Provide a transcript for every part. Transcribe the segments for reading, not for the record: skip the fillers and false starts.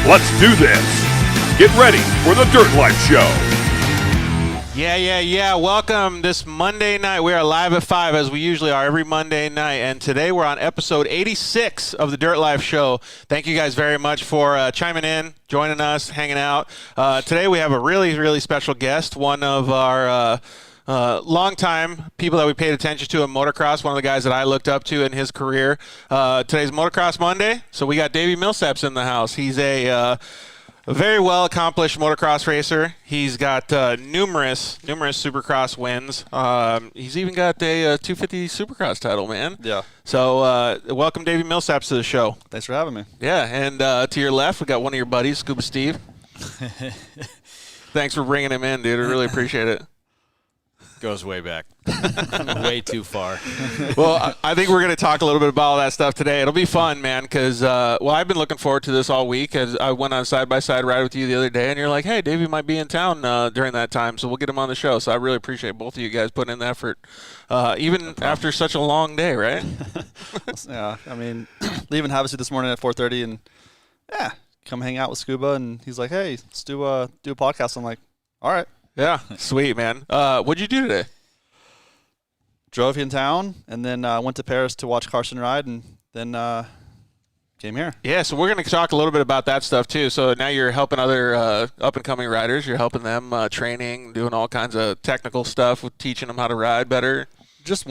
Let's do this. Get ready for the Dirt Life Show. Yeah. Welcome this Monday night. We are live at 5 as we usually are every Monday night. And today we're on episode 86 of the Dirt Life Show. Thank you guys very much for chiming in, joining us, hanging out. Today we have a really, really special guest, one of our long-time people that we paid attention to in motocross, one of the guys that I looked up to in his career. Today's Motocross Monday, so we got Davi Millsaps in the house. He's a very well-accomplished motocross racer. He's got numerous Supercross wins. He's even got a 250 Supercross title, man. Yeah. So welcome, Davi Millsaps, to the show. Thanks for having me. Yeah, and to your left, we got one of your buddies, Scuba Steve. Thanks for bringing him in, dude. I really appreciate it. Goes way back. Way too far. Well, I think we're going to talk a little bit about all that stuff today. It'll be fun, man, because, I've been looking forward to this all week. As I went on a side-by-side ride with you the other day, and you're like, hey, Davey might be in town during that time, so we'll get him on the show. So I really appreciate both of you guys putting in the effort, even after such a long day, right? Yeah, I mean, leaving Havasu this morning at 4:30, and, come hang out with Scuba, and he's like, hey, let's do a podcast. I'm like, all right. Yeah, sweet, man. What'd you do today? Drove in town, and then went to Paris to watch Carson ride, and then came here. Yeah, so we're going to talk a little bit about that stuff, too. So now you're helping other up-and-coming riders. You're helping them training, doing all kinds of technical stuff, with teaching them how to ride better. Just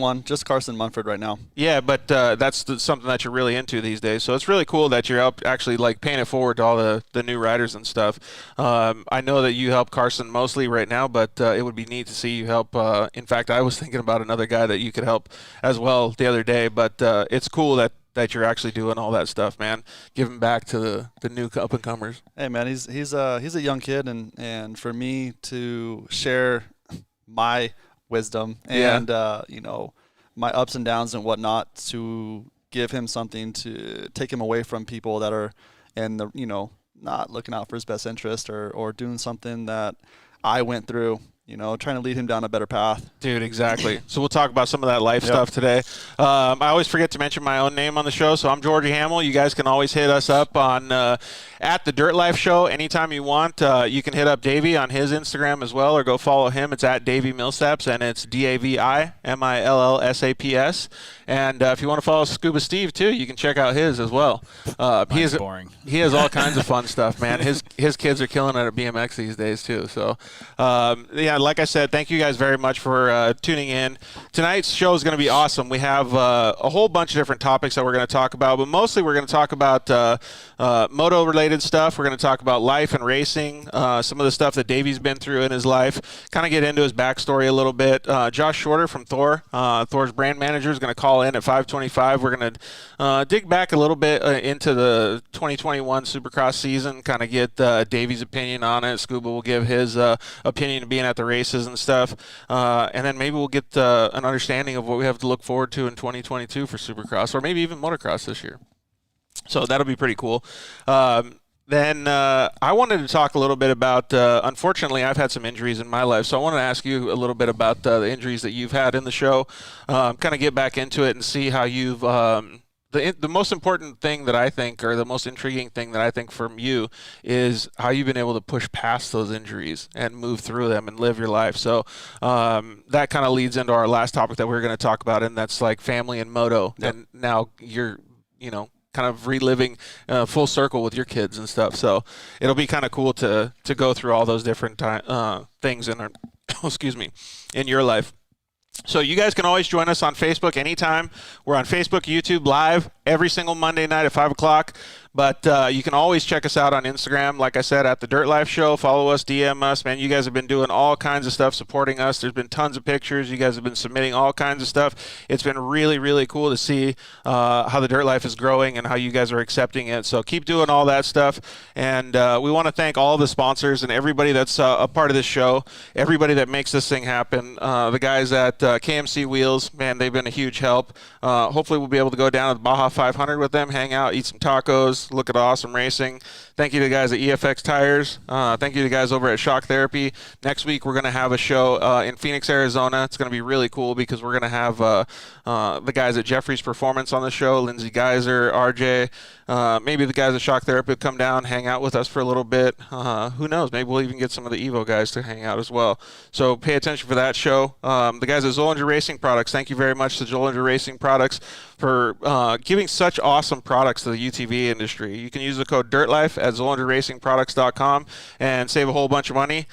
Carson Munford right now. Yeah, but that's something that you're really into these days. So it's really cool that you're actually like paying it forward to all the new riders and stuff. I know that you help Carson mostly right now, but it would be neat to see you help. In fact, I was thinking about another guy that you could help as well the other day. But it's cool that you're actually doing all that stuff, man. Giving back to the new up-and-comers. Hey, man, he's a young kid, and for me to share my wisdom and my ups and downs and whatnot, to give him something to take him away from people that are not looking out for his best interest or doing something that I went through, trying to lead him down a better path. Dude, exactly. So we'll talk about some of that life stuff today. I always forget to mention my own name on the show, so I'm Georgie Hamill. You guys can always hit us up on at the Dirt Life Show anytime you want. You can hit up Davey on his Instagram as well, or go follow him. It's at Davi Millsaps, and it's DAVIMILLSAPS. And if you want to follow Scuba Steve too, you can check out his as well. He's boring. He has all kinds of fun stuff, man. His kids are killing it at BMX these days too. So like I said, thank you guys very much for tuning in. Tonight's show is going to be awesome. We have a whole bunch of different topics that we're going to talk about, but mostly we're going to talk about moto-related stuff. We're going to talk about life and racing, some of the stuff that Davy's been through in his life, kind of get into his backstory a little bit. Josh Shorter from Thor, Thor's brand manager, is going to call in at 5:25. We're going to dig back a little bit into the 2021 Supercross season, kind of get Davy's opinion on it. Scuba will give his opinion of being at the races and stuff, and then maybe we'll get an understanding of what we have to look forward to in 2022 for Supercross, or maybe even motocross this year. So that'll be pretty cool. Then I wanted to talk a little bit about, unfortunately, I've had some injuries in my life, so I wanted to ask you a little bit about the injuries that you've had in the show, kind of get back into it and see how you've the most important thing that I think, or the most intriguing thing that I think from you, is how you've been able to push past those injuries and move through them and live your life. So that kind of leads into our last topic that we're going to talk about, and that's like family and moto. Yep. And now you're, kind of reliving full circle with your kids and stuff. So it'll be kind of cool to go through all those different things in in your life. So you guys can always join us on Facebook anytime. We're on Facebook, YouTube, live every single Monday night at 5 o'clock. But you can always check us out on Instagram, like I said, at The Dirt Life Show. Follow us, DM us. Man, you guys have been doing all kinds of stuff, supporting us. There's been tons of pictures. You guys have been submitting all kinds of stuff. It's been really, really cool to see how The Dirt Life is growing and how you guys are accepting it. So keep doing all that stuff. And we want to thank all of the sponsors and everybody that's a part of this show, everybody that makes this thing happen. The guys at KMC Wheels, man, they've been a huge help. Hopefully we'll be able to go down to the Baja 500 with them, hang out, eat some tacos, products. Look at Awesome Racing. Thank you to the guys at EFX Tires. Thank you to the guys over at Shock Therapy. Next week, we're going to have a show in Phoenix, Arizona. It's going to be really cool because we're going to have the guys at Jeffrey's Performance on the show, Lindsay Geyser, RJ. Maybe the guys at Shock Therapy will come down, hang out with us for a little bit. Who knows? Maybe we'll even get some of the Evo guys to hang out as well. So pay attention for that show. The guys at Zollinger Racing Products, thank you very much to Zollinger Racing Products for giving such awesome products to the UTV industry. You can use the code DIRTLIFE at ZollingerRacingProducts.com and save a whole bunch of money.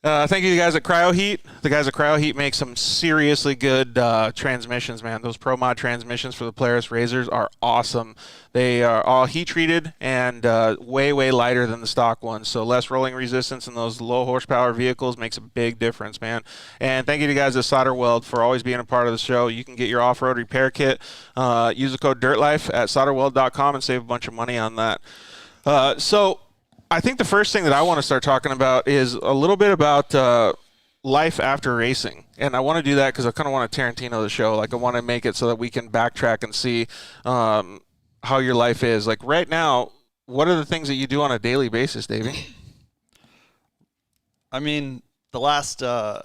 Thank you to the guys at CryoHeat. The guys at CryoHeat make some seriously good transmissions, man. Those Pro Mod transmissions for the Polaris Razors are awesome. They are all heat treated and way, way lighter than the stock ones. So less rolling resistance in those low horsepower vehicles makes a big difference, man. And thank you to the guys at Solder Weld for always being a part of the show. You can get your off-road repair kit. Use the code DIRTLIFE at solderweld.com and save a bunch of money on that. So I think the first thing that I want to start talking about is a little bit about life after racing. And I want to do that because I kind of want to Tarantino the show. Like, I want to make it so that we can backtrack and see how your life is. Like, right now, what are the things that you do on a daily basis, Davey? I mean, the last, I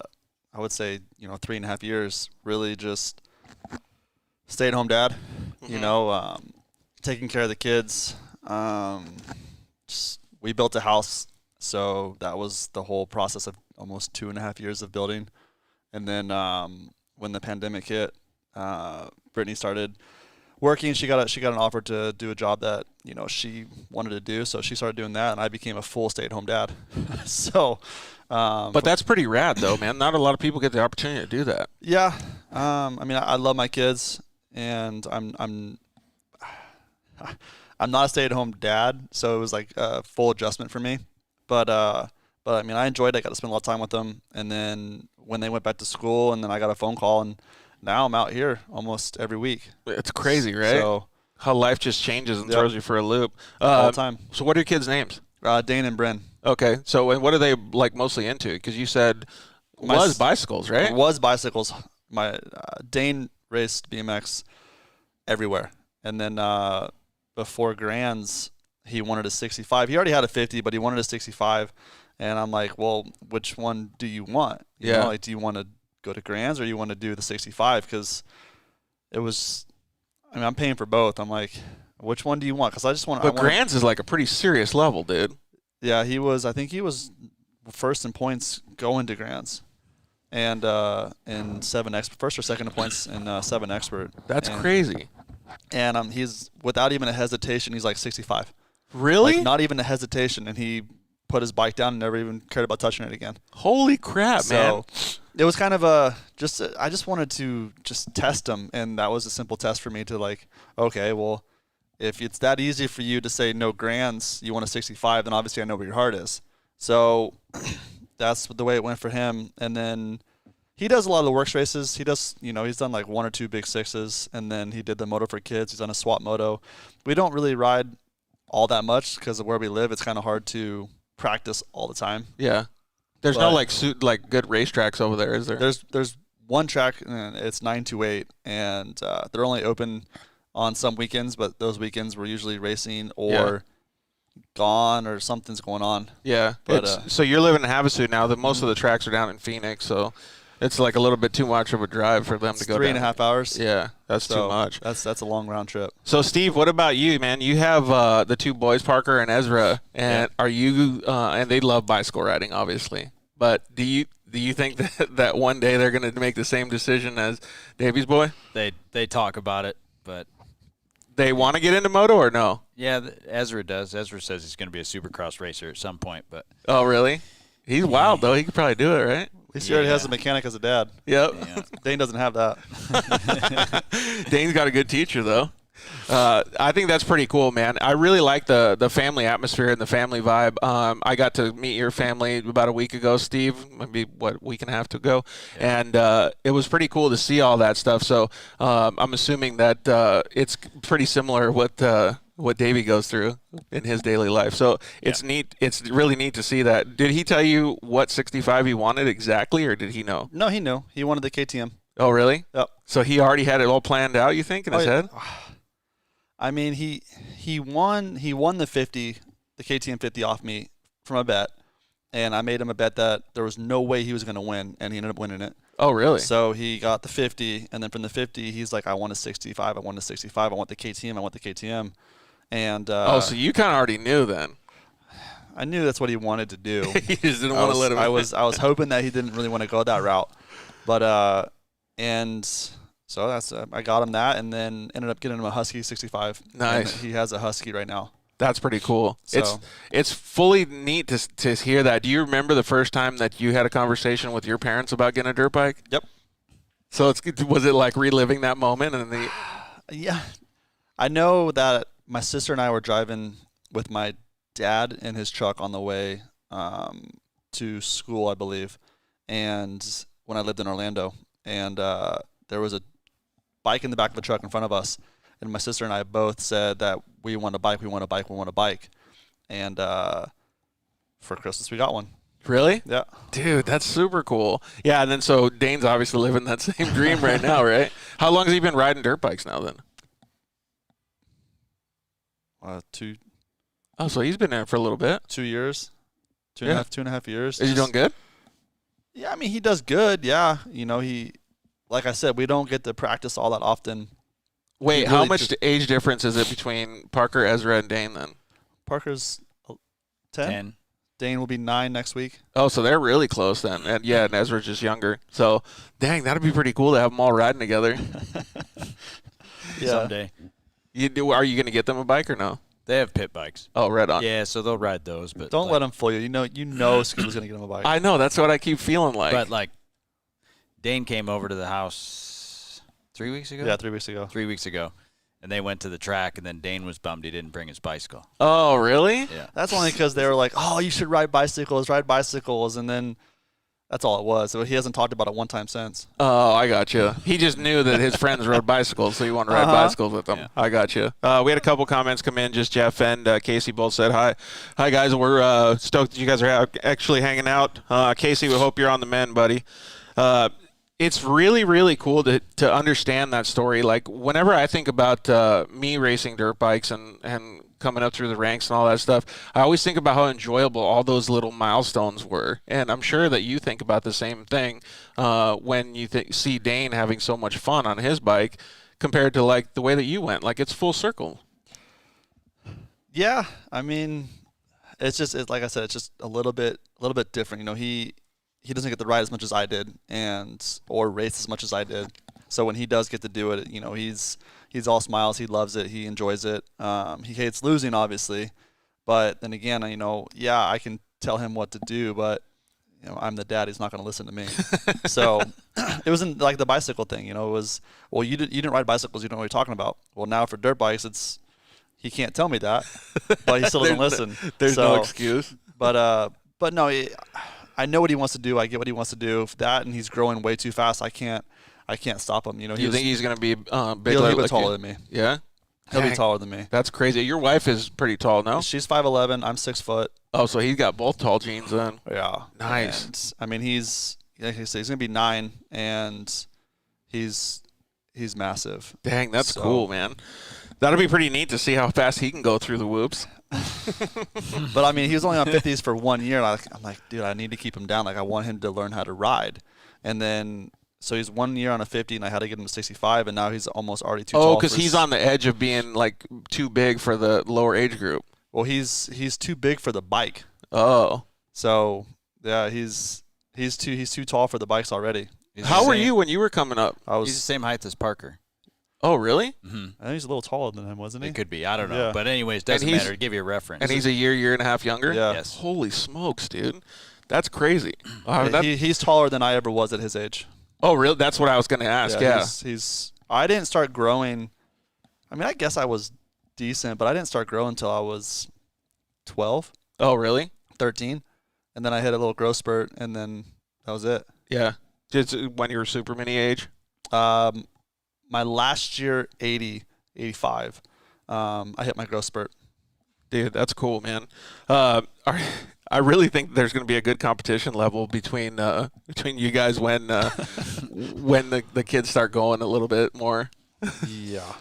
would say, 3.5 years, really just stay-at-home dad, taking care of the kids, we built a house, so that was the whole process of almost 2.5 years of building. And then when the pandemic hit, Brittany started working. She got an offer to do a job that she wanted to do, so she started doing that, and I became a full stay-at-home dad. So, but that's pretty rad, though, man. Not a lot of people get the opportunity to do that. Yeah, I mean, I love my kids, and I'm not a stay-at-home dad, so it was like a full adjustment for me. But I mean, I enjoyed it. I got to spend a lot of time with them. And then when they went back to school, and then I got a phone call, and now I'm out here almost every week. It's crazy, right? So how life just changes and throws you for a loop. All the time. So what are your kids' names? Dane and Bryn. Okay. So what are they like mostly into? Because you said was bicycles, right? Was bicycles. My Dane raced BMX everywhere. And then before Grands, he wanted a 65. He already had a 50, but he wanted a 65. And I'm like, well, which one do you want? You know, like, do you want to go to Grands or you want to do the 65? Because it was, I mean, I'm paying for both. I'm like, which one do you want? Because I just want. But Grands is like a pretty serious level, dude. Yeah, I think he was first in points going to Grands, and in 7X, first or second in points in 7 Expert. That's crazy. And he's, without even a hesitation, he's like 65. Really? Like, not even a hesitation, and he put his bike down and never even cared about touching it again. Holy crap, man. It was kind of I just wanted to just test him, and that was a simple test for me to like, okay, well, if it's that easy for you to say no Grands, you want a 65, then obviously I know where your heart is. So that's the way it went for him. And then he does a lot of the works races. He does, he's done like 1 or 2 big 6s, and then he did the moto for kids. He's done a swap moto. We don't really ride all that much because of where we live. It's kind of hard to practice all the time. Yeah. There's no like good racetracks over there, is there? There's one track, and it's 928, and they're only open on some weekends, but those weekends we're usually racing or gone or something's going on. Yeah. But so you're living in Havasu now. Most of the tracks are down in Phoenix, so it's like a little bit too much of a drive for them to go 3.5 hours. Yeah, that's too much. That's a long round trip. So Steve, what about you, man? You have the 2 boys, Parker and Ezra, and are you and they love bicycle riding, obviously. But do you think that one day they're going to make the same decision as Davy's boy? They talk about it, but they want to get into moto or no? Yeah, Ezra does. Ezra says he's going to be a Supercross racer at some point. But oh, really? He's wild though. He could probably do it, right? At least he already has a mechanic as a dad. Yep. Yeah. Dane doesn't have that. Dane's got a good teacher though. I think that's pretty cool, man. I really like the family atmosphere and the family vibe. I got to meet your family about a week ago, Steve, maybe week and a half ago, and it was pretty cool to see all that stuff. So I'm assuming that it's pretty similar what Davey goes through in his daily life. So it's neat. It's really neat to see that. Did he tell you what 65 he wanted exactly, or did he know? No, he knew. He wanted the KTM. Oh, really? Yep. So he already had it all planned out, you think, in his head? I mean, he won the 50, the KTM 50 off me from a bet, and I made him a bet that there was no way he was going to win, and he ended up winning it. Oh, really? So he got the 50, and then from the 50, he's like, I want a 65, I want a 65, I want the KTM, I want the KTM. And so you kind of already knew then. I knew that's what he wanted to do. You just didn't want to let him. I was hoping that he didn't really want to go that route, but and so that's I got him that, and then ended up getting him a Husky 65. Nice. And he has a Husky right now. That's pretty cool. So, It's fully neat to hear that. Do you remember the first time that you had a conversation with your parents about getting a dirt bike? Yep. So was it like reliving that moment and the? Yeah, I know that my sister and I were driving with my dad in his truck on the way to school, I believe, and when I lived in Orlando, and there was a bike in the back of a truck in front of us, and my sister and I both said that we want a bike, we want a bike, we want a bike, and for Christmas we got one. Really? Yeah. Dude, that's super cool. Yeah, and then so Dane's obviously living that same dream right now, right? How long has he been riding dirt bikes now then? 2 Oh, so he's been there for a little bit. 2 years, two Yeah. and a half years. Is he doing good? Yeah, I mean, he does good. Yeah, you know, like I said, we don't get to practice all that often. Wait, He how really much just- age difference is it between Parker, Ezra, and Dane then? Parker's 10. Dane will be 9 next week. Oh, so they're really close then. And yeah, and Ezra's just younger. So, dang, that'd be pretty cool to have them all riding together. Yeah. Someday. Are you going to get them a bike or no? They have pit bikes. Oh, right on. Yeah, so they'll ride those. But Don't let him fool you. You know Scuba's going to get him a bike. I know. That's what I keep feeling like. But like, Dane came over to the house 3 weeks ago. Yeah, 3 weeks ago. 3 weeks ago, and they went to the track, and then Dane was bummed he didn't bring his bicycle. Oh, really? Yeah. That's only because they were like, oh, you should ride bicycles. And then that's all it was. So he hasn't talked about it one time since. Oh, I got you. He just knew that his friends rode bicycles, so he wanted to ride bicycles with them. Yeah. I got you. We had a couple comments come in. Just Jeff and Casey both said hi. Hi, guys. We're stoked that you guys are actually hanging out. Casey, we hope you're on the mend, buddy. It's really, really cool to understand that story. Like, whenever I think about me racing dirt bikes and coming up through the ranks and all that stuff, I always think about how enjoyable all those little milestones were. And I'm sure that you think about the same thing when you see Dane having so much fun on his bike compared to, like, the way that you went. Like, it's full circle. Yeah, I mean, it's like I said, it's just a little bit different. You know, he doesn't get to ride as much as I did, or race as much as I did. So when he does get to do it, you know, he's all smiles. He loves it. He enjoys it. He hates losing, obviously, but then again, you know, yeah, I can tell him what to do, but you know, I'm the dad. He's not going to listen to me. So it wasn't like the bicycle thing. You know, it was, well, you didn't ride bicycles. You don't know what you're talking about. Well, now for dirt bikes, he can't tell me that, but he still doesn't listen. There's no excuse. But no, I know what he wants to do. I get what he wants to do. That, and he's growing way too fast. I can't stop him. You know, You think he's going to be big? he'll be like taller you? than me. Yeah? He'll be Dang. taller than me. That's crazy. Your wife is pretty tall, no? She's 5'11". I'm 6 foot. Oh, so he's got both tall genes then. Yeah. Nice. And, I mean, like I say, he's gonna be 9, and he's massive. Dang, that's So- cool, man. That'll be pretty neat to see how fast he can go through the whoops. But I mean, he was only on 50s for 1 year. And I'm like, dude, I need to keep him down. Like, I want him to learn how to ride. And then, so he's 1 year on a 50, and I had to get him to 65, and now he's almost already too tall. Oh, because he's on the edge of being like too big for the lower age group. Well, he's too big for the bike. Oh, So yeah, he's too tall for the bikes already. how were you when you were coming up? I He's the was. same height as Parker. Oh, really? Mm-hmm. I think he's a little taller than him, wasn't he? It could be. I don't know. Yeah. But anyways, doesn't he's- matter. To give you a reference. And he's a year and a half younger. Yeah. Yes. Holy smokes, dude, that's crazy. Wow, Yeah, that- he's taller than I ever was at his age. oh, really? That's what I was going to ask. Yeah. He's. I didn't start growing. I mean, I guess I was decent, but I didn't start growing until I was 12, Oh, really? 13, and then I hit a little growth spurt, and then that was it. Yeah. Just when you were super mini age. My last year, 85, I hit my growth spurt. Dude, that's cool, man. I really think there's going to be a good competition level between you guys when the kids start going a little bit more. Yeah.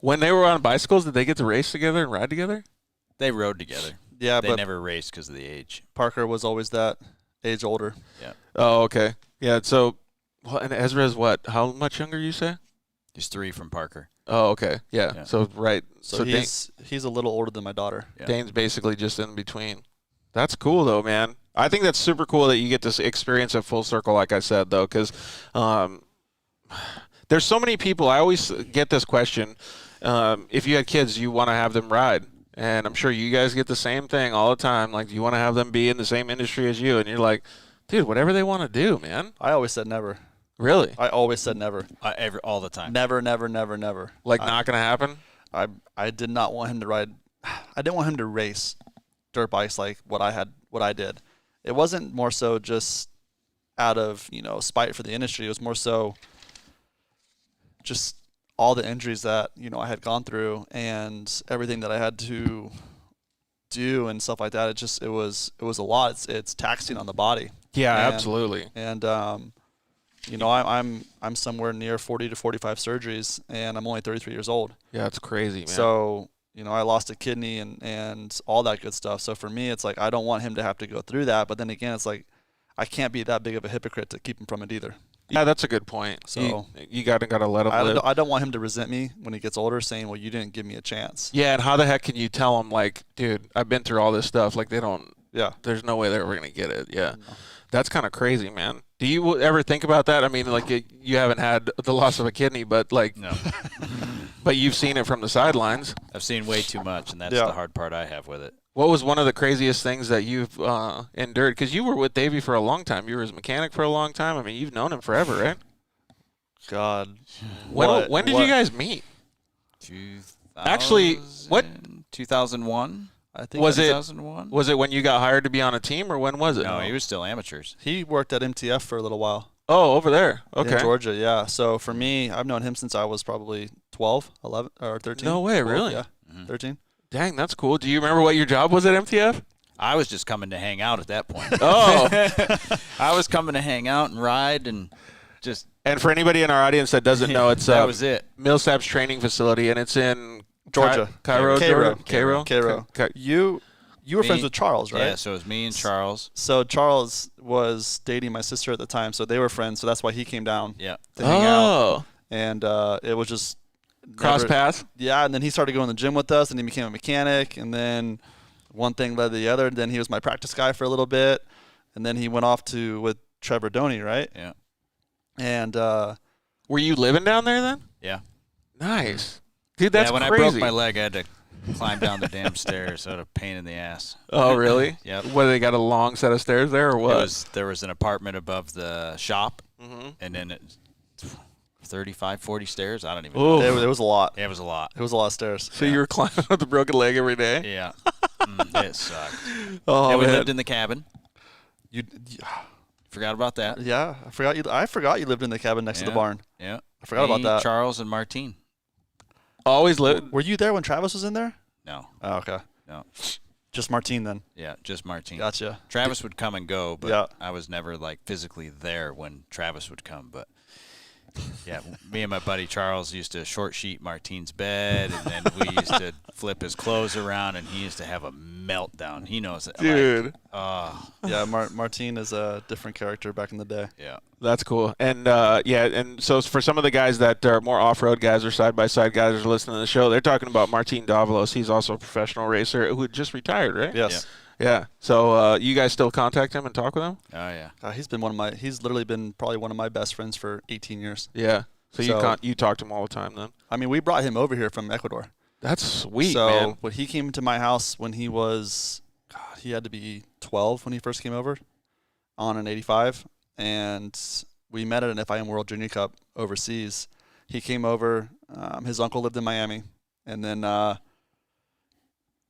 When they were on bicycles, did they get to race together and ride together? They rode together. Yeah, They but never raced because of the age. Parker was always that age older. Yeah. Oh, okay. Yeah, so, and Ezra's what? How much younger, you say? He's 3 from Parker. Oh, okay. Yeah. So, right. So he's a little older than my daughter. Yeah. Dane's basically just in between. That's cool, though, man. I think that's super cool that you get to experience it full circle, like I said, though, because there's so many people. I always get this question. If you had kids, you want to have them ride. And I'm sure you guys get the same thing all the time. Like, do you want to have them be in the same industry as you? And you're like, dude, whatever they want to do, man. I always said never. Really? I always said never. All the time. Never, never, never, never. Like, not going to happen? I did not want him to ride. I didn't want him to race dirt bikes like what I did. It wasn't more so just out of, spite for the industry. It was more so just all the injuries that, I had gone through and everything that I had to do and stuff like that. It was a lot. It's taxing on the body. Yeah, absolutely. And I'm somewhere near 40 to 45 surgeries, and I'm only 33 years old. Yeah, it's crazy, man. So, I lost a kidney and all that good stuff. So for me, it's like I don't want him to have to go through that. But then again, it's like I can't be that big of a hypocrite to keep him from it either. Yeah, that's a good point. So you gotta let him live. I don't want him to resent me when he gets older, saying, "Well, you didn't give me a chance." Yeah, and how the heck can you tell him, like, dude, I've been through all this stuff. Like, they don't. Yeah. There's no way they're ever gonna get it. Yeah. No. That's kind of crazy, man. Do you ever think about that? I mean, like, you haven't had the loss of a kidney, but like, no. But you've seen it from the sidelines. I've seen way too much, and that's the hard part I have with it. What was one of the craziest things that you've endured? Because you were with Davey for a long time. You were his mechanic for a long time. I mean, you've known him forever, right? God. When did you guys meet? 2001. I think was 2001. Was it when you got hired to be on a team, or when was it? No, he was still amateurs. He worked at MTF for a little while. Oh, over there. Okay. In Georgia, yeah. So for me, I've known him since I was probably 12, 11, or 13. No way, 12, really? Yeah, 13. Dang, that's cool. Do you remember what your job was at MTF? I was just coming to hang out at that point. Oh. I was coming to hang out and ride and just. And for anybody in our audience that doesn't know, it's that was it. Millsaps Training Facility, and it's in Georgia. Cairo. You were friends with Charles, right? Yeah, so it was me and Charles. So Charles was dating my sister at the time, so they were friends. So that's why he came down Yeah. to hang out. And it was just cross paths. Yeah, and then he started going to the gym with us, and he became a mechanic. And then one thing led to the other. Then he was my practice guy for a little bit, and then he went off with Trevor Doney, right? Yeah. And were you living down there then? Yeah. Nice, dude. That's when crazy. I broke my leg, I had to climb down the damn stairs. So it was a pain in the ass. Oh, really? Yep. What, they got a long set of stairs there, or what? There was an apartment above the shop, and then 35, 40 stairs. I don't even know. It was a lot. Yeah, it was a lot. It was a lot of stairs. So you were climbing with a broken leg every day? Yeah. It sucked. Oh, and we man. lived in the cabin. You forgot about that? Yeah, I forgot you lived in the cabin next to the barn. Yeah. I forgot about that. Charles and Martine. Always lived. Were you there when Travis was in there? No. Oh, okay. No. Just Martine then. Yeah, just Martine. Gotcha. Travis would come and go, but I was never like physically there when Travis would come. But yeah, me and my buddy Charles used to short sheet Martine's bed, and then we used to flip his clothes around, and he used to have a meltdown. He knows it, dude. Yeah, Martine is a different character back in the day. Yeah. That's cool. And, and so for some of the guys that are more off-road guys or side-by-side guys that are listening to the show, they're talking about Martin Davalos. He's also a professional racer who just retired, right? Yes. Yeah. So you guys still contact him and talk with him? Oh, yeah. He's literally been probably one of my best friends for 18 years. Yeah. So you talk to him all the time then? I mean, we brought him over here from Ecuador. That's sweet, man. So when he came to my house when he was, he had to be 12 when he first came over on an 85. And we met at an FIM World Junior Cup overseas. He came over. His uncle lived in Miami. And then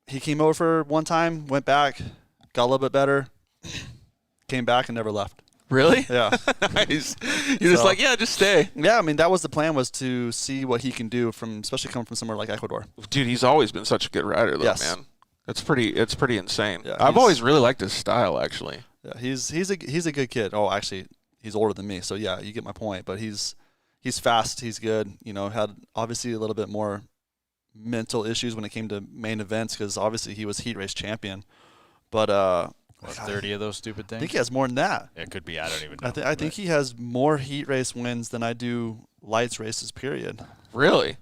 he came over one time, went back, got a little bit better, came back and never left. Really? Yeah. Nice. You're just like, yeah, just stay. Yeah, I mean, that was the plan, was to see what he can do especially coming from somewhere like Ecuador. Dude, he's always been such a good rider, though, yes. man. It's pretty insane. Yeah, I've always really liked his style, actually. Yeah, he's a good kid. Oh, actually, he's older than me, so yeah, you get my point. But he's fast. He's good. Had obviously a little bit more mental issues when it came to main events because obviously he was heat race champion. But 30 of those stupid things? I think he has more than that. It could be. I don't even know. I think he has more heat race wins than I do lights races, period. Really?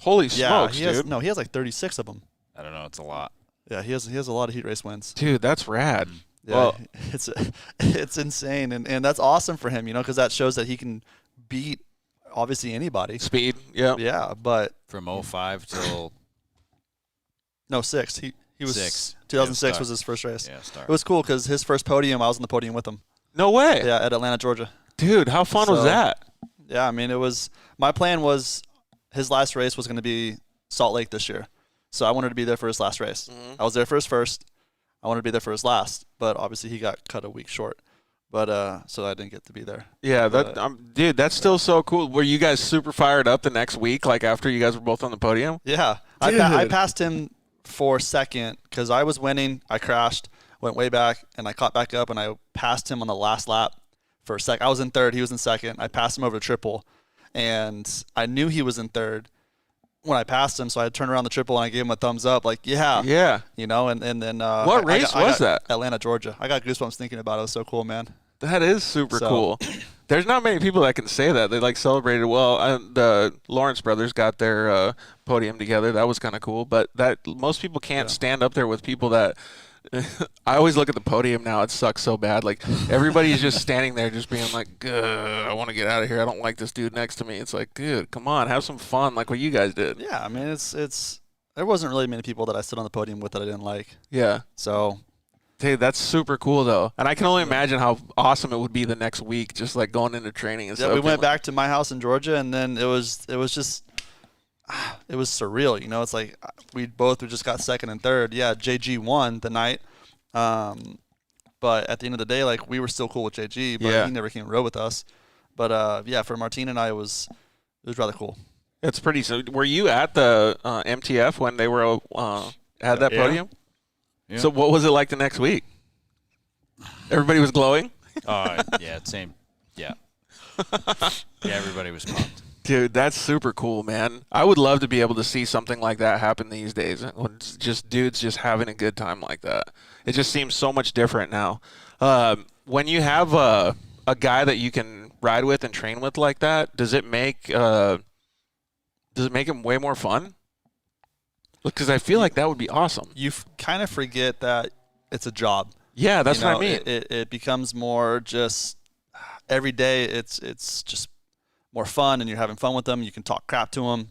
Holy smokes, he has, dude. No, he has like 36 of them. I don't know. It's a lot. Yeah, he has a lot of heat race wins. Dude, that's rad. Yeah, well, it's insane, and that's awesome for him, because that shows that he can beat obviously anybody. Speed, yeah. Yeah, but from 05 till no 6. He was 6. 2006 yeah, was his first race. Yeah, start. It was cool because his first podium, I was on the podium with him. No way. Yeah, at Atlanta, Georgia. Dude, how fun was that? Yeah, I mean, my plan was his last race was going to be Salt Lake this year. So I wanted to be there for his last race. I was there for his first. I wanted to be there for his last, but obviously he got cut a week short. But so I didn't get to be there. Yeah, dude, that's still so cool. Were you guys super fired up the next week, like after you guys were both on the podium? Yeah. I passed him for second because I was winning. I crashed, went way back, and I caught back up, and I passed him on the last lap for a sec. I was in third. He was in second. I passed him over to triple, and I knew he was in third when I passed him, so I turned around the triple and I gave him a thumbs up, like, yeah. And then what race was that? Atlanta, Georgia. I got goosebumps thinking about it. It was so cool, man. That is super cool. There's not many people that can say that. They celebrated well. The Lawrence brothers got their podium together. That was kind of cool. But most people can't stand up there with people that. I always look at the podium now. It sucks so bad. Like everybody's just standing there, just being like, I want to get out of here. I don't like this dude next to me. It's like, dude, come on, have some fun, like what you guys did. Yeah, I mean, it's. There wasn't really many people that I stood on the podium with that I didn't like. Yeah. So. Hey, that's super cool though, and I can only imagine how awesome it would be the next week, just like going into training and stuff. Yeah, we went back to my house in Georgia, and then it was just, it was surreal. It's like we just got second and third. Yeah, JG won the night, but at the end of the day, like we were still cool with JG, but he never came and rode with us. But yeah, for Martine and I, it was rather cool. It's pretty. So, were you at the MTF when they were had that podium? Yeah. So what was it like the next week? Everybody was glowing? Yeah, same. Yeah. Yeah, everybody was pumped. Dude, that's super cool, man. I would love to be able to see something like that happen these days. It's just dudes just having a good time like that. It just seems so much different now. When you have a guy that you can ride with and train with like that, does it make him way more fun? Because I feel like that would be awesome. You kind of forget that it's a job. Yeah, that's what I mean. It becomes more just every day. It's just more fun, and you're having fun with them. You can talk crap to them.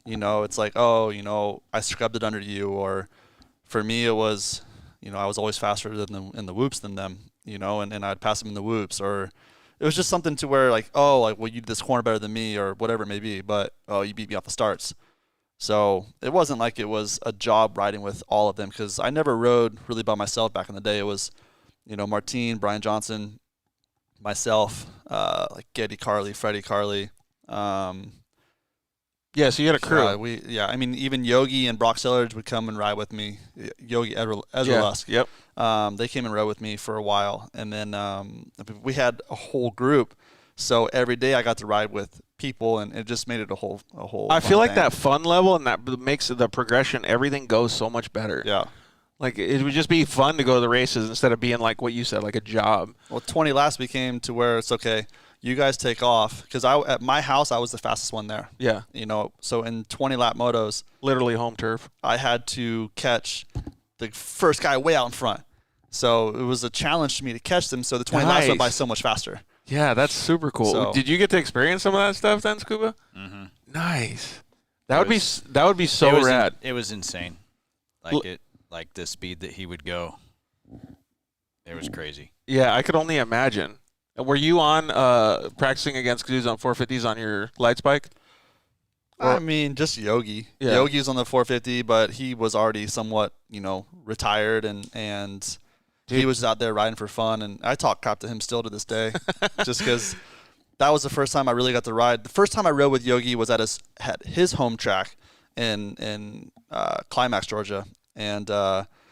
It's like, I scrubbed it under you. Or for me, it was, I was always faster in the whoops than them. And I'd pass them in the whoops. Or it was just something to where like, well, you did this corner better than me, or whatever it may be. But you beat me off the starts. So it wasn't like it was a job riding with all of them because I never rode really by myself back in the day. It was, Martine, Brian Johnson, myself, like Geddy Carley, Freddie Carley. Yeah, so you had a crew. I mean, even Yogi and Brock Sellers would come and ride with me. Yogi, Ezra Lusk. Yep. They came and rode with me for a while. And then we had a whole group. So every day I got to ride with people, and it just made it a whole. I feel like that fun level and that makes the progression, everything goes so much better. Yeah. Like it would just be fun to go to the races instead of being like what you said, like a job. Well, 20 laps became to where it's okay. You guys take off because at my house I was the fastest one there. Yeah. So in 20 lap motos, literally home turf, I had to catch the first guy way out in front. So it was a challenge to me to catch them. So the 20 laps went by so much faster. Yeah, that's super cool. So, did you get to experience some of that stuff then, Scuba? Mm-hmm. Nice. That would be so rad. It was insane. Like the speed that he would go. It was crazy. Yeah, I could only imagine. Were you on practicing against dudes on 450s on your lights bike? I mean, just Yogi. Yeah. Yogi's on the 450, but he was already somewhat, retired and he was out there riding for fun, and I talk crap to him still to this day, just because that was the first time I really got to ride. The first time I rode with Yogi was at his home track in Climax, Georgia, and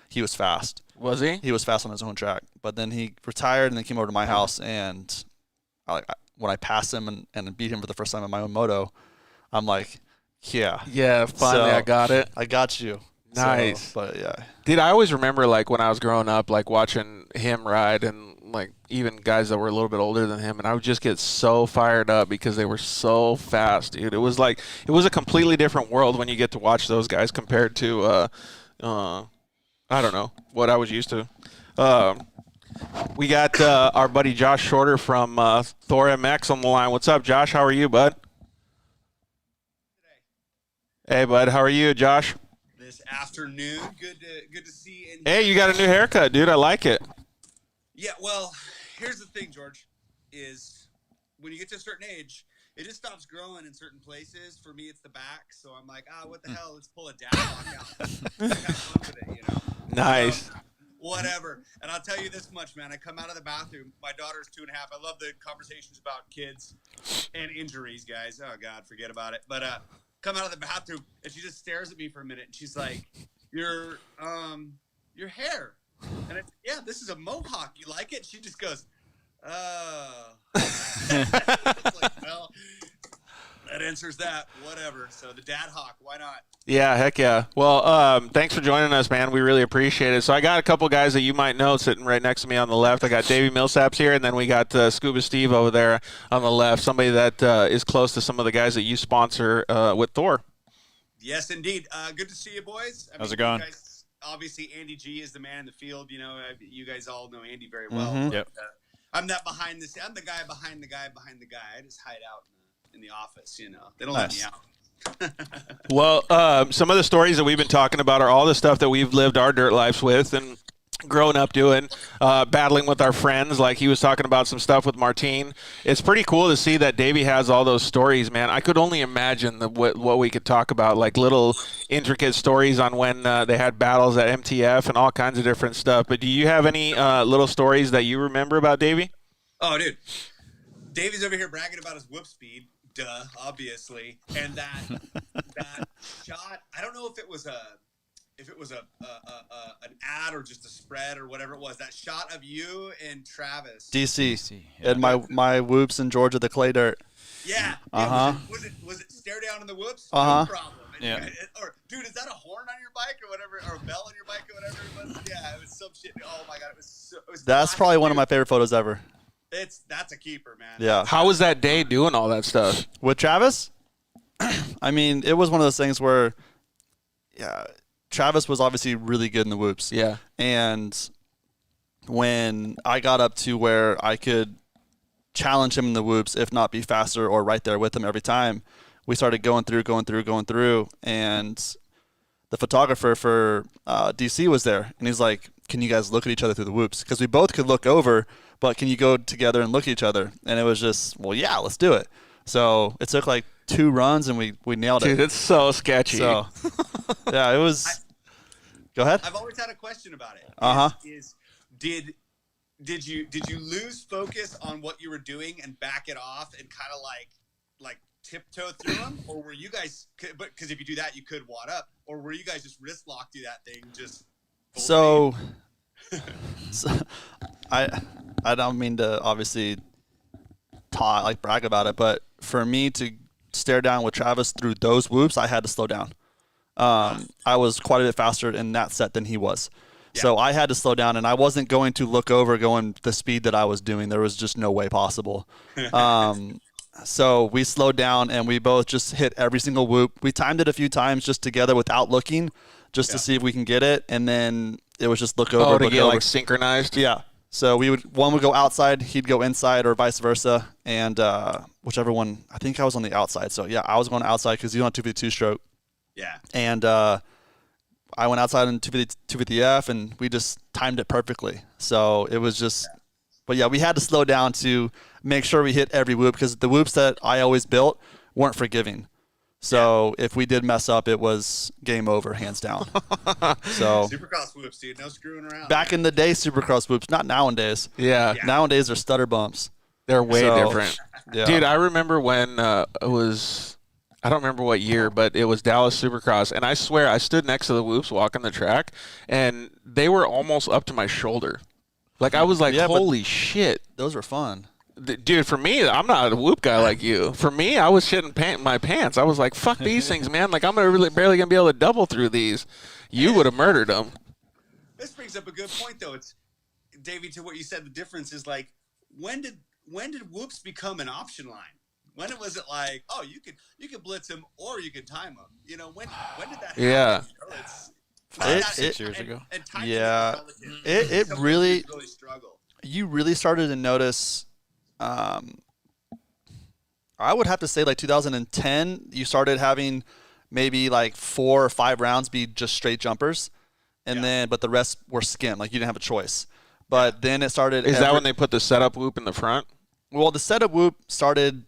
he was fast. Was he? He was fast on his own track, but then he retired and then came over to my house, and when I passed him and beat him for the first time in my own moto, I'm like, Yeah. Yeah, finally I got it. I got you. Nice. So, but yeah. Dude, I always remember like when I was growing up, like watching him ride and like even guys that were a little bit older than him, and I would just get so fired up because they were so fast, dude. It was like it was a completely different world when you get to watch those guys compared to I don't know what I was used to. We got our buddy Josh Shorter from Thor MX on the line. What's up, Josh? How are you, bud? Hey, bud. How are you, Josh? This afternoon, good to see. Hey, you got a new haircut, dude. I like it. Yeah, well, here's the thing, George, is when you get to a certain age, it just stops growing in certain places. For me, it's the back, so I'm like, what the hell? Let's pull a dad walk out. Have fun with it, you know. Nice. Whatever. And I'll tell you this much, man. I come out of the bathroom. My daughter's 2.5. I love the conversations about kids and injuries, guys. Oh God, forget about it. But come out of the bathroom and she just stares at me for a minute and she's like, your hair. And I said, yeah, this is a mohawk. You like it? She just goes, oh. It's like, well, that answers that. Whatever. So the dad hawk, why not? Yeah, heck yeah. Well, thanks for joining us, man. We really appreciate it. So I got a couple guys that you might know sitting right next to me on the left. I got Davi Millsaps here, and then we got Scuba Steve over there on the left, somebody that is close to some of the guys that you sponsor with Thor. Yes, indeed. Good to see you, boys. How's it going? You guys, obviously, Andy G is the man in the field. You know, you guys all know Andy very well. Mm-hmm. But, Yep. I'm that behind the. I'm the guy behind the guy behind the guy. I just hide out in the office. You know, they don't Nice. let me out. Well, some of the stories that we've been talking about are all the stuff that we've lived our dirt lives with and growing up doing, battling with our friends. Like he was talking about some stuff with Martine. It's pretty cool to see that Davey has all those stories, man. I could only imagine what we could talk about, like little intricate stories on when they had battles at MTF and all kinds of different stuff. But do you have any little stories that you remember about Davey? Oh, dude, Davey's over here bragging about his whoop speed. Duh, obviously, and that shot. I don't know if it was an ad or just a spread or whatever it was. That shot of you and Travis. DC. Yeah. And my whoops in Georgia, the clay dirt. Yeah. Uh-huh. Was it stare down in the whoops? Uh-huh. No problem. And Yeah. Or dude, is that a horn on your bike or whatever, or a bell on your bike or whatever it was? Yeah, it was some shit. Oh my god, it was. That's probably one of my favorite photos ever. That's a keeper, man. Yeah. How was that day doing all that stuff? With Travis, I mean, it was one of those things where, yeah, Travis was obviously really good in the whoops. Yeah. And when I got up to where I could challenge him in the whoops, if not be faster or right there with him every time, we started going through. And the photographer for DC was there. And he's like, can you guys look at each other through the whoops? Because we both could look over, but can you go together and look at each other? And it was just, well, yeah, let's do it. So it took like 2 runs and we nailed it. Dude, it's so sketchy. So, yeah, it was. Go ahead. I've always had a question about it. Uh-huh. Did you lose focus on what you were doing and back it off and kind of like tiptoe through them, or were you guys? But because if you do that, you could wad up, or were you guys just wrist locked through that thing? Just so I don't mean to obviously brag about it, but for me to stare down with Travis through those whoops, I had to slow down. I was quite a bit faster in that set than he was. Yeah. So I had to slow down, and I wasn't going to look over going the speed that I was doing. There was just no way possible. So we slowed down, and we both just hit every single whoop. We timed it a few times just together without looking, just to see if we can get it, and then it was just look over. To get like synchronized? Yeah. So one would go outside, he'd go inside, or vice versa, and whichever one. I think I was on the outside. So yeah, I was going outside because you don't have 252 stroke. Yeah. And I went outside in 250F, and we just timed it perfectly. So it was just, but yeah, we had to slow down to make sure we hit every whoop because the whoops that I always built weren't forgiving. So if we did mess up, it was game over, hands down. So Supercross whoops, dude, no screwing around. Back in the day, Supercross whoops, not nowadays. Yeah. Nowadays they're stutter bumps. They're way different. Yeah. Dude, I remember when it was, I don't remember what year, but it was Dallas Supercross, and I swear I stood next to the whoops walking the track, and they were almost up to my shoulder. Like I was like, holy shit. Those were fun. Dude, for me, I'm not a whoop guy like you. For me, I was shitting my pants. I was like, fuck these things, man. Like, I'm barely going to be able to double through these. You would have murdered them. This brings up a good point, though. It's, Davey, to what you said, the difference is, like, when did whoops become an option line? When was it like, oh, you could blitz him or you could time him? You know, when did that happen? Yeah. You know, 6 years ago. Yeah. It really struggle. You really started to notice. I would have to say like 2010, you started having maybe like 4 or 5 rounds be just straight jumpers, and but the rest were skim. Like you didn't have a choice. But then it started. Is that when they put the setup whoop in the front? Well, the setup whoop started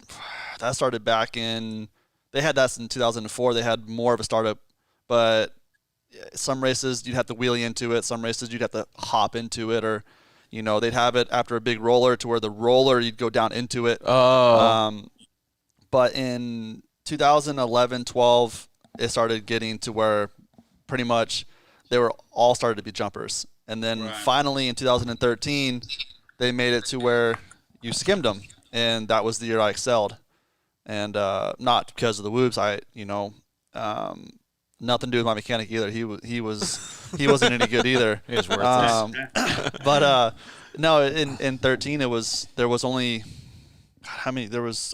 back in. They had that in 2004. They had more of a startup, but some races you'd have to wheelie into it. Some races you'd have to hop into it, or they'd have it after a big roller to where the roller you'd go down into it. Oh. But in 2011, 12, it started getting to where pretty much they were all started to be jumpers. And then finally in 2013, they made it to where you skimmed them. And that was the year I excelled. And not because of the whoops. Nothing to do with my mechanic either. He wasn't any good either. He was worthless. But no, in 13 there was only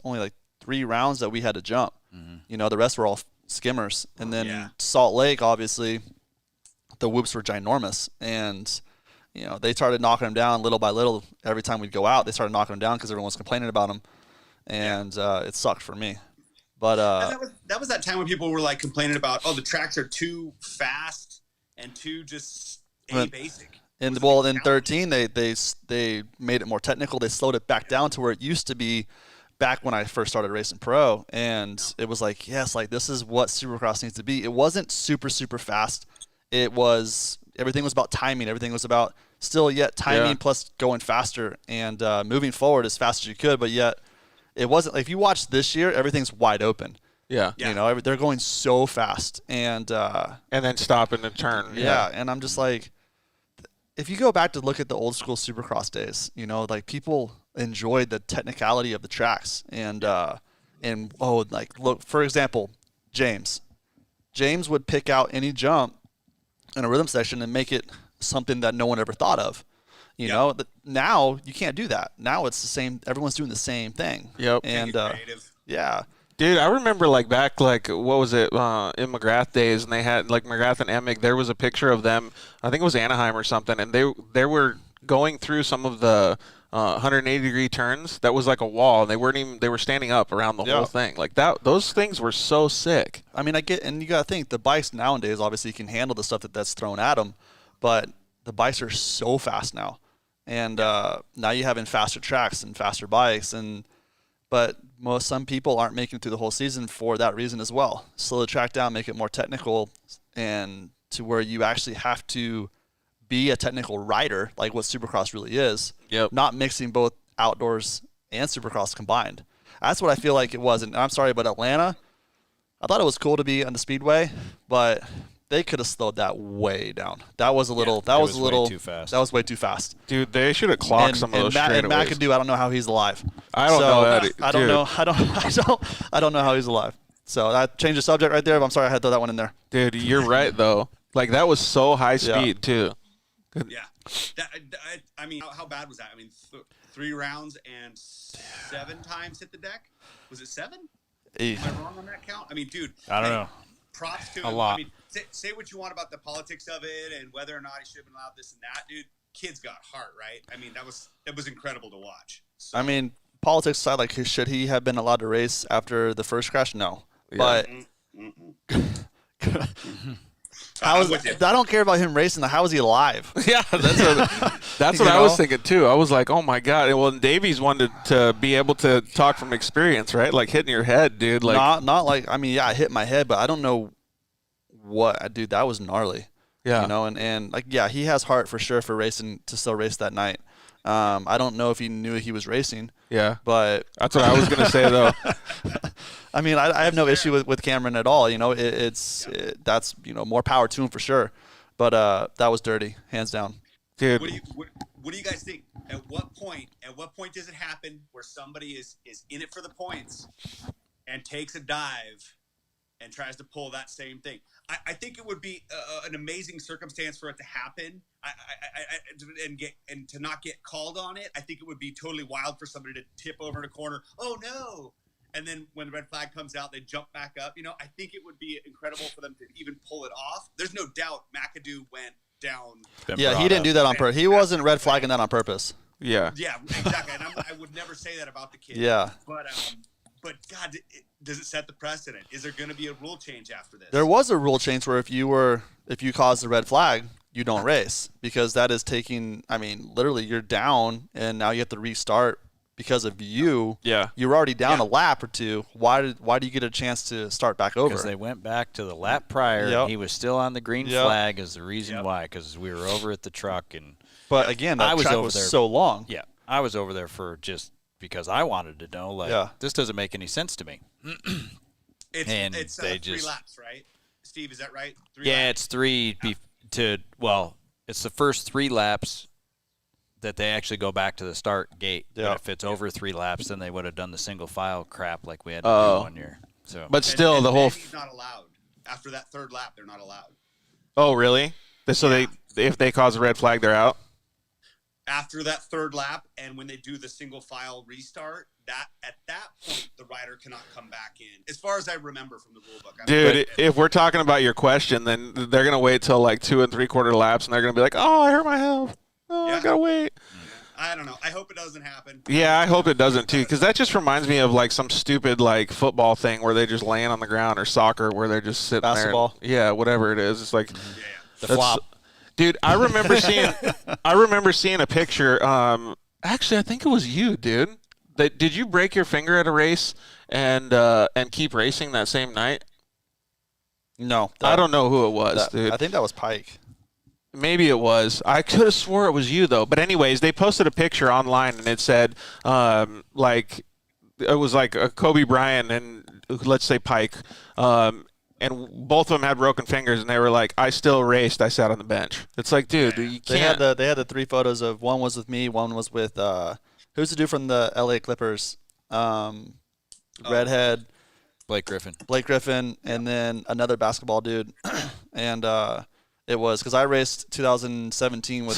like 3 rounds that we had to jump. Mm-hmm. The rest were all skimmers. And then Salt Lake, obviously, the whoops were ginormous, and they started knocking them down little by little. Every time we'd go out, they started knocking them down because everyone was complaining about them, and it sucked for me. But that was that time when people were like complaining about, the tracks are too fast and too just basic. In 13, they made it more technical. They slowed it back down to where it used to be back when I first started racing pro, and it was like, yes, like this is what Supercross needs to be. It wasn't super fast. Everything was about timing. Everything was about timing plus going faster and moving forward as fast as you could, but yet it wasn't like if you watch this year, everything's wide open. Yeah. They're going so fast and then stopping and turn. Yeah, and I'm just like, if you go back to look at the old school Supercross days, like people enjoyed the technicality of the tracks and look, for example, James would pick out any jump in a rhythm section and make it something that no one ever thought of. Now you can't do that. Now it's the same. Everyone's doing the same thing. Yep. And yeah. Dude, I remember back what was it in McGrath days, and they had McGrath and Emig. There was a picture of them. I think it was Anaheim or something, and they were going through some of the 180-degree turns. That was like a wall, and they were standing up around the whole thing. Like that, those things were so sick. I mean, and you got to think the bikes nowadays obviously can handle the stuff that's thrown at them, but the bikes are so fast now, and now you're having faster tracks and faster bikes, but some people aren't making it through the whole season for that reason as well. Slow the track down, make it more technical, and to where you actually have to be a technical rider, like what Supercross really is. Yep. Not mixing both outdoors and Supercross combined. That's what I feel like it was. And I'm sorry, but Atlanta, I thought it was cool to be on the speedway, but they could have slowed that way down. That was a little. That was a little way too fast. That was way too fast. Dude, they should have clocked some of those straightaways. And McAdoo, I don't know how he's alive. I don't know that. I don't know. I don't know how he's alive. So that changed the subject right there. But I'm sorry I had to throw that one in there. Dude, you're right though. Like that was so high speed too. Yeah. I mean, how bad was that? I mean, 3 rounds and 7 times hit the deck. Was it 7? Am I wrong on that count? I mean, dude. I don't know. Props to a him. lot. I mean, say what you want about the politics of it and whether or not he should have been allowed this and that, dude. Kid's got heart, right? I mean, it was incredible to watch. So. I mean, politics aside, like, should he have been allowed to race after the first crash? No. Yeah. But I don't care about him racing. How is he alive? Yeah, that's what I was thinking too. I was like, oh my god. Well, Davies wanted to be able to talk from experience, right? Like hitting your head, dude. Like not like, I mean, yeah, I hit my head, but I don't know what, dude. That was gnarly. Yeah. And like, yeah, he has heart for sure for racing, to still race that night. I don't know if he knew he was racing. Yeah. But that's what I was gonna say though. I mean, I have no issue with Cameron at all. That's more power to him for sure. But that was dirty, hands down. Dude. What do you guys think? At what point does it happen where somebody is in it for the points and takes a dive and tries to pull that same thing? I think it would be an amazing circumstance for it to happen. And to not get called on it. I think it would be totally wild for somebody to tip over in a corner. Oh no! And then when the red flag comes out, they jump back up. I think it would be incredible for them to even pull it off. There's no doubt McAdoo went down. Yeah, he didn't do that on purpose. He wasn't red flagging that on purpose. Yeah. Yeah, exactly. And I would never say that about the kid. Yeah. But God, does it set the precedent? Is there going to be a rule change after this? There was a rule change where if you caused a red flag, you don't race, because that is taking, literally you're down and now you have to restart because of you. Yeah. You were already down a lap or two. Why do you get a chance to start back over? Because they went back to the lap prior. Yep. He was still on the green flag is the reason why, because we were over at the truck. But again, that track was so long. Yeah. I was over there for just because I wanted to know, this doesn't make any sense to me. It's 3 laps, right? Steve, is that right? 3 laps? It's 3 it's the first 3 laps that they actually go back to the start gate. Yeah. But if it's over 3 laps, then they would have done the single file crap like we had to do 1 year. So, but still, the whole he's not allowed. After that 3rd lap, they're not allowed. Oh, really? So if they cause a red flag, they're out? After that 3rd lap, and when they do the single file restart, at that point the rider cannot come back in, as far as I remember from the rule book. Dude, if we're talking about your question, then they're gonna wait till like 2 3/4 laps, and they're gonna be like, "Oh, I hurt my hip. Oh, I gotta wait." I don't know. I hope it doesn't happen. Yeah, I hope it doesn't too, because that just reminds me of like some stupid like football thing where they're just laying on the ground, or soccer where they're just sitting basketball. there. Yeah, whatever it is. It's like the flop. Dude, I remember seeing a picture. Actually, I think it was you, dude. Did you break your finger at a race and keep racing that same night? No, I don't know who it was, dude. I think that was Pike. Maybe it was. I could have swore it was you though. But anyways, they posted a picture online and it said like it was like a Kobe Bryant and let's say Pike. And both of them had broken fingers, and they were like, "I still raced. I sat on the bench." It's like, dude, you can't. They had the 3 photos of, one was with me, one was with who's the dude from the LA Clippers, redhead, Blake Griffin, and then another basketball dude, and it was because I raced 2017 with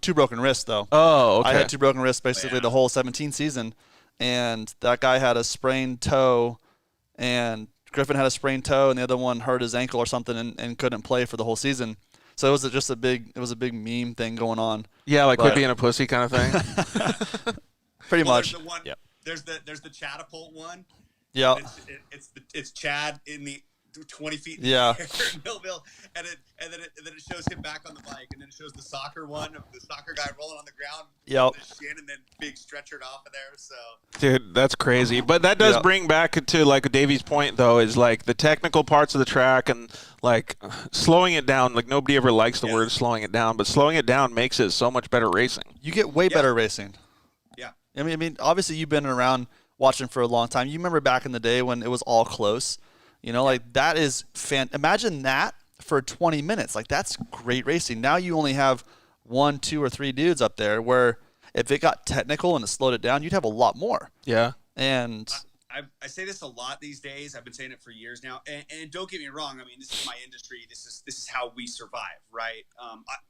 two broken wrists though. Oh, okay. I had 2 broken wrists basically the whole 17 season, and that guy had a sprained toe, and Griffin had a sprained toe, and the other one hurt his ankle or something and couldn't play for the whole season. So it was just a big meme thing going on. Yeah, like quit being a pussy kind of thing. Pretty much. There's the Chatapult one. Yeah. It's Chad in the 20 feet in the air in Millville, and then it shows him back on the bike, and then it shows the soccer one of the soccer guy rolling on the ground. Yep. And then big stretchered off of there. So. Dude, that's crazy. But that does bring back to like Davy's point though, is like the technical parts of the track and like slowing it down. Like nobody ever likes the word slowing it down, but slowing it down makes it so much better racing. You get way better racing. Yeah. I mean, obviously you've been around watching for a long time. You remember back in the day when it was all close. Like that is imagine that for 20 minutes. Like that's great racing. Now you only have 1, 2, or 3 dudes up there, where if it got technical and it slowed it down, you'd have a lot more. Yeah. And I say this a lot these days. I've been saying it for years now. And don't get me wrong. I mean, this is my industry. This is how we survive, right?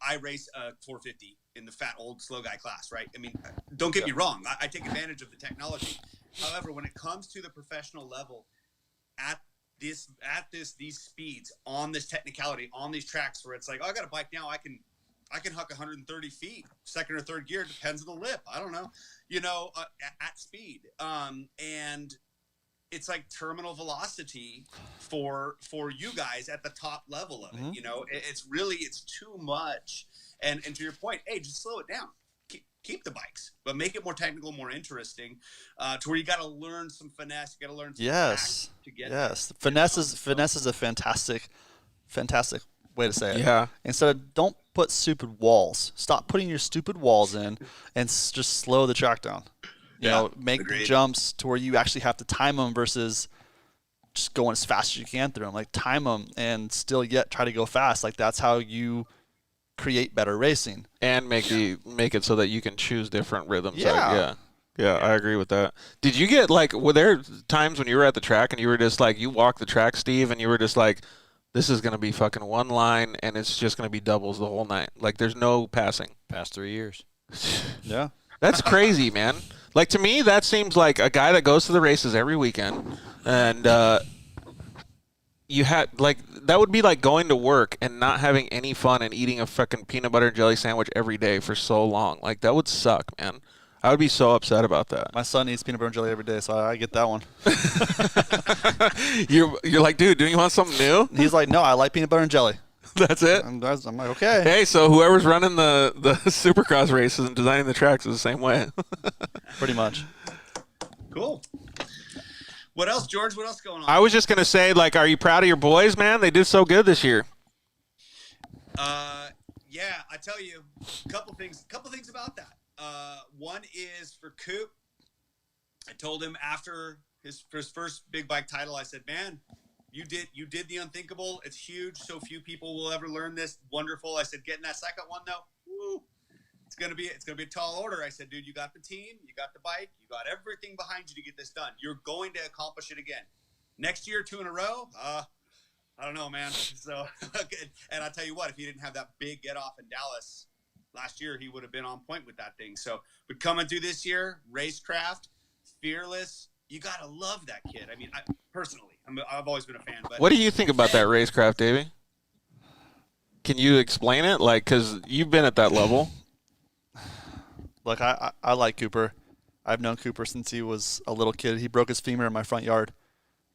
I race a 450 in the fat old slow guy class, right? I mean, don't get me wrong. I take advantage of the technology. However, when it comes to the professional level, at these speeds, on this technicality, on these tracks where it's like, oh, I got a bike now, I can huck 130 feet, 2nd or 3rd gear, depends on the lip. I don't know, at speed. And it's like terminal velocity for you guys at the top level of it. It's too much. And to your point, hey, just slow it down. Keep the bikes, but make it more technical, more interesting, to where you got to learn some finesse. You got to learn some tact to get there. Finesse is a fantastic way to say it. Yeah. Instead of don't put stupid walls. Stop putting your stupid walls in and just slow the track down. Make the jumps to where you actually have to time them versus just going as fast as you can through them. Like time them and still yet try to go fast. Like that's how you create better racing and make it so that you can choose different rhythms. Yeah. Yeah, I agree with that. Did you get were there times when you were at the track and you were just you walked the track, Steve, and you were just this is going to be fucking one line and it's just going to be doubles the whole night. There's no passing. Past 3 years. Yeah. That's crazy, man. To me, that seems like a guy that goes to the races every weekend, and you had that would be like going to work and not having any fun and eating a fucking peanut butter and jelly sandwich every day for so long. That would suck, man. I would be so upset about that. My son eats peanut butter and jelly every day, so I get that one. You're like, dude, do you want something new? He's like, no, I like peanut butter and jelly. That's it? I'm like, okay. Hey, so whoever's running the Supercross races and designing the tracks is the same way. Pretty much. Cool. What else, George? What else going on? I was just going to say, are you proud of your boys, man? They did so good this year. Yeah, I tell you, couple things about that. One is for Coop. I told him after his first big bike title, I said, man, you did the unthinkable. It's huge. So few people will ever learn this. Wonderful. I said, getting that second one though, woo, it's gonna be a tall order. I said, dude, you got the team, you got the bike, you got everything behind you to get this done. You're going to accomplish it again. Next year, 2 in a row. I don't know, man. So, and I'll tell you what, if he didn't have that big get off in Dallas last year, he would have been on point with that thing. So, but coming through this year, racecraft, fearless. You gotta love that kid. I mean, I've always been a fan. But what do you think about that racecraft, Davey? Can you explain it? Because you've been at that level. Look, I like Cooper. I've known Cooper since he was a little kid. He broke his femur in my front yard.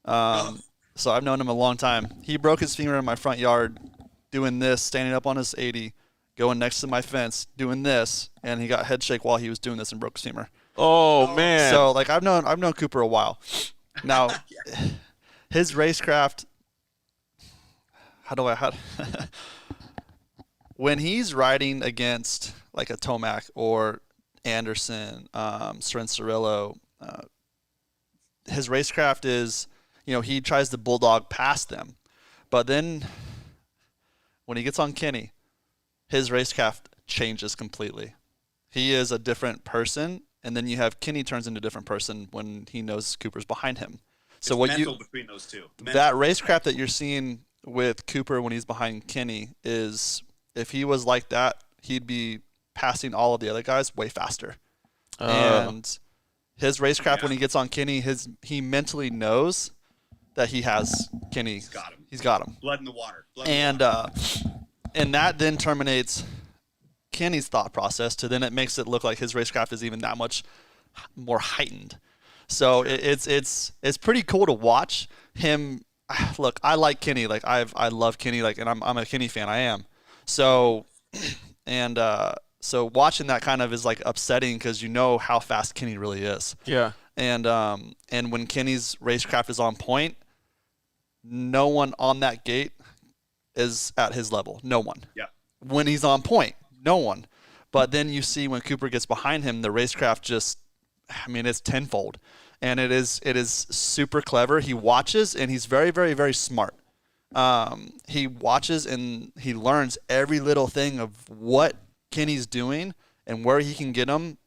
So I've known him a long time. He broke his femur in my front yard doing this, standing up on his 80, going next to my fence, doing this, and he got head shake while he was doing this and broke his femur. Oh, man. So I've known Cooper a while. Now, his racecraft, when he's riding against a Tomac or Anderson, Cirillo, his racecraft is, he tries to bulldog past them. But then when he gets on Kenny, his racecraft changes completely. He is a different person. And then you have Kenny turns into a different person when he knows Cooper's behind him. So it's mental between those two. That racecraft that you're seeing with Cooper when he's behind Kenny is, if he was like that, he'd be passing all of the other guys way faster. And his racecraft when he gets on Kenny, he mentally knows that he has Kenny. He's got him. Blood in the water. And that then terminates Kenny's thought process to then it makes it look like his racecraft is even that much more heightened. So it's pretty cool to watch him. Look, I like Kenny. I love Kenny. And I'm a Kenny fan. I am. So so watching that kind of is upsetting because you know how fast Kenny really is. Yeah. And when Kenny's racecraft is on point, no one on that gate is at his level. No one. Yeah. When he's on point. No one. But then you see when Cooper gets behind him, the racecraft just, it's tenfold. And it is super clever. He watches, and he's very, very, very smart. He watches, and he learns every little thing of what Kenny's doing and where he can get him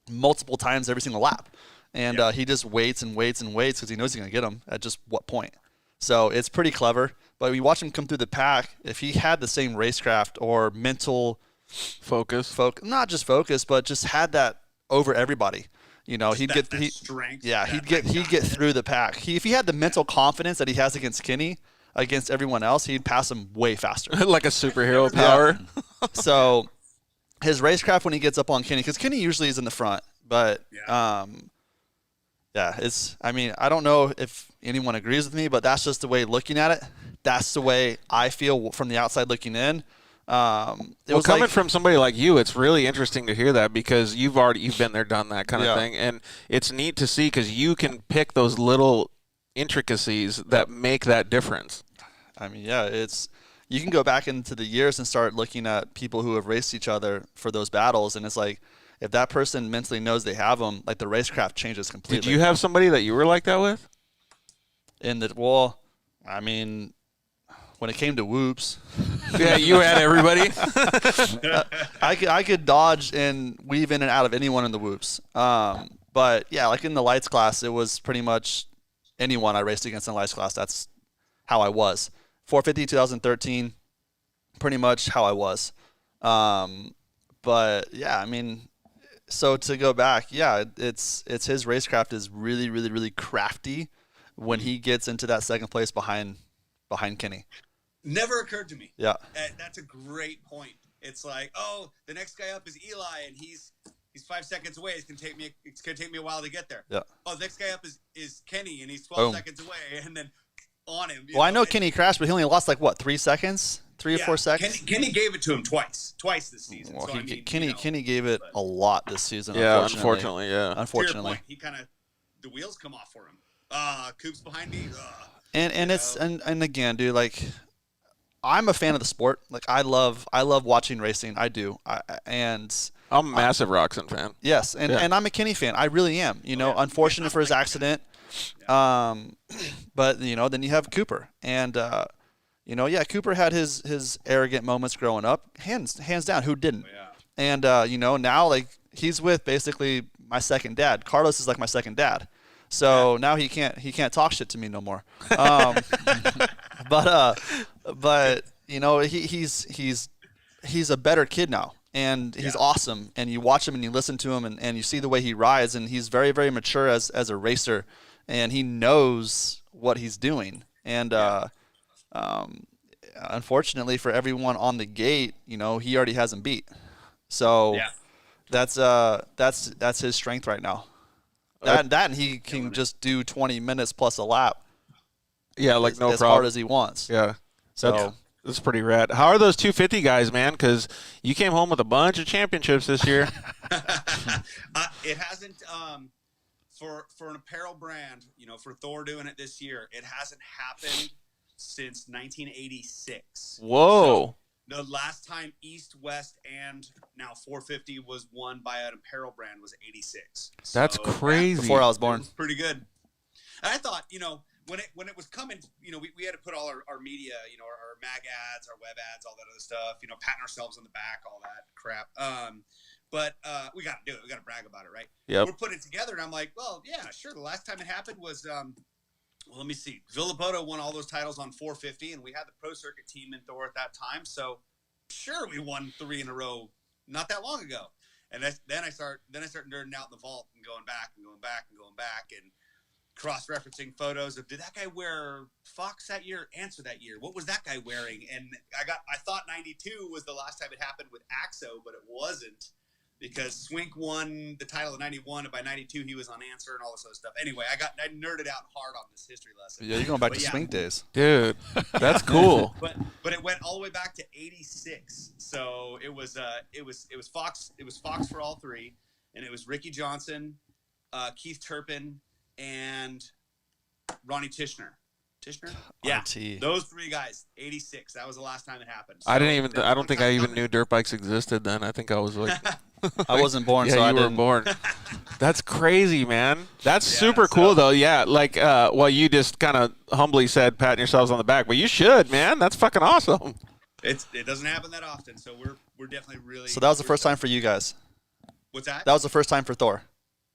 multiple times every single lap. And he just waits and waits and waits because he knows he's going to get him at just what point. So it's pretty clever. But we watch him come through the pack. If he had the same racecraft or mental focus, not just focus, but just had that over everybody. He'd get strength. Yeah, he'd get through the pack. If he had the mental confidence that he has against Kenny, against everyone else, he'd pass him way faster. Like a superhero power. So his racecraft when he gets up on Kenny, because Kenny usually is in the front, but I don't know if anyone agrees with me, but that's just the way looking at it. That's the way I feel from the outside looking in. Coming from somebody like you, it's really interesting to hear that because you've been there, done that kind of thing, and it's neat to see because you can pick those little intricacies that make that difference. You can go back into the years and start looking at people who have raced each other for those battles, and it's if that person mentally knows they have them, the racecraft changes completely. Did you have somebody that you were like that with? When it came to whoops, Yeah, you had everybody. I could dodge and weave in and out of anyone in the whoops. But yeah, like in the lights class, it was pretty much anyone I raced against in the lights class. That's how I was. 450 2013, pretty much how I was. But yeah, I mean, so to go back, yeah, it's his racecraft is really, really, really crafty when he gets into that second place behind Kenny. Never occurred to me. Yeah. That's a great point. It's like, oh, the next guy up is Eli, and he's 5 seconds away. It's gonna take me a while to get there. Yeah. Oh, the next guy up is Kenny, and he's 12 seconds away, and then on him. Well, I know Kenny crashed, but he only lost like what, 3 seconds, 3 or 4 seconds. Kenny gave it to him twice this season. Well, so, Kenny gave it a lot this season. Yeah, unfortunately. Unfortunately, he kind of the wheels come off for him. Coop's behind me. And again, dude, like I'm a fan of the sport. Like I love watching racing. I do. I'm a massive Roxon fan. Yes, and I'm a Kenny fan. I really am. Unfortunate for his accident. But then you have Cooper, and Cooper had his arrogant moments growing up. Hands down, who didn't? Oh, yeah. And now like he's with basically my second dad. Carlos is like my second dad. So now he can't talk shit to me no more. But he's a better kid now, and he's awesome. And you watch him and you listen to him and you see the way he rides, and he's very, very mature as a racer, and he knows what he's doing. And unfortunately for everyone on the gate, he already has him beat. So that's his strength right now. That and he can just do 20 minutes plus a lap. Yeah, like no as problem. hard as he wants. Yeah, that's pretty rad. How are those 250 guys, man? Because you came home with a bunch of championships this year. It hasn't for an apparel brand, for Thor doing it this year. It hasn't happened since 1986. Whoa. So, the last time East, West, and now 450 was won by an apparel brand was 86. That's crazy. Before I was born. Pretty good. And I thought, when it was coming, we had to put all our media, our mag ads, our web ads, all that other stuff, patting ourselves on the back, all that crap. But we got to do it. We got to brag about it, right? Yep. We're putting it together, and I'm like, well, yeah, sure. The last time it happened was let me see. Villapoto won all those titles on 450, and we had the pro circuit team in Thor at that time. So, sure, we won 3 in a row not that long ago. And then I start nerding out in the vault and going back and cross-referencing photos of, did that guy wear Fox that year? Answer that year. What was that guy wearing? And I thought 92 was the last time it happened with Axo, but it wasn't. Because Swink won the title in 91, and by 92 he was on Answer and all this other stuff. Anyway, I nerded out hard on this history lesson. Yeah, you're going back to Swink days, dude. That's cool. But it went all the way back to 86. So it was Fox. It was Fox for all 3, and it was Ricky Johnson, Keith Turpin, and Ronnie Tishner. Yeah, those 3 guys. 86. That was the last time it happened. So I don't think I even knew dirt bikes existed then. I think I was like, I wasn't born. Yeah, so you I were born. That's crazy, man. That's super cool though. Yeah, like you just kind of humbly said patting yourselves on the back, but you should, man. That's fucking awesome. It doesn't happen that often, so we're definitely really. So that was the first time for you guys. What's that? That was the first time for Thor.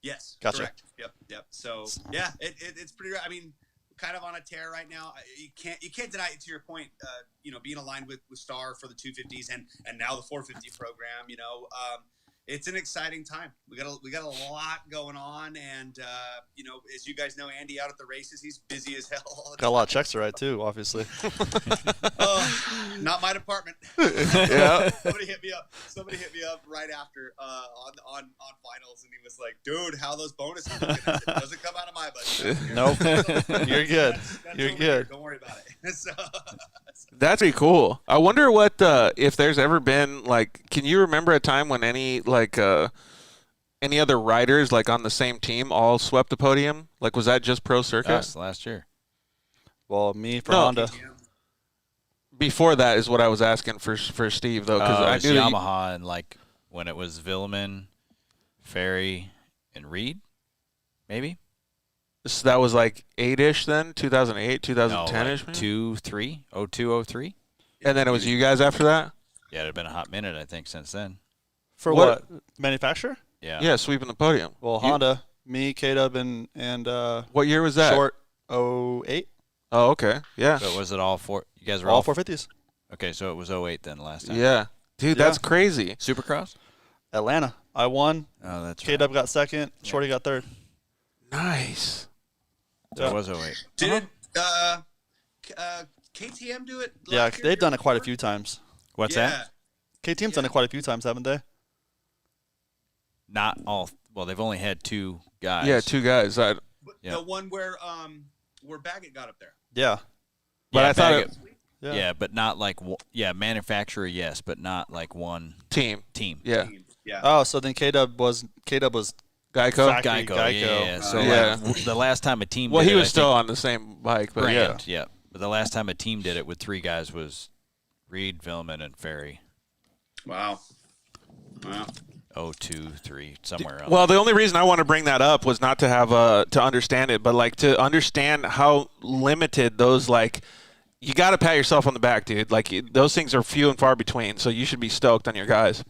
Yes. Gotcha. Correct. Yep. So yeah, it's pretty. I mean, kind of on a tear right now. You can't deny it. To your point, being aligned with Star for the 250s and now the 450 program. It's an exciting time. We got a lot going on, and as you guys know, Andy out at the races, he's busy as hell. All the Got a lot of checks to write too, obviously. Not my department. Yeah. Somebody hit me up right after on finals, and he was like, "Dude, how those bonuses looking?" I said, "It doesn't come out of my budget." Nope. You're good. You're good. Don't worry about it. That's pretty cool. I wonder what if there's ever been can you remember a time when any other riders on the same team all swept the podium? Was that just pro circuit? Us last year. Well, me for Honda. Before that is what I was asking for Steve though, because I knew Yamaha and when it was Villeman, Ferry, and Reed, maybe. So that was 8-ish then, 2008, 2010-ish. No, 02, 03. And then it was you guys after that? Yeah, it had been a hot minute, I think, since then. For what? Manufacturer? Yeah. Yeah, sweeping the podium. Well, Honda, me, K-Dub, and what year was that? Short 08. Oh, okay. Yeah. So was it all four? You guys were all 450s. Okay, so it was 08 then last time. Yeah. Dude, that's crazy. Supercross? Atlanta. I won. Oh, that's right. K-Dub got second. Shorty got third. Nice. So it was 08. Did KTM do it? Yeah, last year? they've done it quite a few times. What's Yeah. that? KTM's done it quite a few times, haven't they? Not all. Well, they've only had 2 guys. Yeah, 2 guys. But Yeah. The one where Baggett got up there. Yeah. But Yeah, I thought Baggett- it, Yeah, but not like manufacturer, yes, but not like one team. team. Yeah. Yeah. Oh, so then K-Dub was Geico. factory Geico. Geico. Yeah. So Yeah. like, the last time a team. Well, did he it, was I still think, on the same bike, but Grant, yeah. But the last time a team did it with 3 guys was Reed, Villman, and Ferry. Wow. 2, 3, somewhere else. Well, the only reason I want to bring that up was not to have to understand it, but like to understand how limited those you got to pat yourself on the back, dude. Like those things are few and far between, so you should be stoked on your guys.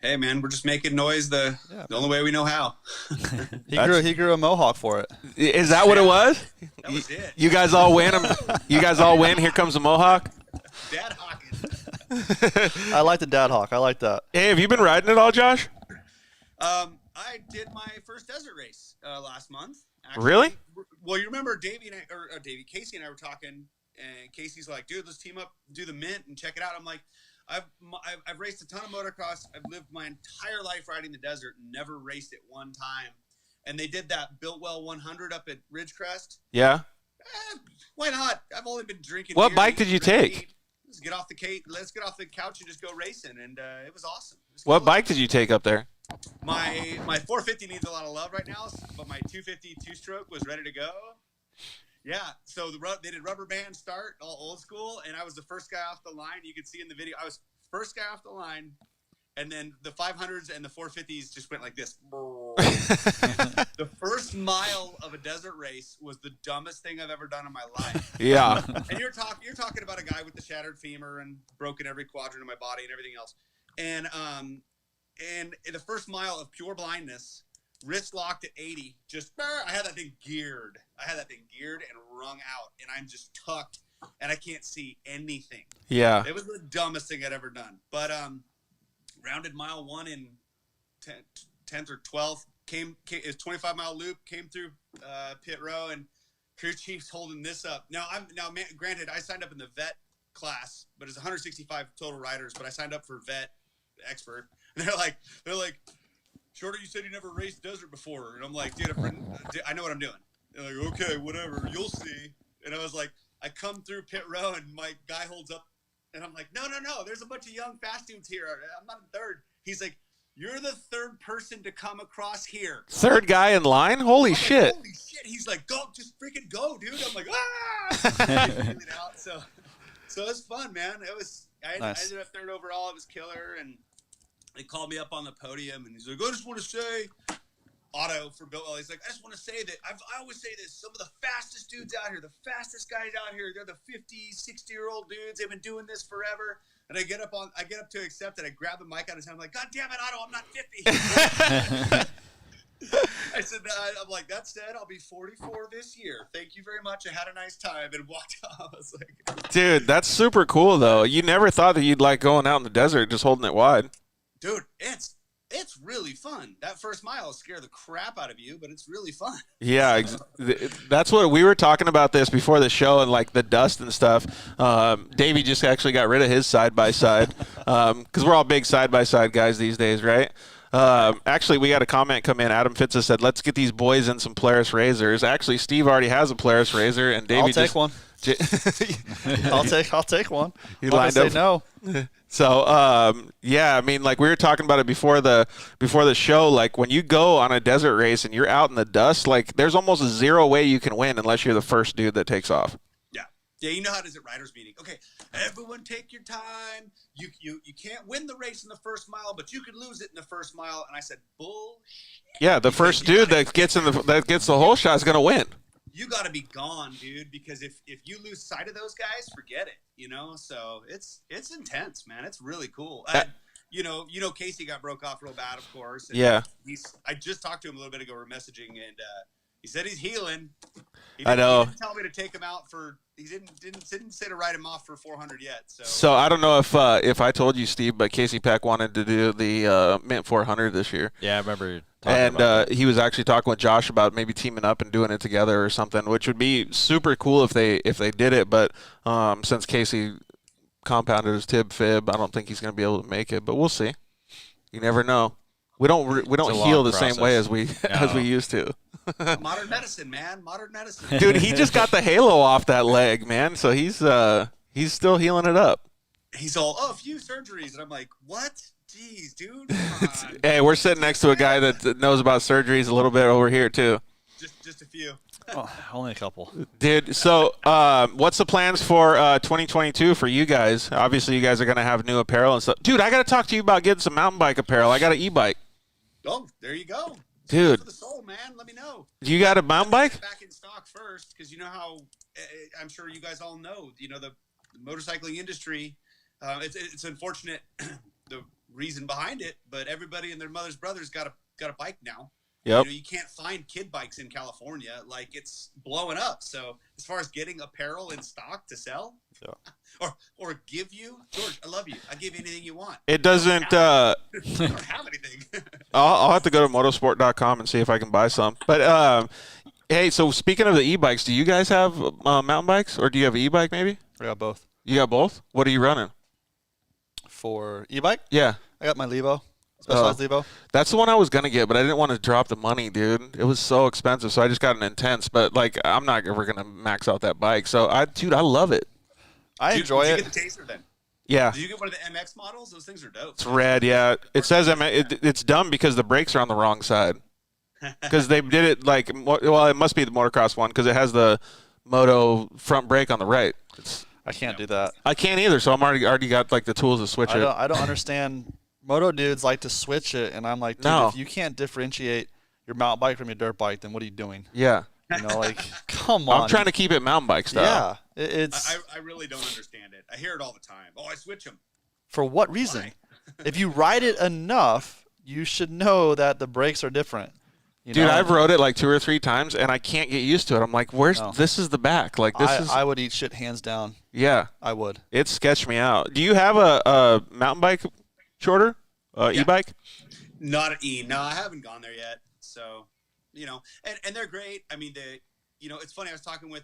Hey man, we're just making noise the only way we know how. He grew a mohawk for it. Is that what it was? That was it. You guys all win. You guys all win. Here comes the mohawk. Dad Hawkins. I like the dad hawk. I like that. Hey, have you been riding it all, Josh? I did my first desert race last month. Actually. Really? Well, you remember Casey and I were talking, and Casey's like, "Dude, let's team up, do the Mint, and check it out." I'm like, I've raced a ton of motocross. I've lived my entire life riding the desert, and never raced it one time. And they did that Biltwell 100 up at Ridgecrest. Yeah. Why not? I've only been drinking. What beer, bike did you take? Let's get off the couch and just go racing, and it was awesome. What bike did you take up there? My 450 needs a lot of love right now, but my 250 two-stroke was ready to go. Yeah, so they did rubber band start, all old school, and I was the first guy off the line. You can see in the video, I was first guy off the line, and then the 500s and the 450s just went like this. The first mile of a desert race was the dumbest thing I've ever done in my life. Yeah. And you're talking about a guy with the shattered femur and broken every quadrant of my body and everything else. And the first mile of pure blindness, wrist locked at 80, I had that thing geared. And wrung out, and I'm just tucked, and I can't see anything. Yeah. It was the dumbest thing I'd ever done. But rounded mile 1 in 10th or 12th. It was 25-mile loop. Came through pit row, and crew chief's holding this up. Granted, I signed up in the vet class, but it's 165 total riders. But I signed up for vet expert. And they're like, Shorter, you said you never raced desert before, and I'm like, dude, I know what I'm doing. They're like, okay, whatever, you'll see. And I was like, I come through pit row, and my guy holds up, and I'm like, no, there's a bunch of young fast dudes here. I'm not in third. He's like, you're the third person to come across here. Third guy in line? Holy shit. Holy shit. He's like, go, just freaking go, dude. I'm like, ah! So it was fun, man. I ended up third overall. It was killer, and they called me up on the podium, and he's like, I just want to say, Otto for Biltwell, he's like, I just want to say that I always say this, some of the fastest dudes out here, the fastest guys out here, they're the 50, 60-year-old dudes. They've been doing this forever. And I get up to accept it. I grab the mic out of his hand. I'm like, God damn it, Otto, I'm not 50. I said, I'm like, that said, I'll be 44 this year. Thank you very much. I had a nice time, and walked off. I was like, dude, that's super cool, though. You never thought that you'd like going out in the desert just holding it wide. Dude, it's really fun. That first mile will scare the crap out of you, but it's really fun. Yeah, that's what we were talking about this before the show, and like the dust and stuff. Davey just actually got rid of his side-by-side because we're all big side-by-side guys these days, right? Actually, we got a comment come in. Adam Fitza said, let's get these boys in some Polaris Razors. Actually, Steve already has a Polaris Razor, and Davey I'll take one. I'll take one. He lined up. No. So, yeah, I mean, like we were talking about it before the show, like when you go on a desert race and you're out in the dust, like there's almost zero way you can win unless you're the first dude that takes off. Yeah, you know how it is at riders meeting. Okay, everyone take your time. You can't win the race in the first mile, but you can lose it in the first mile. And I said, bullshit. Yeah, the first dude that gets the whole shot is going to win. you got to be gone, dude, because if you lose sight of those guys, forget it, you know? So it's intense, man. It's really cool. You know, Casey got broke off real bad, of course. And yeah. I just talked to him a little bit ago. We're messaging, and he said he's healing. I know. He didn't tell me to take him out for. He didn't say to write him off for 400 yet. So I don't know if I told you, Steve, but Casey Peck wanted to do the Mint 400 this year. Yeah, I remember. And he was actually talking with Josh about maybe teaming up and doing it together or something, which would be super cool if they did it. But since Casey compounded his fib, I don't think he's going to be able to make it. But we'll see. You never know. We don't heal the same way as we used to. Modern medicine, man. Modern medicine. Dude, he just got the halo off that leg, man. So he's still healing it up. He's all, a few surgeries, and I'm like, what? Jeez, dude. Come on. Hey, we're sitting next to a guy that knows about surgeries a little bit over here too. Just a few. Oh, only a couple. Dude, so what's the plans for 2022 for you guys? Obviously, you guys are going to have new apparel and stuff. Dude, I got to talk to you about getting some mountain bike apparel. I got an e-bike. Oh, there you go. Dude. For the soul, man. Let me know. You got a mountain bike? Back in stock first, because you know how I'm sure you guys all know. You know the motorcycling industry. It's unfortunate the reason behind it, but everybody and their mother's brothers got a bike now. Yep. You can't find kid bikes in California. Like, it's blowing up. So as far as getting apparel in stock to sell, or give you, George, I love you. I'll give you anything you want. It doesn't. I don't have anything. I'll have to go to motorsport.com and see if I can buy some. But hey, so speaking of the e-bikes, do you guys have mountain bikes, or do you have an e-bike maybe? I got both. You got both? What are you running? For e-bike? Yeah. I got my Levo. Specialized Levo. That's the one I was going to get, but I didn't want to drop the money, dude. It was so expensive, so I just got an Intense. But, like, I'm not ever going to max out that bike. So, I love it. I enjoy it. Did you get the Taser then? Yeah. Did you get one of the MX models? Those things are dope. It's red, yeah. It says it's dumb because the brakes are on the wrong side. Because they did it like, well, it must be the motocross one because it has the moto front brake on the right. I can't do that. I can't either, so I'm already got like the tools to switch it. I don't understand. Moto dudes like to switch it, and I'm like, dude, if you can't differentiate your mountain bike from your dirt bike, then what are you doing? Yeah. You know, like, come on. I'm trying to keep it mountain bike style. Yeah. It's. I really don't understand it. I hear it all the time. Oh, I switch them. For what reason? If you ride it enough, you should know that the brakes are different. Dude, I've rode it like 2 or 3 times, and I can't get used to it. I'm like, this is the back. Like, I would eat shit hands down. Yeah. I would. It sketched me out. Do you have a mountain bike shorter? E-bike? Not an E. No, I haven't gone there yet. So, you know, and they're great. I mean, it's funny. I was talking with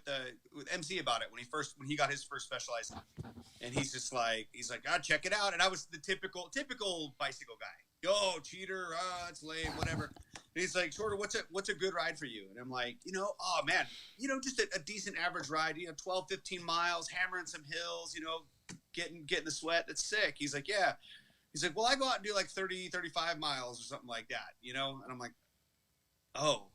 MC about it when he got his first Specialized, and he's like, check it out. And I was the typical bicycle guy. Yo, cheater, it's lame, whatever. And he's like, Shorter, what's a good ride for you? And I'm like, oh man, just a decent average ride, 12, 15 miles, hammering some hills, getting the sweat. That's sick. He's like, yeah. He's like, well, I go out and do like 30, 35 miles or something like that, And I'm like, oh,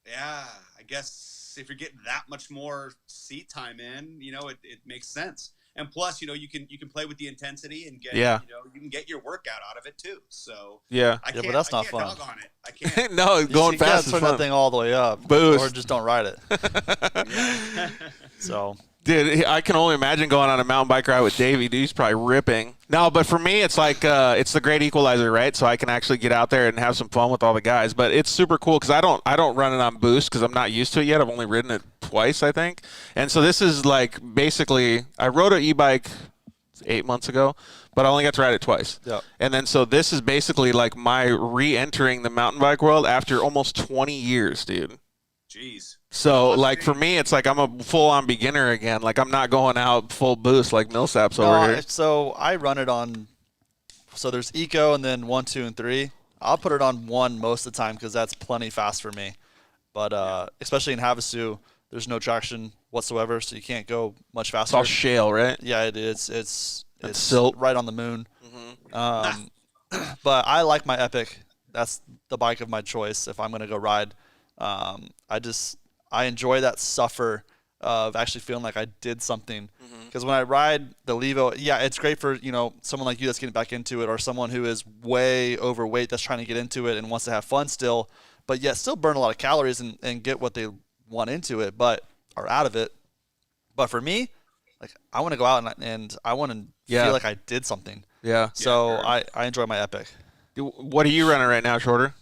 yeah, I guess if you're getting that much more seat time in, it makes sense. And plus, you can play with the intensity and get, you can get your workout out of it too. So yeah, but that's not fun. Dog on it. I can't. No, going fast is turn fun. That thing all the way up, Boost, or just don't ride it. So. Dude, I can only imagine going on a mountain bike ride with Davey. Dude, he's probably ripping. No, but for me, it's like it's the great equalizer, right? So I can actually get out there and have some fun with all the guys. But it's super cool because I don't run it on boost because I'm not used to it yet. I've only ridden it twice, I think. And so this is like basically I rode an e-bike 8 months ago, but I only got to ride it twice. Yep. And then so this is basically like my re-entering the mountain bike world after almost 20 years, dude. Jeez. So, like, for me, it's like I'm a full-on beginner again. Like, I'm not going out full boost like Millsaps over here. So, I run it on – so, there's Eco and then 1, 2, and 3. I'll put it on 1 most of the time because that's plenty fast for me. But especially in Havasu, there's no traction whatsoever, so you can't go much faster. It's all shale, right? Yeah, it is. It's silt. Right on the moon. Mm-hmm. But I like my Epic. That's the bike of my choice if I'm going to go ride. I enjoy that suffer of actually feeling like I did something. Because when I ride the Levo, yeah, it's great for, someone like you that's getting back into it or someone who is way overweight that's trying to get into it and wants to have fun still, but yet still burn a lot of calories and get what they want into it, but are out of it. But for me, like I want to go out and I want to feel like I did something. Yeah. So Yeah, I enjoy my Epic. What are you running right now, Shorter?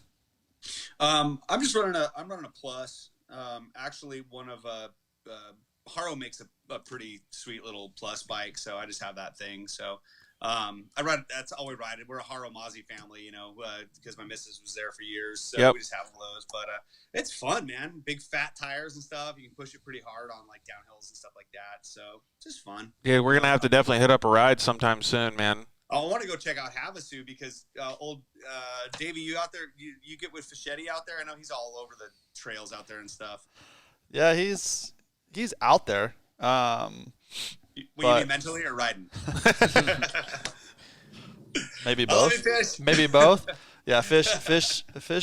I'm just running a Plus. Actually, one of Haro makes a pretty sweet little Plus bike, so I just have that thing. So I ride. That's all we ride. We're a Haro Mozzie family, you know, because my missus was there for years, so we just have one of those. But it's fun, man. Big fat tires and stuff. You can push it pretty hard on like downhills and stuff like that. So just fun. Yeah, we're gonna have to definitely hit up a ride sometime soon, man. I want to go check out Havasu because old Davey, you out there? You get with Fischetti out there? I know he's all over the trails out there and stuff. Yeah, he's out there. You mean mentally or riding? Maybe I love both. you, Fish. Maybe both. Yeah, fish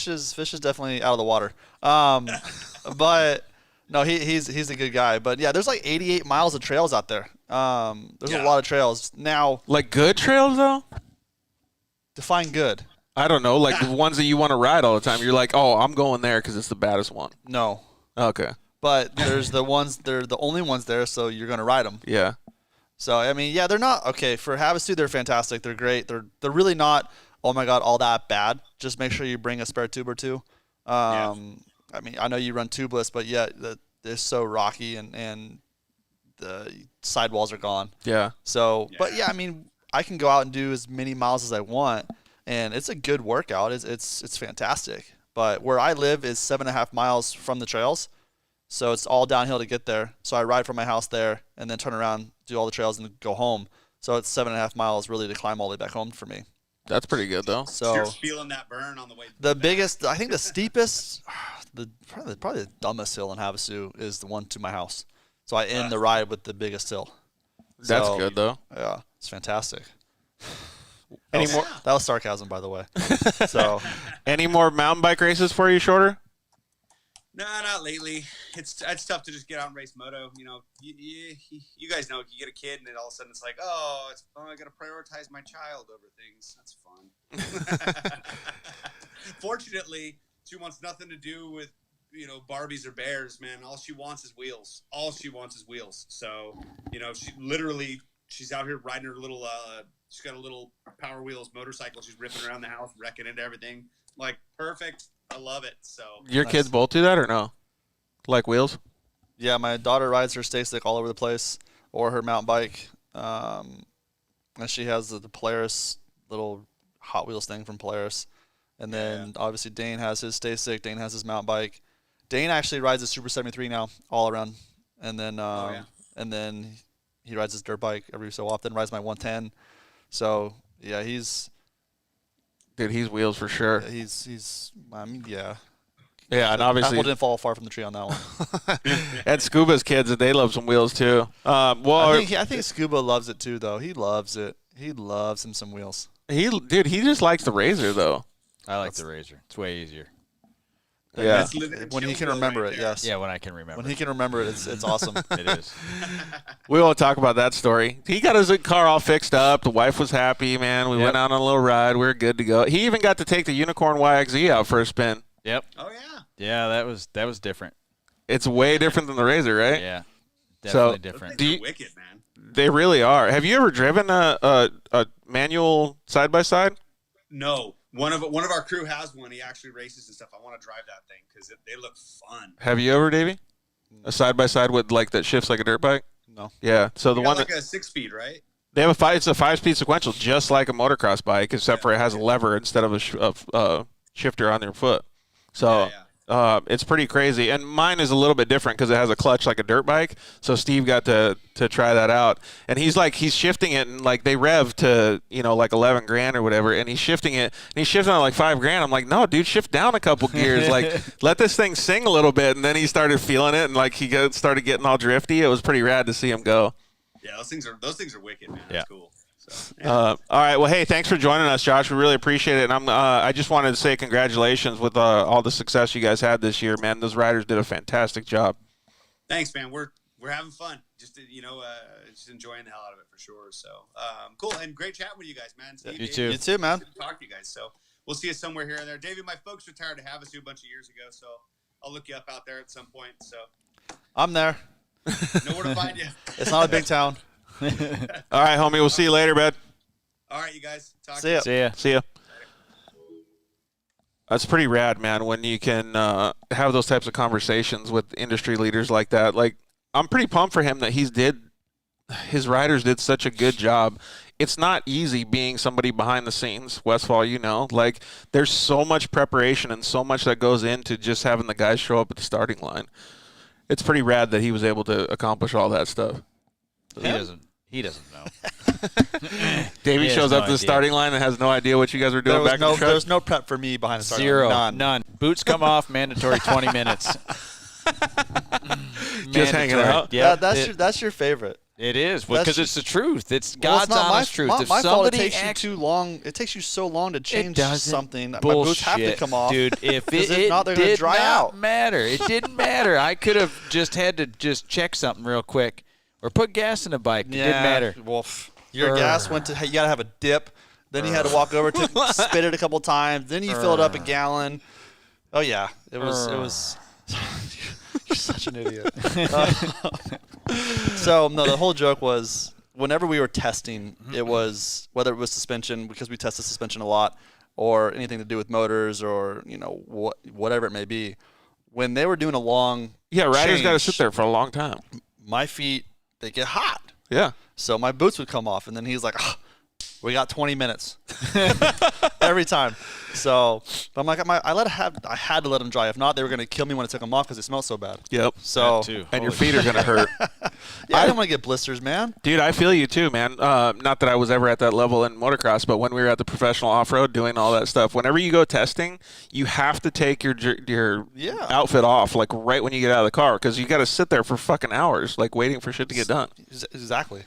is definitely out of the water. But no, he's a good guy. But yeah, there's like 88 miles of trails out there. There's a lot of trails now. Like good trails though? Define good. I don't know, like the ones that you want to ride all the time. You're like, oh, I'm going there because it's the baddest one. No. Okay. But there's the ones. They're the only ones there, so you're gonna ride them. Yeah. So I mean, yeah, they're not okay for Havasu. They're fantastic. They're great. They're really not. Oh my God, all that bad. Just make sure you bring a spare tube or two. I mean, I know you run tubeless, but yeah, they're so rocky and the sidewalls are gone. Yeah. So, but yeah, I mean, I can go out and do as many miles as I want, and it's a good workout. It's fantastic. But where I live is 7.5 miles from the trails, so it's all downhill to get there. So I ride from my house there and then turn around, do all the trails, and go home. So it's 7.5 miles really to climb all the way back home for me. That's pretty good though. So you're feeling that burn on the way. The biggest, I think the steepest, probably the dumbest hill in Havasu is the one to my house. So I end the ride with the biggest hill. That's good though. Yeah, it's fantastic. Any more? That was sarcasm, by the way. So, any more mountain bike races for you, Shorter? No, not lately. It's tough to just get out and race moto. You know, you guys know you get a kid and then all of a sudden it's like, I got to prioritize my child over things. That's fun. Fortunately, she wants nothing to do with Barbies or bears, man. All she wants is wheels. So she's out here riding her little. She's got a little Power Wheels motorcycle. She's ripping around the house, wrecking into everything. Like perfect. I love it. So your kids both do that or no? Like wheels? yeah, my daughter rides her stay stick all over the place or her mountain bike. And she has the Polaris little Hot Wheels thing from Polaris. And then obviously Dane has his stay stick. Dane has his mountain bike. Dane actually rides a Super 73 now all around. And then and then he rides his dirt bike every so often, rides my 110. So yeah, he's wheels for sure. He's I mean, yeah. Yeah, and obviously Apple didn't fall far from the tree on that one. and Scuba's kids, they love some wheels too. I think Scuba loves it too, though. He loves it. He loves him some wheels. He just likes the Razor though. I like the Razor. It's way easier. Yeah. When he can remember it, yes. Yeah, when I can remember. When he can remember it, it's awesome. It is. We won't talk about that story. He got his car all fixed up. The wife was happy, man. We went out on a little ride. We were good to go. He even got to take the Unicorn YXZ out for a spin. Yep. Oh yeah. Yeah, that was different. It's way different than the Razor, right? Yeah. Definitely different. They're wicked, man. They really are. Have you ever driven a manual side by side? No. One of our crew has one. He actually races and stuff. I want to drive that thing because they look fun. Have you ever, Davey? A side by side with like that shifts like a dirt bike? No. Yeah. So the one like a 6-speed, right? they have it's a 5-speed sequential, just like a motocross bike, except for it has a lever instead of a shifter on your foot. So. It's pretty crazy, and mine is a little bit different because it has a clutch like a dirt bike. So Steve got to try that out, and he's shifting it, and like they rev to like 11 grand or whatever, and he's shifting it, and he's shifting it like 5 grand. I'm like, no, dude, shift down a couple gears, like let this thing sing a little bit, and then he started feeling it, and like he started getting all drifty. It was pretty rad to see him go. Yeah, those things are wicked, man. That's cool. So, all right. Well, hey, thanks for joining us, Josh. We really appreciate it. And I just wanted to say congratulations with all the success you guys had this year, man. Those riders did a fantastic job. Thanks, man. We're having fun. Just just enjoying the hell out of it for sure. So cool and great chatting with you guys, man. Steve, You too. You too, man. Good to talk to you guys. So we'll see you somewhere here and there. Davey, my folks retired to Havasu a bunch of years ago, so I'll look you up out there at some point. So I'm there. know where to find you. It's not a big town. All right, homie. We'll see you later, bud. All right, you guys. Talk See ya. See ya. See ya. That's pretty rad, man, when you can have those types of conversations with industry leaders like that. Like, I'm pretty pumped for him that his riders did such a good job. It's not easy being somebody behind the scenes, Westfall, you know. Like, there's so much preparation and so much that goes into just having the guys show up at the starting line. It's pretty rad that he was able to accomplish all that stuff. He doesn't know. Davey He has shows no up to the idea. starting line and has no idea what you guys were doing back in the truck. There was no prep for me behind the starting Zero. line. None. Boots come off, mandatory 20 minutes. Just hanging out? Yeah, That's your favorite. It is, That's because it's the truth. It's God's not honest truth. My If fault. It somebody takes you too long. It takes you so long to change something. My Bullshit. boots have to come off, dude. If not, they're gonna did dry not out. matter, it didn't matter. I could have just had to just check something real quick, or put gas in the bike. It didn't matter. Well, your gas went to. You gotta have a dip. Then you had to walk over to spit it a couple times. Then you filled up a gallon. Oh yeah, it was. You're such an idiot. So no, the whole joke was whenever we were testing, it was whether it was suspension, because we tested suspension a lot, or anything to do with motors, or whatever it may be. When they were doing a long riders got to change, sit there for a long time. my feet, they get hot. Yeah. So my boots would come off, and then he's like, we got 20 minutes every time. So but I'm like, I had to let them dry. If not, they were going to kill me when I took them off because they smelled so bad. Yep. So And your feet are going to hurt. yeah, I didn't want to get blisters, man. Dude, I feel you too, man. Not that I was ever at that level in motocross, but when we were at the professional off-road doing all that stuff, whenever you go testing, you have to take your outfit off, like right when you get out of the car, because you got to sit there for fucking hours, like waiting for shit to get done. Exactly.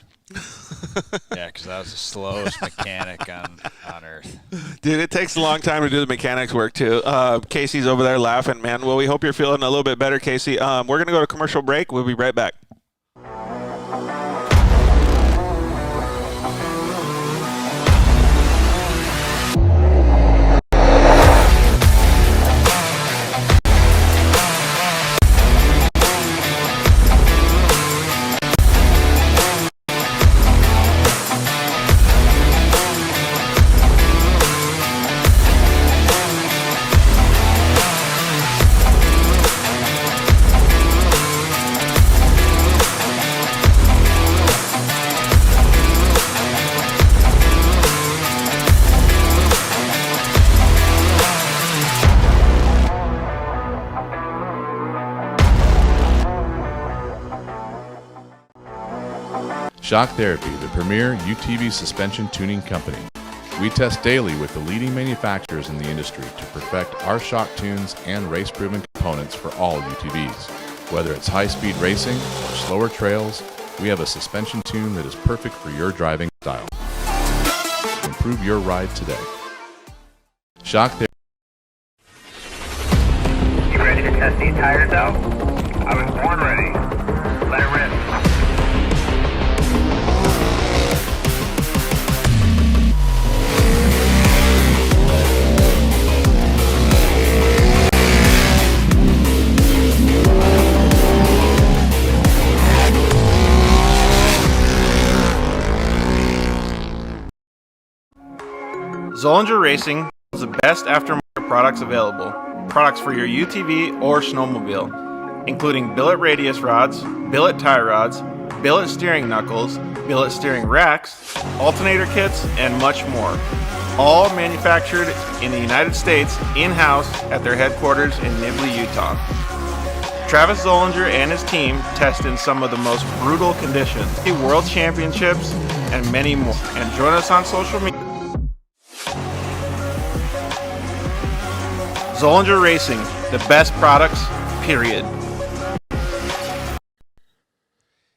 Yeah, because I was the slowest mechanic on earth. Dude, it takes a long time to do the mechanics work too. Casey's over there laughing, man. Well, we hope you're feeling a little bit better, Casey. We're going to go to commercial break. We'll be right back. Shock Therapy, the premier UTV suspension tuning company. We test daily with the leading manufacturers in the industry to perfect our shock tunes and race-proven components for all UTVs. Whether it's high-speed racing or slower trails, we have a suspension tune that is perfect for your driving style. Improve your ride today. Shock Therapy. You ready to test these tires out? I was born ready. Let it rip. Zollinger Racing is the best aftermarket products available. Products for your UTV or snowmobile, including billet radius rods, billet tie rods, billet steering knuckles, billet steering racks, alternator kits, and much more. All manufactured in the United States in-house at their headquarters in Nibley, Utah. Travis Zollinger and his team test in some of the most brutal conditions, world championships, and many more. And join us on social media. Zollinger Racing, the best products, period.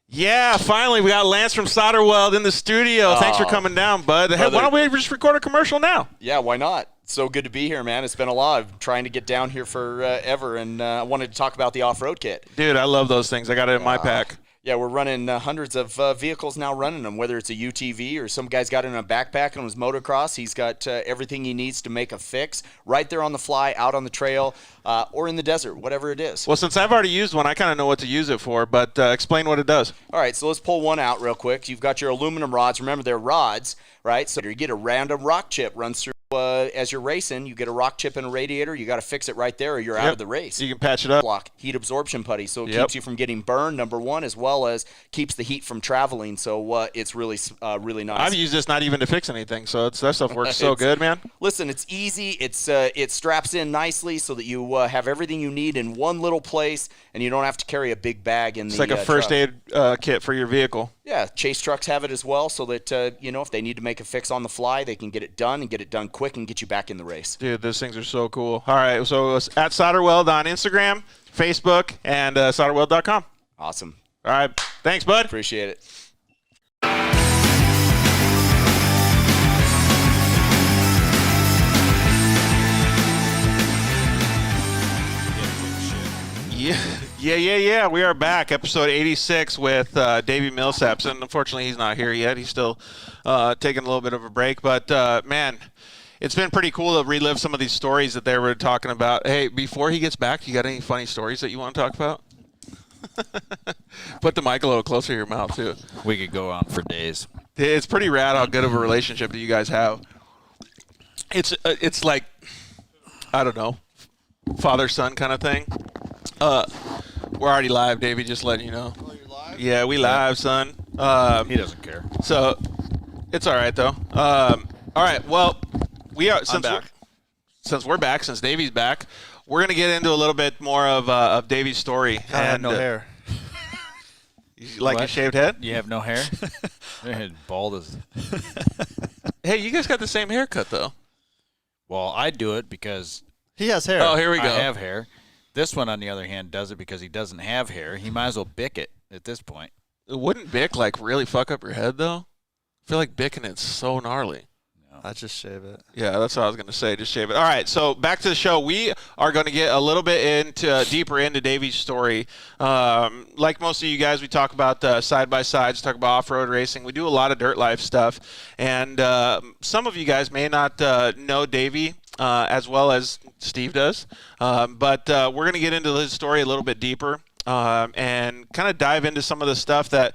Yeah, finally, we got Lance from Solderweld in the studio. Thanks for coming down, bud. Hey, why don't we just record a commercial now? Yeah, why not? It's so good to be here, man. It's been a lot. I've been trying to get down here forever, and I wanted to talk about the off-road kit. Dude, I love those things. I got it in my pack. Yeah, we're running hundreds of vehicles now running them, whether it's a UTV or some guy's got it in a backpack on his motocross. He's got everything he needs to make a fix right there on the fly, out on the trail, or in the desert, whatever it is. Well, since I've already used one, I kind of know what to use it for, but explain what it does. All right, so let's pull one out real quick. You've got your aluminum rods. Remember, they're rods, right? So you get a random rock chip runs through. As you're racing, you get a rock chip in a radiator. You got to fix it right there, or you're out of the race. You can patch it up. Block heat absorption putty, so it keeps you from getting burned. Number one, as well as keeps the heat from traveling. So it's really, really nice. I've used this not even to fix anything, so that stuff works so good, man. Listen, it's easy. It straps in nicely so that you have everything you need in one little place, and you don't have to carry a big bag in it's the. It's like a first aid kit for your vehicle. Yeah, chase trucks have it as well, so that if they need to make a fix on the fly, they can get it done and get it done quick and get you back in the race. Dude, those things are so cool. All right, so it's at Solderweld on Instagram, Facebook, and solderweld.com. Awesome. All right, thanks, bud. Appreciate it. Yeah. We are back, episode 86 with Davi Millsaps, and unfortunately he's not here yet. He's still taking a little bit of a break, but man, it's been pretty cool to relive some of these stories that they were talking about. Hey, before he gets back, you got any funny stories that you want to talk about? Put the mic a little closer to your mouth, too. We could go on for days. It's pretty rad how good of a relationship that you guys have. It's like, I don't know, father-son kind of thing. We're already live, Davey, just letting you know. Oh, you're live? Yeah, we live, son. He doesn't care. So, it's all right, though. All right, well, we are since we're back, since Davey's back, we're going to get into a little bit more of Davey's story. I have no hair. You like your shaved head? You have no hair? Your head bald as... Hey, you guys got the same haircut, though. Well, I do it because... He has hair. Oh, here we go. I have hair. This one, on the other hand, does it because he doesn't have hair. He might as well bick it at this point. Wouldn't Bic, really fuck up your head, though? I feel like Bicking it's so gnarly. I just shave it. Yeah, that's what I was going to say. Just shave it. All right, so back to the show. We are going to get a little bit deeper into Davy's story. Like most of you guys, we talk about side-by-sides, talk about off-road racing. We do a lot of dirt life stuff. And some of you guys may not know Davy as well as Steve does. But we're going to get into his story a little bit deeper and kind of dive into some of the stuff that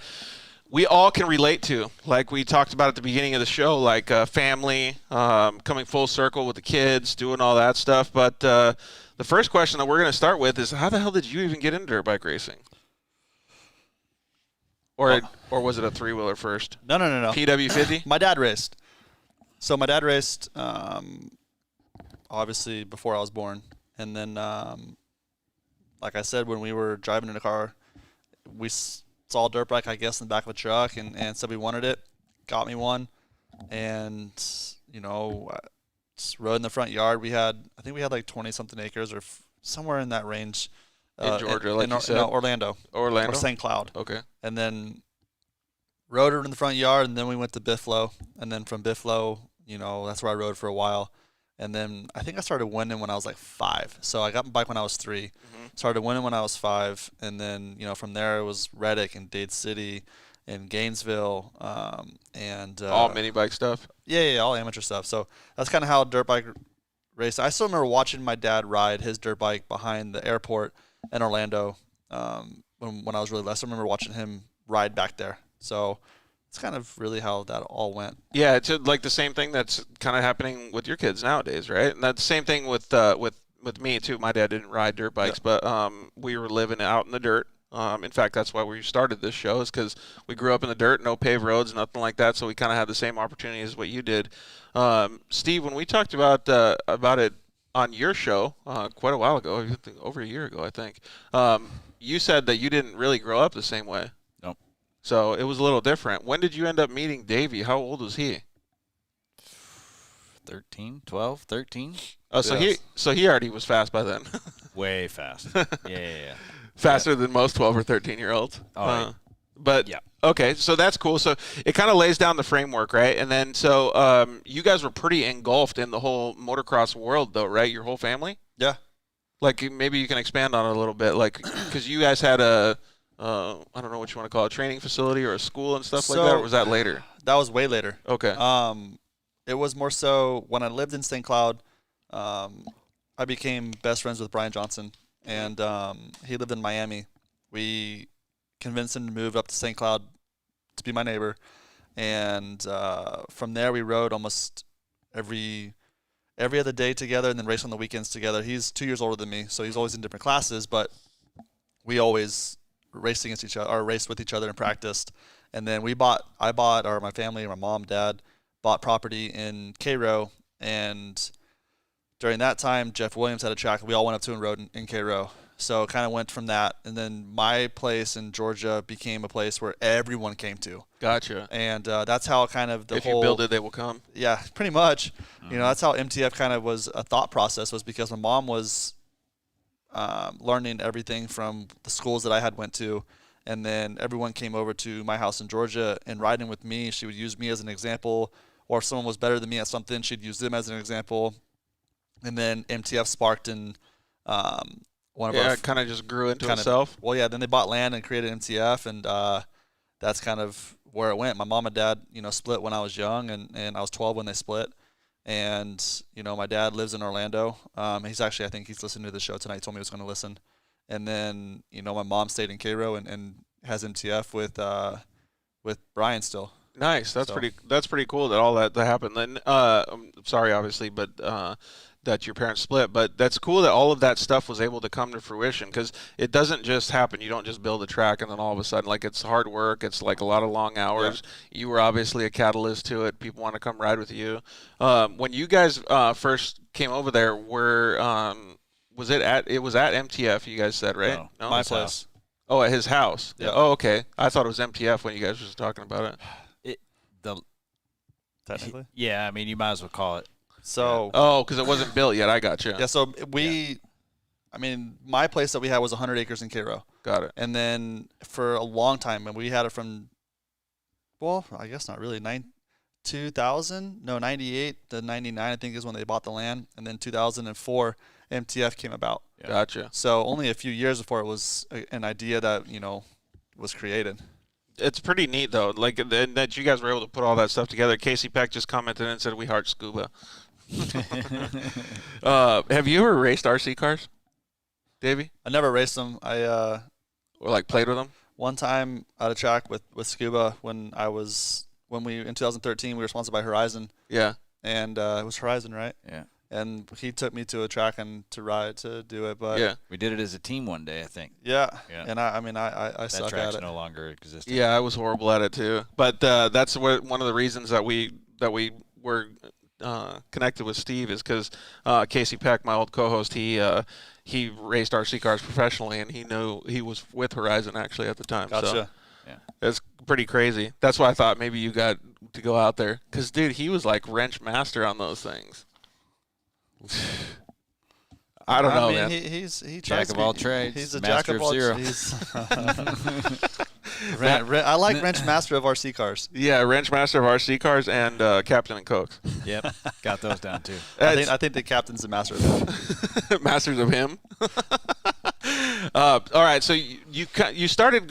we all can relate to, like we talked about at the beginning of the show, like family, coming full circle with the kids, doing all that stuff. But the first question that we're going to start with is, how the hell did you even get into dirt bike racing? Or was it a three-wheeler first? No. PW50? My dad raced. So my dad raced, obviously, before I was born. And then, like I said, when we were driving in the car, we saw a dirt bike, I guess, in the back of a truck and said we wanted it, got me one, and, just rode in the front yard. I think we had like 20-something acres or somewhere in that range. In Georgia, like you said? No, Orlando. Orlando? Or St. Cloud. Okay. And then rode it in the front yard, and then we went to Bifflo. And then from Bifflo, that's where I rode for a while. And then I think I started winning when I was like 5. So I got my bike when I was 3. Mm-hmm. Started winning when I was 5. And then, from there it was Reddick and Dade City and Gainesville. And all mini bike stuff? Yeah, all amateur stuff. So that's kind of how dirt bike race. I still remember watching my dad ride his dirt bike behind the airport in Orlando when I was really less. I remember watching him ride back there. So it's kind of really how that all went. Yeah, it's like the same thing that's kind of happening with your kids nowadays, right? And that's the same thing with me too. My dad didn't ride dirt bikes, but we were living out in the dirt. In fact, that's why we started this show, is because we grew up in the dirt, no paved roads, nothing like that. So we kind of had the same opportunity as what you did. Steve, when we talked about it on your show quite a while ago, I think over a year ago, I think, you said that you didn't really grow up the same way. So it was a little different. When did you end up meeting Davey? How old was he? 12, 13. Oh, so yes. he already was fast by then. Way fast. Yeah. Faster than most 12 or 13-year-olds. Right. But yeah. Okay, so that's cool. So it kind of lays down the framework, right? And then so you guys were pretty engulfed in the whole motocross world, though, right? Your whole family? Yeah. Like maybe you can expand on it a little bit, like because you guys had a I don't know what you want to call it, training facility or a school and stuff like that, or was that later? That was way later. Okay. It was more so when I lived in St. Cloud, I became best friends with Brian Johnson, and he lived in Miami. We convinced him to move up to St. Cloud to be my neighbor, and from there we rode almost every other day together, and then raced on the weekends together. He's 2 years older than me, so he's always in different classes, but we always raced against each other, or raced with each other and practiced. And then my family, my mom, dad, bought property in Cairo, and during that time, Jeff Williams had a track. We all went up to and rode in Cairo. So it kind of went from that, and then my place in Georgia became a place where everyone came to. Gotcha. And that's how kind of if you build it, they will come. Yeah, pretty much. You know, that's how MTF kind of was a thought process, was because my mom was learning everything from the schools that I had went to, and then everyone came over to my house in Georgia and riding with me. She would use me as an example, or if someone was better than me at something, she'd use them as an example. And then MTF sparked in it kind of just grew into itself. Well, yeah, then they bought land and created MTF, and that's kind of where it went. My mom and dad, split when I was young, and I was 12 when they split. And, my dad lives in Orlando. I think he's listening to the show tonight. He told me he was going to listen. And then, my mom stayed in Cairo and has MTF with Brian still. Nice. That's pretty cool that all that happened. Then, I'm sorry, obviously, but that your parents split, but that's cool that all of that stuff was able to come to fruition, because it doesn't just happen. You don't just build a track and then all of a sudden, like, it's hard work. It's like a lot of long hours. Yeah. You were obviously a catalyst to it. People want to come ride with you. When you guys first came over there, was it at MTF? You guys said, right? No, my place. Oh, at his house. Yeah. Oh, okay. I thought it was MTF when you guys were just talking about it. Technically. Yeah, I mean, you might as well call it. So. Oh, because it wasn't built yet. I got you. Yeah. So my place that we had was 100 acres in Cairo. Got it. And then for a long time, and we had it from, well, I guess not really, 98 to 99, I think, is when they bought the land. And then 2004, MTF came about. Yeah. Gotcha. So only a few years before it was an idea that, was created. It's pretty neat, though, like that you guys were able to put all that stuff together. Casey Peck just commented and said, "We heart scuba." Have you ever raced RC cars, Davey? I never raced them. Or like played with them? One time at a track with Scuba in 2013, we were sponsored by Horizon. Yeah. And it was Horizon, right? Yeah. And he took me to a track and to do it, but yeah, we did it as a team one day, I think. Yeah. And I suck at it. That track's no longer existing. Yeah, I was horrible at it too. But that's one of the reasons that we were connected with Steve, is because Casey Peck, my old co-host, he raced RC cars professionally, and he was with Horizon actually at the time. Gotcha. So yeah, it's pretty crazy. That's why I thought maybe you got to go out there, because dude, he was like wrench master on those things. I don't know, man. He's jack of all trades. He's a master jack of all trades. I like wrench master of RC cars. Yeah, wrench master of RC cars and captain and Cokes. Yep, got those down too. I think the captain's the master of him. Masters of him. All right, so you started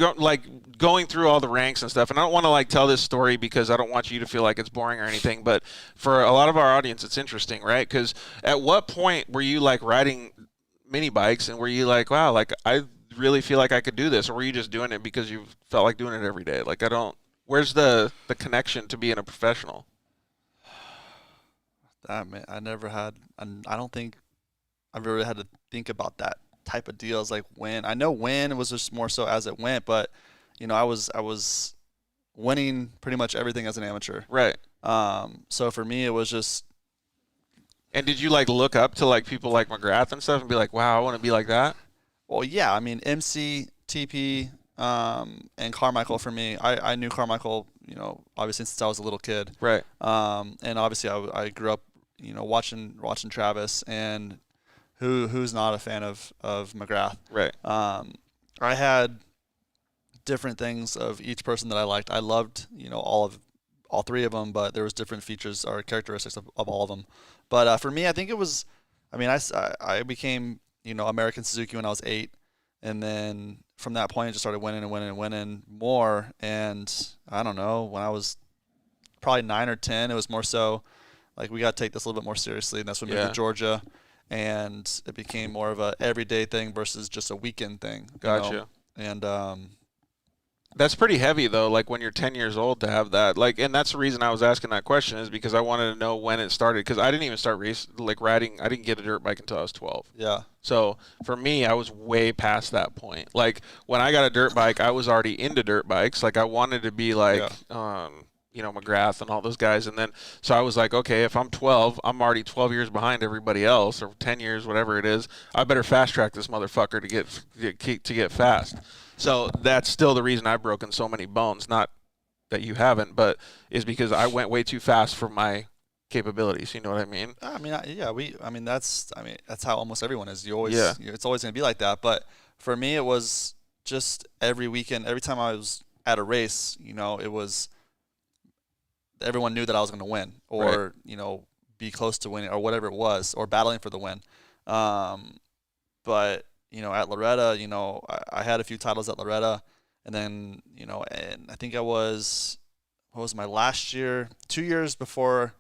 going through all the ranks and stuff, and I don't want to tell this story because I don't want you to feel like it's boring or anything, but for a lot of our audience, it's interesting, right? Because at what point were you riding mini bikes, and were you wow, I really feel like I could do this, or were you just doing it because you felt like doing it every day? Where's the connection to being a professional? I never had. I don't think I've ever had to think about that type of deals. I know when it was just more so as it went, but I was winning pretty much everything as an amateur. Right. So for me, it was just. And did you look up to people like McGrath and stuff and be like, wow, I want to be like that? Well, yeah. I mean, MC, TP, and Carmichael for me. I knew Carmichael, obviously since I was a little kid. Right. And obviously I grew up, watching Travis, and who's not a fan of McGrath. Right. I had different things of each person that I liked. I loved, all three of them, but there was different features or characteristics of all of them. But for me, I think it was, I became, American Suzuki when I was 8, and then from that point, I just started winning and winning and winning more. And I don't know, when I was probably 9 or 10, it was more so like we got to take this a little bit more seriously. And that's when we moved to Georgia. And it became more of a everyday thing versus just a weekend thing. Gotcha. And that's pretty heavy though. Like when you're 10 years old to have that. Like, and that's the reason I was asking that question is because I wanted to know when it started. Because I didn't even start riding. I didn't get a dirt bike until I was 12. Yeah. So for me, I was way past that point. Like when I got a dirt bike, I was already into dirt bikes. Like I wanted to be like, you know, McGrath and all those guys. And then, so I was like, okay, if I'm 12, I'm already 12 years behind everybody else, or 10 years, whatever it is. I better fast track this motherfucker to get fast. So that's still the reason I've broken so many bones. Not that you haven't, but is because I went way too fast for my capabilities. You know what I mean? That's how almost everyone is. It's always going to be like that. But for me, it was just every weekend, every time I was at a race, you know, it was, everyone knew that I was going to win or, you know, be close to winning or whatever it was, or battling for the win. But, you know, at Loretta, you know, I had a few titles at Loretta, and then, you know, and I think what was my last year, 2 years before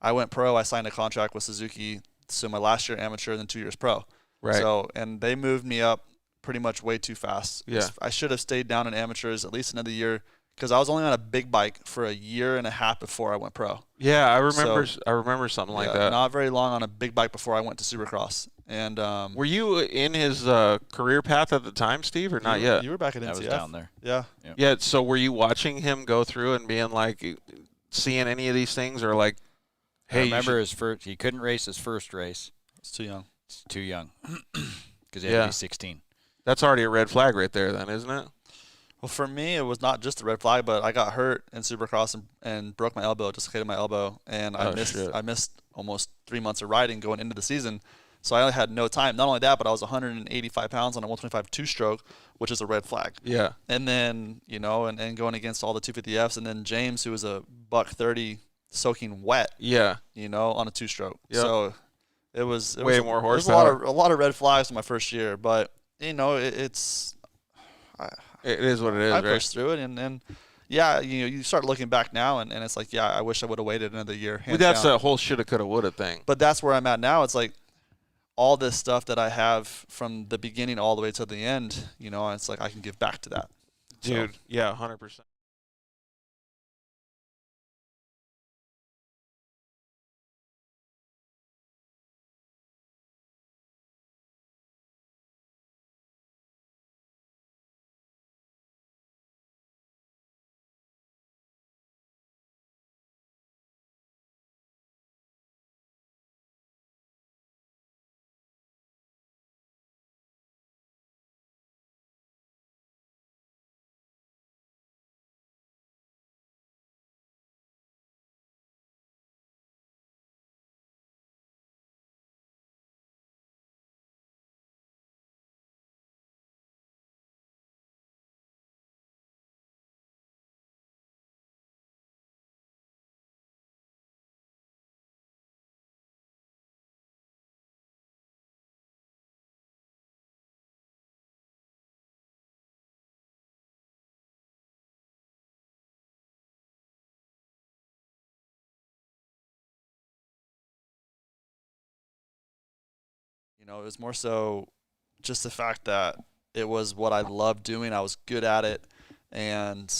I went pro, I signed a contract with Suzuki. So my last year amateur, then 2 years pro. Right. So, and they moved me up pretty much way too fast. Yeah. I should have stayed down in amateurs at least another year, because I was only on a big bike for a year and a half before I went pro. Yeah, I remember something like that. Not very long on a big bike before I went to Supercross. And were you in his career path at the time, Steve, or not yet? You were back at NCF. I was down there. Yeah. Yeah. So were you watching him go through and being like, seeing any of these things, or like, hey, I remember his first. He couldn't race his first race. It's too young. It's too young because he had to be 16. That's already a red flag right there, then, isn't it? Well, for me, it was not just a red flag, but I got hurt in Supercross and broke my elbow, dislocated my elbow, and I missed almost 3 months of riding going into the season. So I had no time. Not only that, but I was 185 pounds on a 125 two-stroke, which is a red flag. Yeah. And then, you know, and going against all the 250Fs, and then James, who was a $130 soaking wet. Yeah. You know, on a two-stroke. Yep. So it was way more horsepower. A lot of red flags in my first year, but you know, it is what it is. I pushed through it, and yeah, you know, you start looking back now, and it's like, yeah, I wish I would have waited another year. Well, that's a whole shoulda, coulda, woulda thing. But that's where I'm at now. It's like all this stuff that I have from the beginning all the way to the end. You know, it's like I can give back to that. Dude, so. Yeah, 100%. You know, it was more so just the fact that it was what I loved doing. I was good at it, and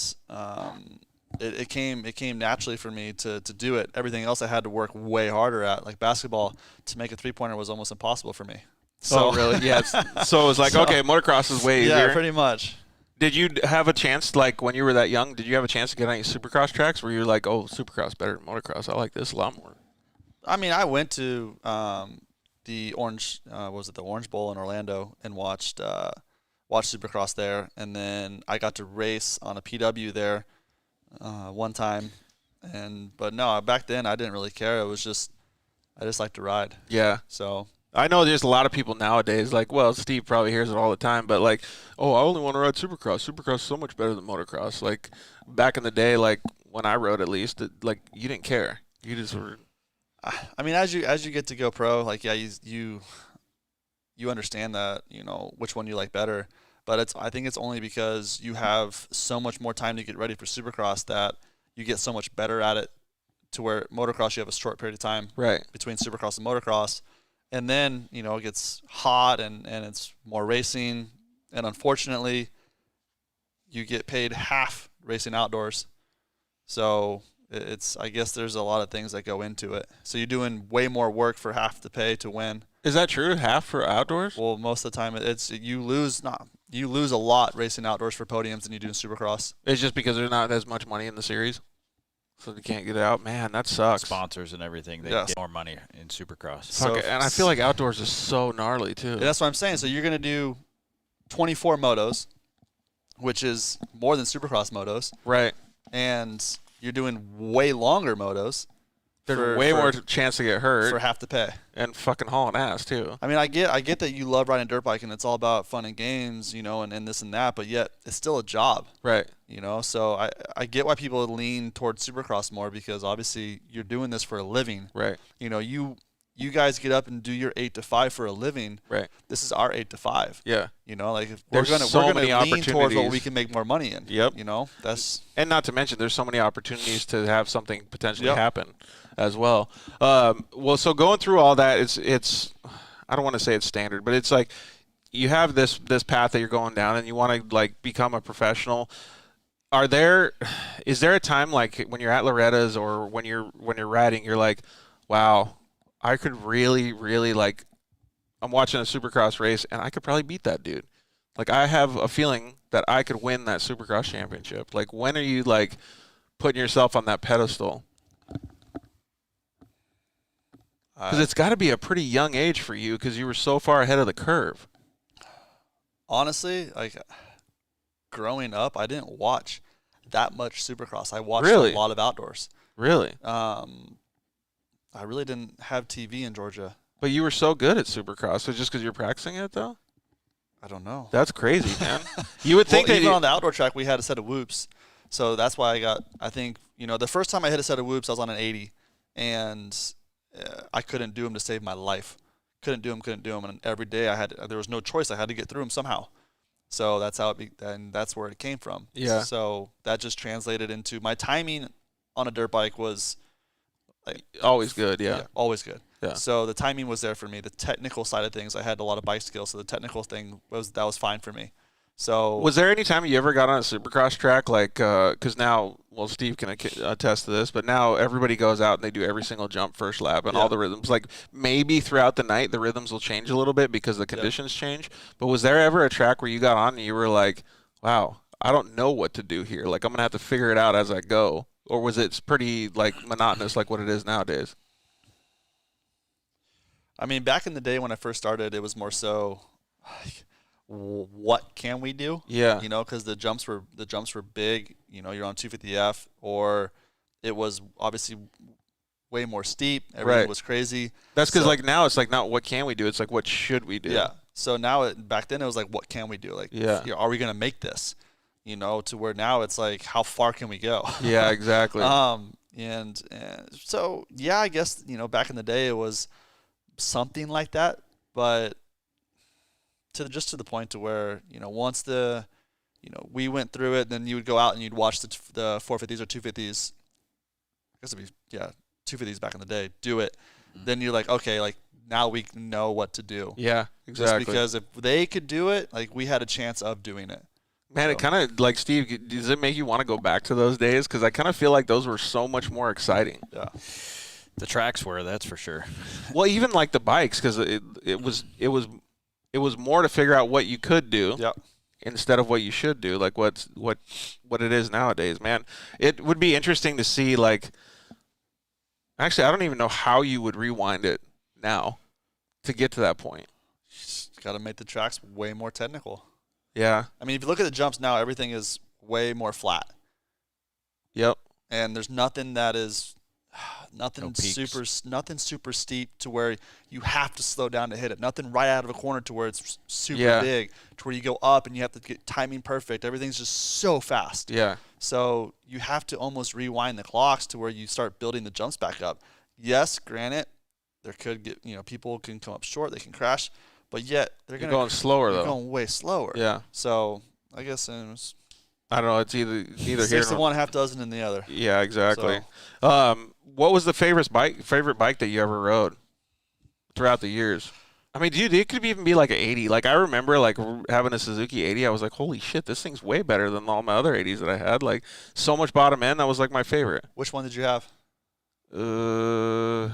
it came naturally for me to do it. Everything else I had to work way harder at. Like basketball, to make a three-pointer was almost impossible for me. So really? Yes. So it was like, okay, motocross is way easier. Yeah, pretty much. Did you have a chance, like when you were that young, did you have a chance to get on any Supercross tracks where you're like, oh, Supercross better than motocross? I like this a lot more. I mean, I went to the Orange Bowl in Orlando and watched Supercross there, and then I got to race on a PW there one time, but no, back then I didn't really care. It was just I just like to ride. Yeah. So I know there's a lot of people nowadays, like, well, Steve probably hears it all the time, but like, oh, I only want to ride Supercross. Supercross is so much better than motocross. Like back in the day, like when I rode at least, like you didn't care. You just were. I mean, as you get to go pro, like yeah, you understand that, you know, which one you like better. But I think it's only because you have so much more time to get ready for Supercross that you get so much better at it, to where motocross you have a short period of time between Supercross and motocross. And then, you know, it gets hot and it's more racing. And unfortunately, you get paid half racing outdoors. So I guess there's a lot of things that go into it. So you're doing way more work for half the pay to win. Is that true? Half for outdoors? Well, most of the time you lose a lot racing outdoors for podiums than you do in Supercross. It's just because there's not as much money in the series, so they can't get it out. Man, that sucks. Sponsors and everything, they get more money in Supercross. And I feel like outdoors is so gnarly too. Yeah, that's what I'm saying. So you're gonna do 24 motos, which is more than Supercross motos, right? And you're doing way longer motos. There's way more chance to get hurt for half the pay, and fucking hauling ass too. I mean, I get that you love riding dirt bike and it's all about fun and games, you know, and this and that, but yet it's still a job, right? You know, so I get why people lean towards Supercross more, because obviously you're doing this for a living, right? You know, you guys get up and do your 8 to 5 for a living, right? This is our 8 to 5, yeah. You know, like if we're gonna lean towards what we can make more money in. Yep. You know, and not to mention there's so many opportunities to have something potentially happen as well. Well, so going through all that, it's I don't want to say it's standard, but it's like you have this path that you're going down, and you want to like become a professional. Is there a time like when you're at Loretta's or when you're riding, you're like, wow, I could really, really like, I'm watching a Supercross race and I could probably beat that dude. Like I have a feeling that I could win that Supercross championship. Like when are you like putting yourself on that pedestal? Because it's got to be a pretty young age for you, because you were so far ahead of the curve. Honestly, like growing up, I didn't watch that much Supercross. I watched Really? a lot of outdoors. Really? I really didn't have TV in Georgia. But you were so good at Supercross. So just because you're practicing it, though? I don't know. That's crazy, man. You would think that even on the outdoor track, we had a set of whoops. So that's why I think, you know, the first time I hit a set of whoops, I was on an 80. And I couldn't do them to save my life. Couldn't do them. And every day there was no choice. I had to get through them somehow. So that's and that's where it came from. Yeah. So that just translated into my timing on a dirt bike was like always good. Yeah. Always good. Yeah. So the timing was there for me. The technical side of things, I had a lot of bike skills. So the technical thing was fine for me. So was there any time you ever got on a Supercross track, like, because now, well, Steve can attest to this, but now everybody goes out and they do every single jump first lap and all the rhythms. Like maybe throughout the night the rhythms will change a little bit because the conditions change. But was there ever a track where you got on and you were like, wow, I don't know what to do here. Like I'm gonna have to figure it out as I go. Or was it pretty like monotonous like what it is nowadays? I mean, back in the day when I first started, it was more so, what can we do? Yeah. You know, because the jumps were big. You know, you're on 250F, or it was obviously way more steep. Everything was crazy. That's because like now it's like not what can we do. It's like what should we do? Yeah. So now back then it was like what can we do? Like are we gonna make this? You know, to where now it's like how far can we go? Yeah, exactly. And so yeah, I guess, you know, back in the day it was something like that, but to the point to where, you know, once we went through it, then you would go out and you'd watch the 450s or 250s. I guess it'd be 250s back in the day. Do it, then you're like, okay, like now we know what to do. Yeah, exactly. Just because if they could do it, like we had a chance of doing it. Man, it kind of like, Steve, does it make you want to go back to those days? Because I kind of feel like those were so much more exciting. Yeah. The tracks were, that's for sure. Well, even like the bikes, because it was more to figure out what you could do instead of what you should do, like what it is nowadays. Man, it would be interesting to see, like, actually, I don't even know how you would rewind it now to get to that point. Just got to make the tracks way more technical. Yeah. I mean, if you look at the jumps now, everything is way more flat. Yep. And there's nothing that is nothing super steep to where you have to slow down to hit it. Nothing right out of a corner to where it's super big, to where you go up and you have to get timing perfect. Everything's just so fast. Yeah. So you have to almost rewind the clocks to where you start building the jumps back up. Yes, granted, there could get, people can come up short, they can crash, but yet they're going slower they're though. going way slower. Yeah. So I guess it was I don't know. It's either here. 6 to 1, half dozen in the other. Yeah, exactly. What was the favorite bike that you ever rode throughout the years? I mean, dude, it could even be like an 80. Like I remember like having a Suzuki 80. I was like, holy shit, this thing's way better than all my other 80s that I had. Like so much bottom end. That was like my favorite. Which one did you have? It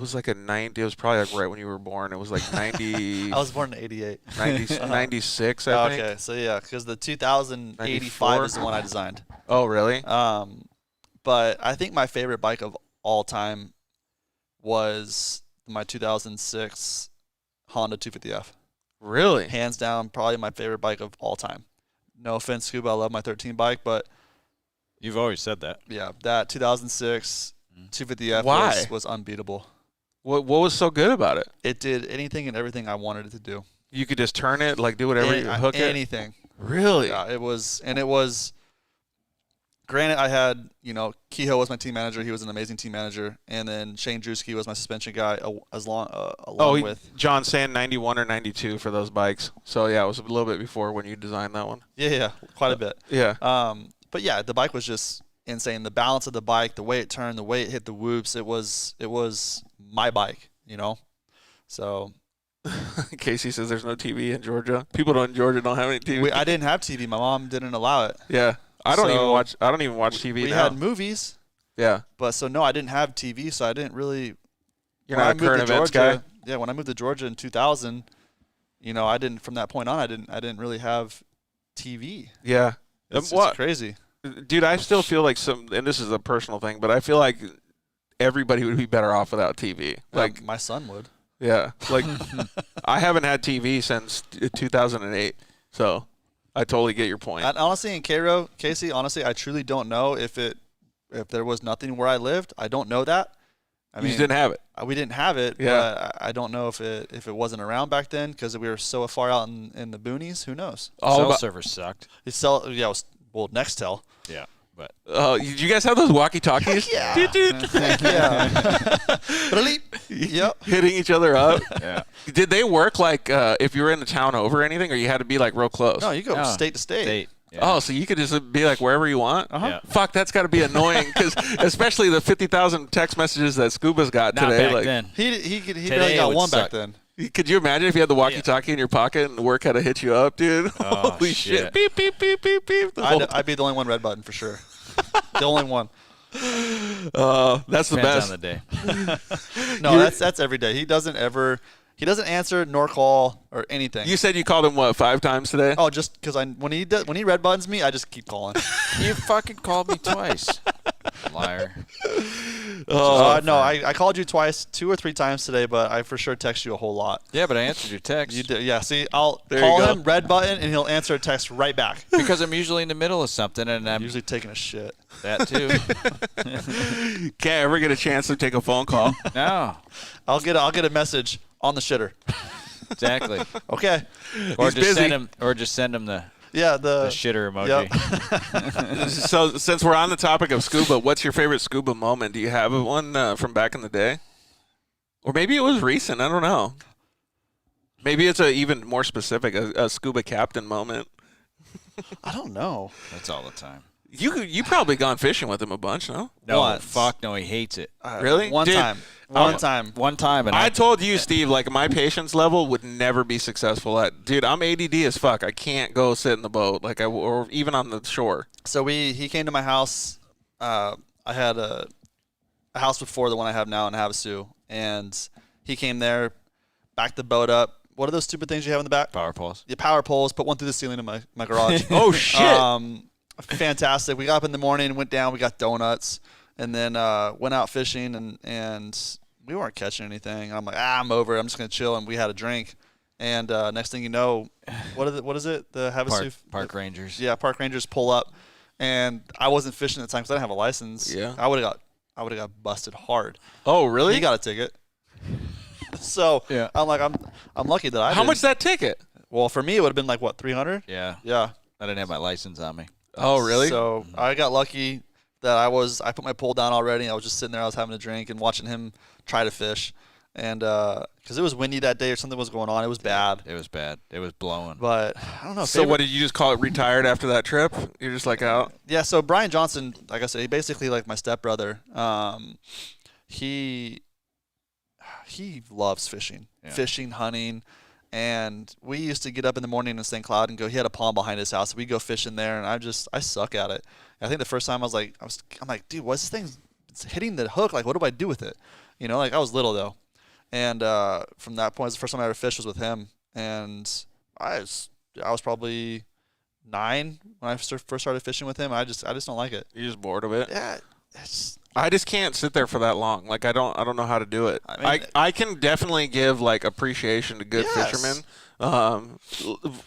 was like a 90. It was probably like right when you were born. It was like 90. I was born in 88. 96, I think. Okay, so yeah, because the 2085 is the one I designed. Oh, really? But I think my favorite bike of all time was my 2006 Honda 250F. Really? Hands down, probably my favorite bike of all time. No offense, Scuba, I love my 13 bike, but You've always said that. yeah, that 2006 250F was unbeatable. What was so good about it? It did anything and everything I wanted it to do. You could just turn it, like do whatever, you hook it? Anything. Really? Yeah, it was, granted, I had, Kehoe was my team manager. He was an amazing team manager. And then Shane Drewski was my suspension guy along with. John saying 91 or 92 for those bikes. So, yeah, it was a little bit before when you designed that one. Yeah, quite a bit. Yeah. But, yeah, the bike was just insane. The balance of the bike, the way it turned, the way it hit the whoops, it was my bike, So. Casey says there's no TV in Georgia. People in Georgia don't have any TV. I didn't have TV. My mom didn't allow it. Yeah. I don't even watch TV now. We had movies. Yeah. But so no, I didn't have TV, so I didn't really. You're not a current events guy. Yeah, when I moved to Georgia in 2000, I didn't. From that point on, I didn't really have TV. Yeah. It's crazy. Dude, I still feel like and this is a personal thing, but I feel like everybody would be better off without TV. Like my son would. Yeah. Like I haven't had TV since 2008, so. I totally get your point. And honestly, in Cairo, Casey, honestly, I truly don't know if there was nothing where I lived. I don't know that. You just didn't have it. We didn't have it. Yeah. But I don't know if it wasn't around back then because we were so far out in the boonies. Who knows? Cell servers sucked. It was Nextel. Yeah. But did you guys have those walkie-talkies? Yeah. Yeah. Yep. Hitting each other up. Yeah. Did they work like if you were in the town over or anything, or you had to be like real close? No, you go state to state. Yeah. Oh, so you could just be like wherever you want? Uh-huh. Yeah. Fuck, that's got to be annoying because especially the 50,000 text messages that Scuba's got Not today. back Like then. He barely got one back then. Could you imagine if you had the walkie-talkie in your pocket and work had to hit you up, dude? Oh, Holy shit. Beep, beep, beep, beep, beep. I'd be the only one red button for sure. The only one. That's the best. Depends on the day. No, that's every day. He doesn't answer nor call or anything. You said you called him, what, 5 times today? Oh, just because when he red buttons me, I just keep calling. You fucking called me twice. Liar. No, I called you twice, 2 or 3 times today, but I for sure text you a whole lot. Yeah, but I answered your text. You did, yeah. See, I'll call him, red button, and he'll answer a text right back. Because I'm usually in the middle of something, and I'm usually taking a shit. That too. Can't ever get a chance to take a phone call. No. I'll get a message on the shitter. Exactly. Okay. Or He's just busy. send him the the shitter emoji. Yep. So since we're on the topic of scuba, what's your favorite scuba moment? Do you have one from back in the day? Or maybe it was recent. I don't know. Maybe it's even more specific, a scuba captain moment. I don't know. That's all the time. You probably gone fishing with him a bunch, no? No, Once. fuck no, he hates it. Really? One Dude, time. One time. And I told you, Steve, like my patience level would never be successful at. Dude, I'm ADD as fuck. I can't go sit in the boat, or even on the shore. So he came to my house. I had a house before the one I have now in Havasu, and he came there, backed the boat up. What are those stupid things you have in the back? Power poles. Yeah, power poles. Put one through the ceiling of my garage. Oh shit! Fantastic. We got up in the morning, went down, we got donuts, and then went out fishing, and we weren't catching anything. And I'm like, I'm over it. I'm just gonna chill, and we had a drink. And next thing you know, what is it? The Havasu Park Rangers. Yeah, park rangers pull up, and I wasn't fishing at the time because I didn't have a license. Yeah, I would have got busted hard. Oh really? He got a ticket. So yeah. I'm like, I'm lucky that I. How much that ticket? Well, for me, it would have been like what, 300? Yeah. Yeah. I didn't have my license on me. Oh really? So I got lucky that I put my pole down already. I was just sitting there. I was having a drink and watching him try to fish. And because it was windy that day or something was going on, it was bad. It was bad. It was blowing. But I don't know. So what did you just call it? Retired after that trip? You're just like out. Yeah. So Brian Johnson, like I said, he basically like my stepbrother. He loves fishing, hunting. And we used to get up in the morning in St. Cloud and go. He had a pond behind his house. So we go fishing there, and I suck at it. I think the first time I'm like, dude, what's this thing? It's hitting the hook. Like, what do I do with it? You know, like I was little though, and from that point, the first time I ever fished was with him, and I was probably 9 when I first started fishing with him. I just don't like it. You're just bored of it. Yeah, I just can't sit there for that long. Like I don't know how to do it. I can definitely give like appreciation to good fishermen.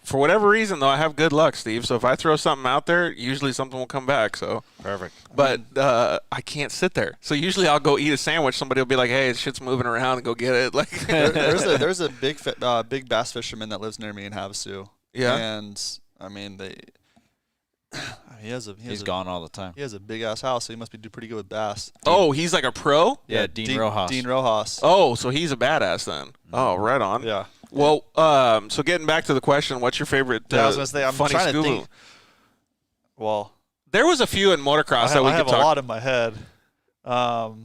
For whatever reason though, I have good luck, Steve. So if I throw something out there, usually something will come back. So perfect. But I can't sit there. So usually I'll go eat a sandwich. Somebody will be like, "Hey, shit's moving around," and go get it. Like there's a big bass fisherman that lives near me in Havasu. Yeah. And I mean he's gone all the time. He has a big ass house, so he must do pretty good with bass. Oh, he's like a pro? Yeah, Dean Rojas. Dean Rojas. Oh, so he's a badass then. Oh, right on. Yeah. Well, so getting back to the question, what's your favorite I was gonna say, I'm funny trying to scuba? think. Well, there was a few in motocross that we I could have talk. a lot in my head.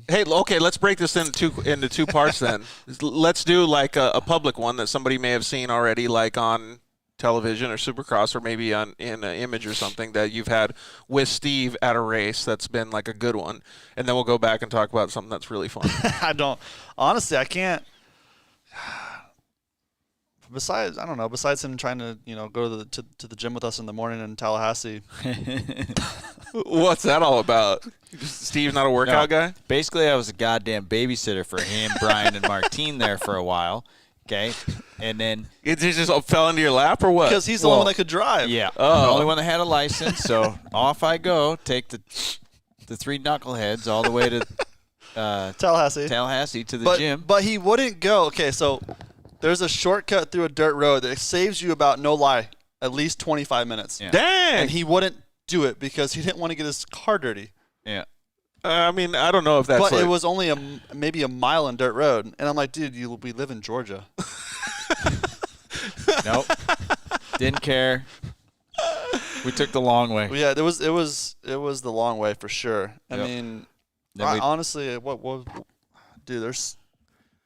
Hey, okay, let's break this into two parts then. Let's do like a public one that somebody may have seen already, like on television or Supercross, or maybe in an image or something that you've had with Steve at a race that's been like a good one, and then we'll go back and talk about something that's really fun. I can't. Besides him trying to go to the gym with us in the morning in Tallahassee. What's that all about? Steve's not a workout guy? Basically, I was a goddamn babysitter for him, Brian, and Martine there for a while. Okay, and then it just fell into your lap, or what? Because he's the only one that could drive. Yeah, the only one that had a license. So off I go, take the 3 knuckleheads all the way to Tallahassee to the gym. But he wouldn't go. Okay, so there's a shortcut through a dirt road that saves you about, no lie, at least 25 minutes. Yeah. Dang! And he wouldn't do it because he didn't want to get his car dirty. Yeah. I mean, I don't know if that's. But it was only maybe a mile in dirt road, and I'm like, dude, we live in Georgia. Nope. Didn't care. We took the long way. Yeah, it was the long way for sure. I mean, honestly, dude, there's.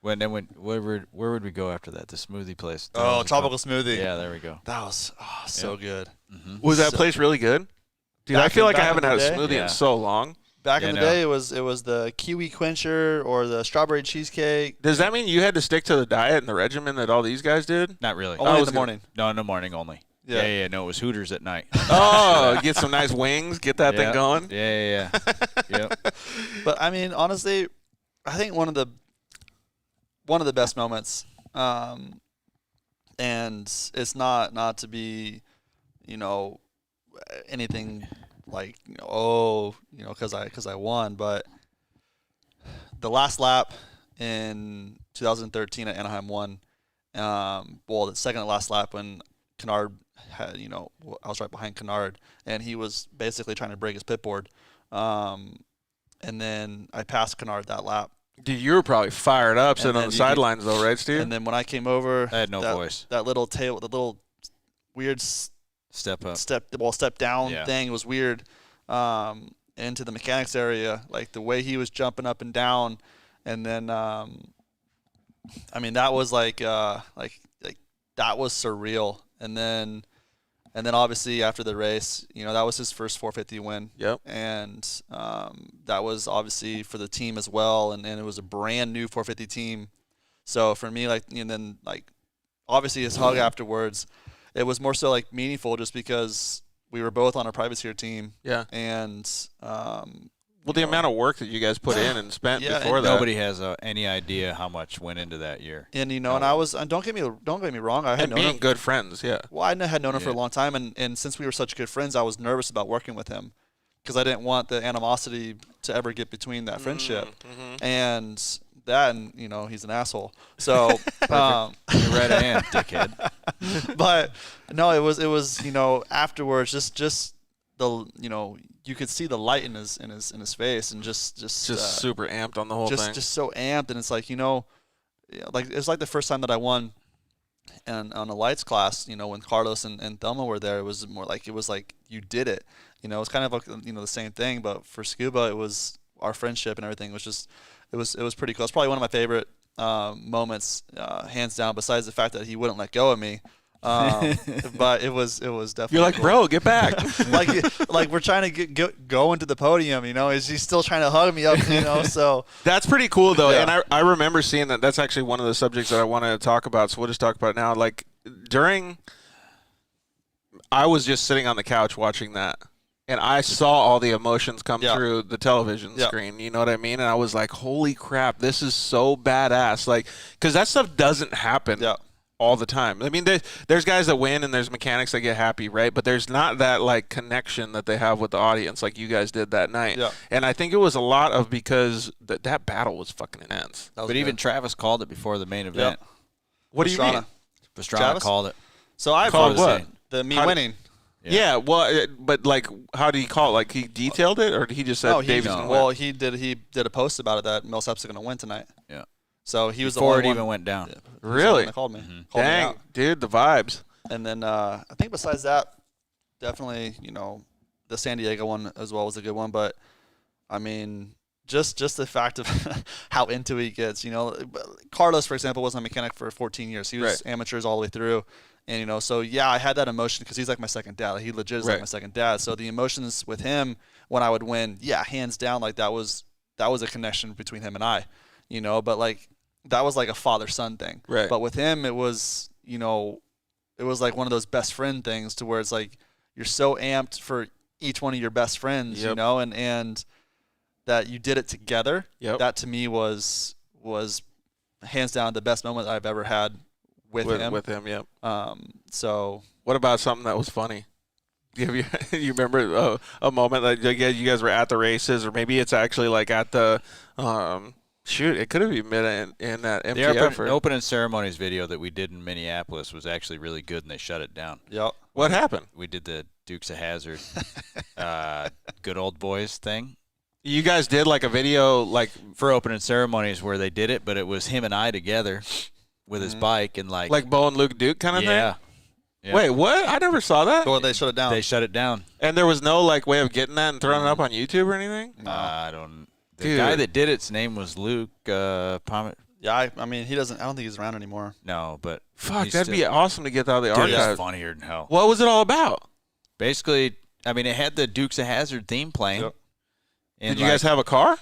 Where would we go after that? The smoothie place. Oh, tropical smoothie. Yeah, there we go. That was so good. Mm-hmm. Was that place really good? Dude, I feel like I haven't had a smoothie in so long. Back in the day, it was the kiwi quencher or the strawberry cheesecake. Does that mean you had to stick to the diet and the regimen that all these guys did? Not really. Only in the morning. No, in the morning only. Yeah. No, it was Hooters at night. Oh, get some nice wings, get that thing going. Yeah. Yep. But I mean, honestly, I think one of the best moments, and it's not to be, anything like because I won, but the last lap in 2013 at Anaheim 1, the second to last lap when Kennard had, I was right behind Kennard, and he was basically trying to break his pit board, and then I passed Kennard that lap. Dude, you were probably fired up sitting on the sidelines, though, right, Steve? And then when I came over, I had no voice. That little tail, the little weird step down thing was weird. Into the mechanics area, like the way he was jumping up and down, and then I mean that was like that was surreal. And then obviously after the race, that was his first 450 win. Yep. And that was obviously for the team as well, and it was a brand new 450 team. So for me, obviously his hug afterwards, it was more so meaningful just because we were both on a private tier team. Yeah. And the amount of work that you guys put in and spent before that. Nobody has any idea how much went into that year. And and don't get me wrong, I had known him, good friends, yeah. Well, I had known him for a long time, and since we were such good friends, I was nervous about working with him because I didn't want the animosity to ever get between that friendship. Mm-hmm. And he's an asshole. So You're right, I am, dickhead. But no, it was afterwards just the you could see the light in his face, and just super amped on the whole thing. Just so amped, and it's like like it's like the first time that I won, and on a lights class, when Carlos and Thelma were there, it was like you did it. It's kind of like the same thing, but for scuba, it was our friendship and everything was just it was pretty cool. It's probably one of my favorite moments, hands down. Besides the fact that he wouldn't let go of me. But it was definitely. You're like, cool. bro, get back. like we're trying to go into the podium, is he still trying to hug me up, so That's pretty cool though. Yeah. And I remember seeing that. That's actually one of the subjects that I wanted to talk about, so we'll just talk about it now. Like I was just sitting on the couch watching that, and I saw all the emotions come through the television screen. You know what I mean? And I was like, holy crap, this is so badass. Like, because that stuff doesn't happen all the time. I mean, there's guys that win and there's mechanics that get happy, right? But there's not that like connection that they have with the audience like you guys did that night. Yeah. And I think it was a lot of because that battle was fucking intense. But even Travis called it before the main event. What do you mean? Pastrana called it. So I called what? Winning. Yeah, well, but like, how did he call it? Like, he detailed it, or he just said Davi's going to win? Well, he did a post about it that Millsaps is going to win tonight. Yeah. So he was before the it only even one, went down. Really? Called me. Mm-hmm. Called me Dang, out. dude, the vibes. And then I think besides that, definitely the San Diego one as well was a good one. But I mean, just the fact of how into he gets. Carlos, for example, wasn't a mechanic for 14 years. He was amateurs all the way through. And, so, yeah, I had that emotion because he's like my second dad. He legit is like my second dad. So the emotions with him when I would win, hands down, like that was a connection between him and I, But, like, that was like a father-son thing. Right. But with him, it was, it was like one of those best friend things to where it's like you're so amped for each one of your best friends, and that you did it together. Yep. That to me was hands down the best moment I've ever had with him. With him, yep. So what about something that was funny? You remember a moment that you guys were at the races, or maybe it's actually like at the shoot, it could have been in that MTF. The opening ceremonies video that we did in Minneapolis was actually really good, and they shut it down. Yep. What happened? We did the Dukes of Hazzard, good old boys thing. You guys did like a video like for opening ceremonies where they did it, but it was him and I together with his bike and like Bo and Luke Duke kind of thing. Yeah. Wait, what? I never saw that. Well, they shut it down. They shut it down. And there was no like way of getting that and throwing it up on YouTube or anything? No. I don't. The guy that did it's name was Luke Pomet. Yeah, I mean he doesn't. I don't think he's around anymore. No, but fuck, that'd be awesome to get out of the Dude, archive. it's funnier than hell. What was it all about? Basically, I mean, it had the Dukes of Hazzard theme playing. Yep. Did you guys have a car?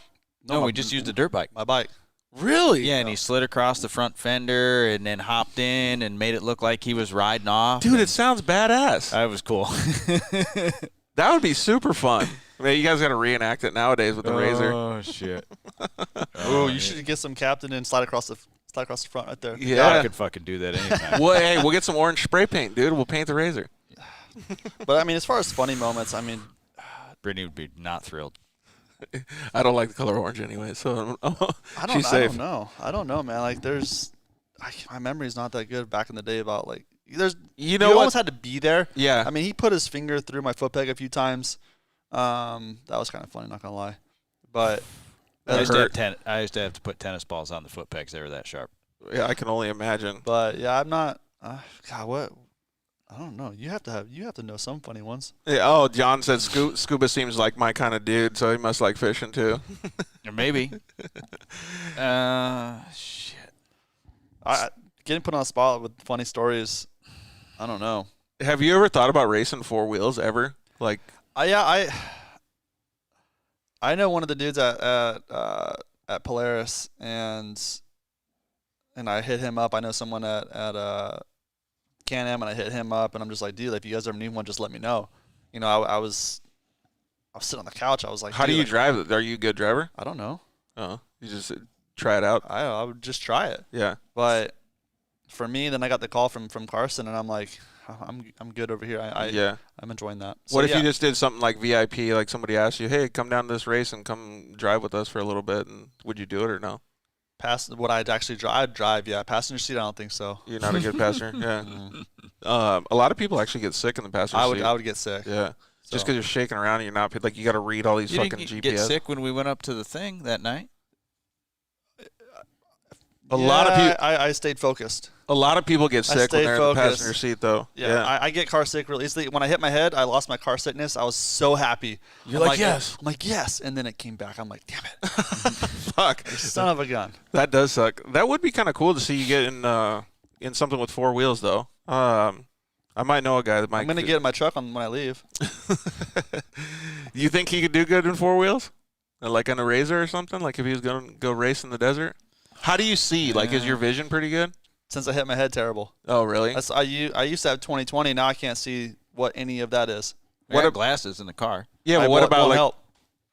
No, we just used a dirt bike. My bike. Really? Yeah, and he slid across the front fender and then hopped in and made it look like he was riding off. Dude, it sounds badass. That was cool. That would be super fun. I mean, you guys got to reenact it nowadays with the Razor. Oh shit! Oh, you should get some captain and slide across the front right there. Yeah, I could fucking do that anytime. Well, hey, we'll get some orange spray paint, dude. We'll paint the Razor. But I mean, as far as funny moments, I mean, Brittany would be not thrilled. I don't like the color orange anyway, so I don't know, man. Like, my memory's not that good back in the day about like you almost had to be there. Yeah. I mean, he put his finger through my foot peg a few times. That was kind of funny, not gonna lie. But I used to have to put tennis balls on the foot pegs. They were that sharp. Yeah, I can only imagine. But yeah, I'm not. God, what? I don't know. You have to know some funny ones. Yeah, oh, John said scuba seems like my kind of dude, so he must like fishing too. Or maybe. Shit. Getting put on the spot with funny stories. I don't know. Have you ever thought about racing four wheels ever? Like, I know one of the dudes at Polaris, and I hit him up. I know someone at Can-Am, and I hit him up, and I'm just like, dude, if you guys ever need one, just let me know. I was sitting on the couch. I was like, how do you drive it? Are you a good driver? I don't know. Oh, you just try it out. I would just try it. Yeah. But for me, then I got the call from Carson, and I'm like, I'm good over here. I'm enjoying that. So, what if you just did something like VIP, like somebody asked you, hey, come down to this race and come drive with us for a little bit, and would you do it or no? What I'd actually drive? I'd drive, yeah. Passenger seat, I don't think so. You're not a good passenger? Yeah. A lot of people actually get sick in the passenger seat. I would get sick. Yeah. So. Just because you're shaking around and you're not, like, you got to read all these fucking GPS. You get sick when we went up to the thing that night? A lot of people. I stayed focused. A lot of people get sick when they're in the passenger seat, though. Yeah, I get car sick real easily. When I hit my head, I lost my car sickness. I was so happy. You're like, yes. I'm like, yes. And then it came back. I'm like, damn it. Fuck. Son of a gun. That does suck. That would be kind of cool to see you get in something with 4 wheels, though. I might know a guy that might. I'm going to get in my truck when I leave. You think he could do good in 4 wheels? Like on a Razor or something? Like if he was going to go race in the desert? How do you see? Like, is your vision pretty good? Since I hit my head terrible. Oh, really? I used to have 20/20. Now I can't see what any of that is. What are glasses in the car? Yeah, but what about like? Help.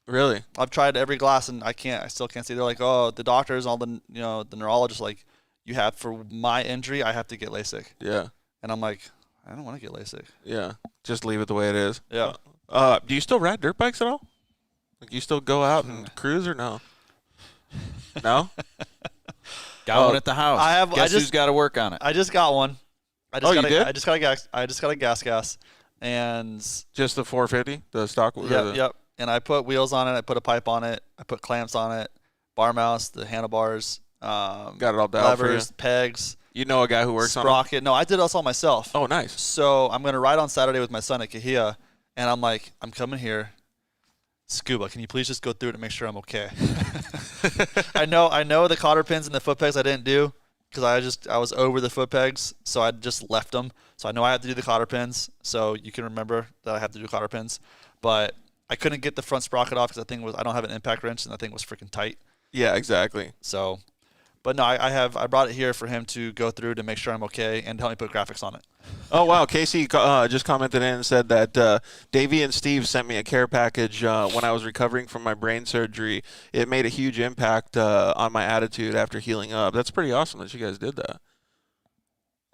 Really? I've tried every glass and I still can't see. They're like, oh, the doctors, all the the neurologists, like, you have, for my injury, I have to get LASIK. Yeah. And I'm like, I don't want to get LASIK. Yeah. Just leave it the way it is. Yeah. Do you still ride dirt bikes at all? Like, you still go out and cruise or no? No? Got one at the house. Guess who's got to work on it? I just got one. You did? I just got a gas, and just the 450, the stock. Yep. And I put wheels on it. I put a pipe on it. I put clamps on it. Bar mounts, the handlebars. Got it all dialed for you. Levers, pegs. You know a guy who works on it? Sprocket. No, I did this all myself. Oh, nice. So I'm gonna ride on Saturday with my son at Kahia, and I'm like, I'm coming here. Scuba, can you please just go through it and make sure I'm okay? I know the cotter pins and the foot pegs I didn't do because I was over the foot pegs, so I just left them. So I know I have to do the cotter pins, so you can remember that I have to do cotter pins. But I couldn't get the front sprocket off because I don't have an impact wrench and that thing was freaking tight. Yeah, exactly. So, but no, I brought it here for him to go through to make sure I'm okay and help me put graphics on it. Oh, wow. Casey just commented in and said that Davey and Steve sent me a care package when I was recovering from my brain surgery. It made a huge impact on my attitude after healing up. That's pretty awesome that you guys did that.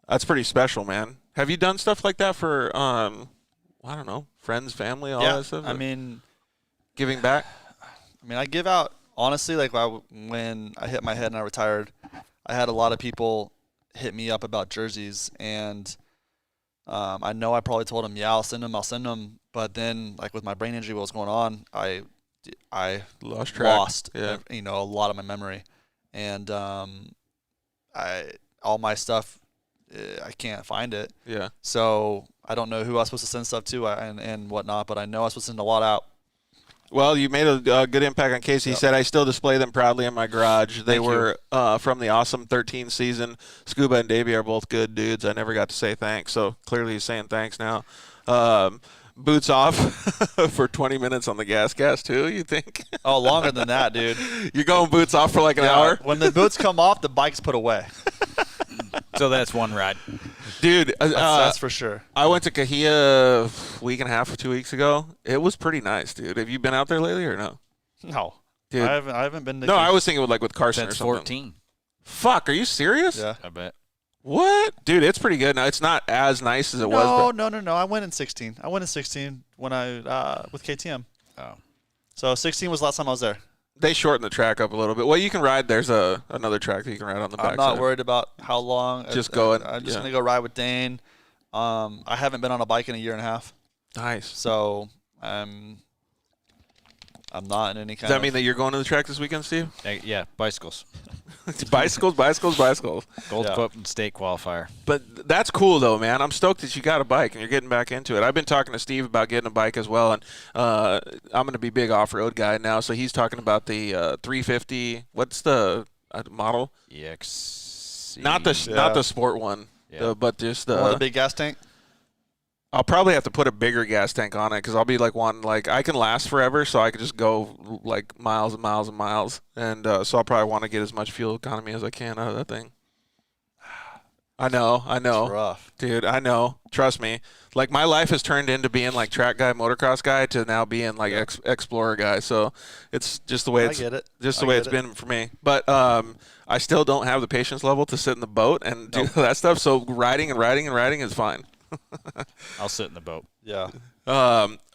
That's pretty special, man. Have you done stuff like that for, I don't know, friends, family, all that stuff? I mean, giving back? I mean, I give out, honestly, like when I hit my head and I retired, I had a lot of people hit me up about jerseys, and I know I probably told them, yeah, I'll send them. But then, like with my brain injury, what was going on, I lost track. A lot of my memory, and all my stuff, I can't find it. Yeah. So I don't know who I was supposed to send stuff to and whatnot, but I know I was supposed to send a lot out. Well, you made a good impact on Casey. He said, I still display them proudly in my garage. They were from the awesome 13 season. Scuba and Davey are both good dudes. I never got to say thanks, so clearly he's saying thanks now. Boots off for 20 minutes on the gas too, you think? Oh, longer than that, dude. You're going boots off for like an hour? When the boots come off, the bike's put away. So that's one ride. Dude, that's for sure. I went to Kahia a week and a half or 2 weeks ago. It was pretty nice, dude. Have you been out there lately or no? No. Dude. I haven't been to No, I was thinking with Carson That's or something. 14. Fuck, are you serious? Yeah. I bet. What? Dude, it's pretty good. Now, it's not as nice as it was. No. I went in 16. I went in 16 when I with KTM. Oh. So 16 was the last time I was there. They shortened the track up a little bit. Well, you can ride. There's another track that you can ride on the back. I'm not worried about how long. Just going. I'm just going to go ride with Dane. I haven't been on a bike in a year and a half. Nice. So I'm not in any kind Does that mean that you're going to the track this weekend, Steve? Yeah, bicycles. bicycles. Gold Cup and state qualifier. But that's cool, though, man. I'm stoked that you got a bike and you're getting back into it. I've been talking to Steve about getting a bike as well, and I'm going to be a big off-road guy now, so he's talking about the 350. What's the model? EXC. Not the sport one, but just the big gas tank. I'll probably have to put a bigger gas tank on it because I'll be I can last forever, so I could just go like miles and miles and miles, and so I'll probably want to get as much fuel economy as I can out of that thing. I know, It's rough, dude. I know. Trust me. Like my life has turned into being like track guy, motocross guy, to now being like explorer guy. So it's just the way it's been for me. But I still don't have the patience level to sit in the boat and do that stuff. So riding is fine. I'll sit in the boat. Yeah.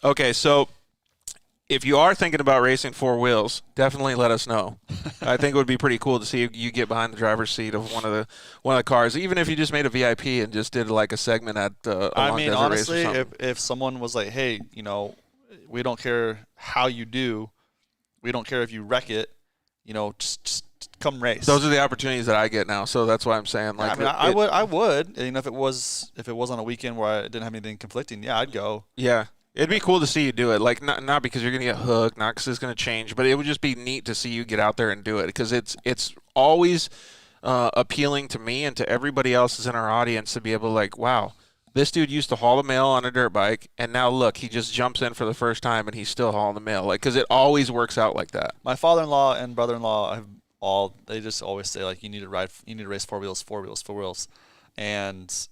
Okay, so if you are thinking about racing 4 wheels, definitely let us know. I think it would be pretty cool to see you get behind the driver's seat of one of the cars, even if you just made a VIP and just did like a segment at a long desert honestly, race or something. if someone was like, hey, we don't care how you do, we don't care if you wreck it, just come race. Those are the opportunities that I get now, so that's why I'm saying like. I would. You know, if it was on a weekend where I didn't have anything conflicting, yeah, I'd go. Yeah. It'd be cool to see you do it, like not because you're gonna get hooked, not because it's gonna change, but it would just be neat to see you get out there and do it, because it's always appealing to me and to everybody else that's in our audience to be able to like, wow, this dude used to haul the mail on a dirt bike, and now look, he just jumps in for the first time and he's still hauling the mail, like, because it always works out like that. My father-in-law and brother-in-law they just always say like, you need to race four wheels, and.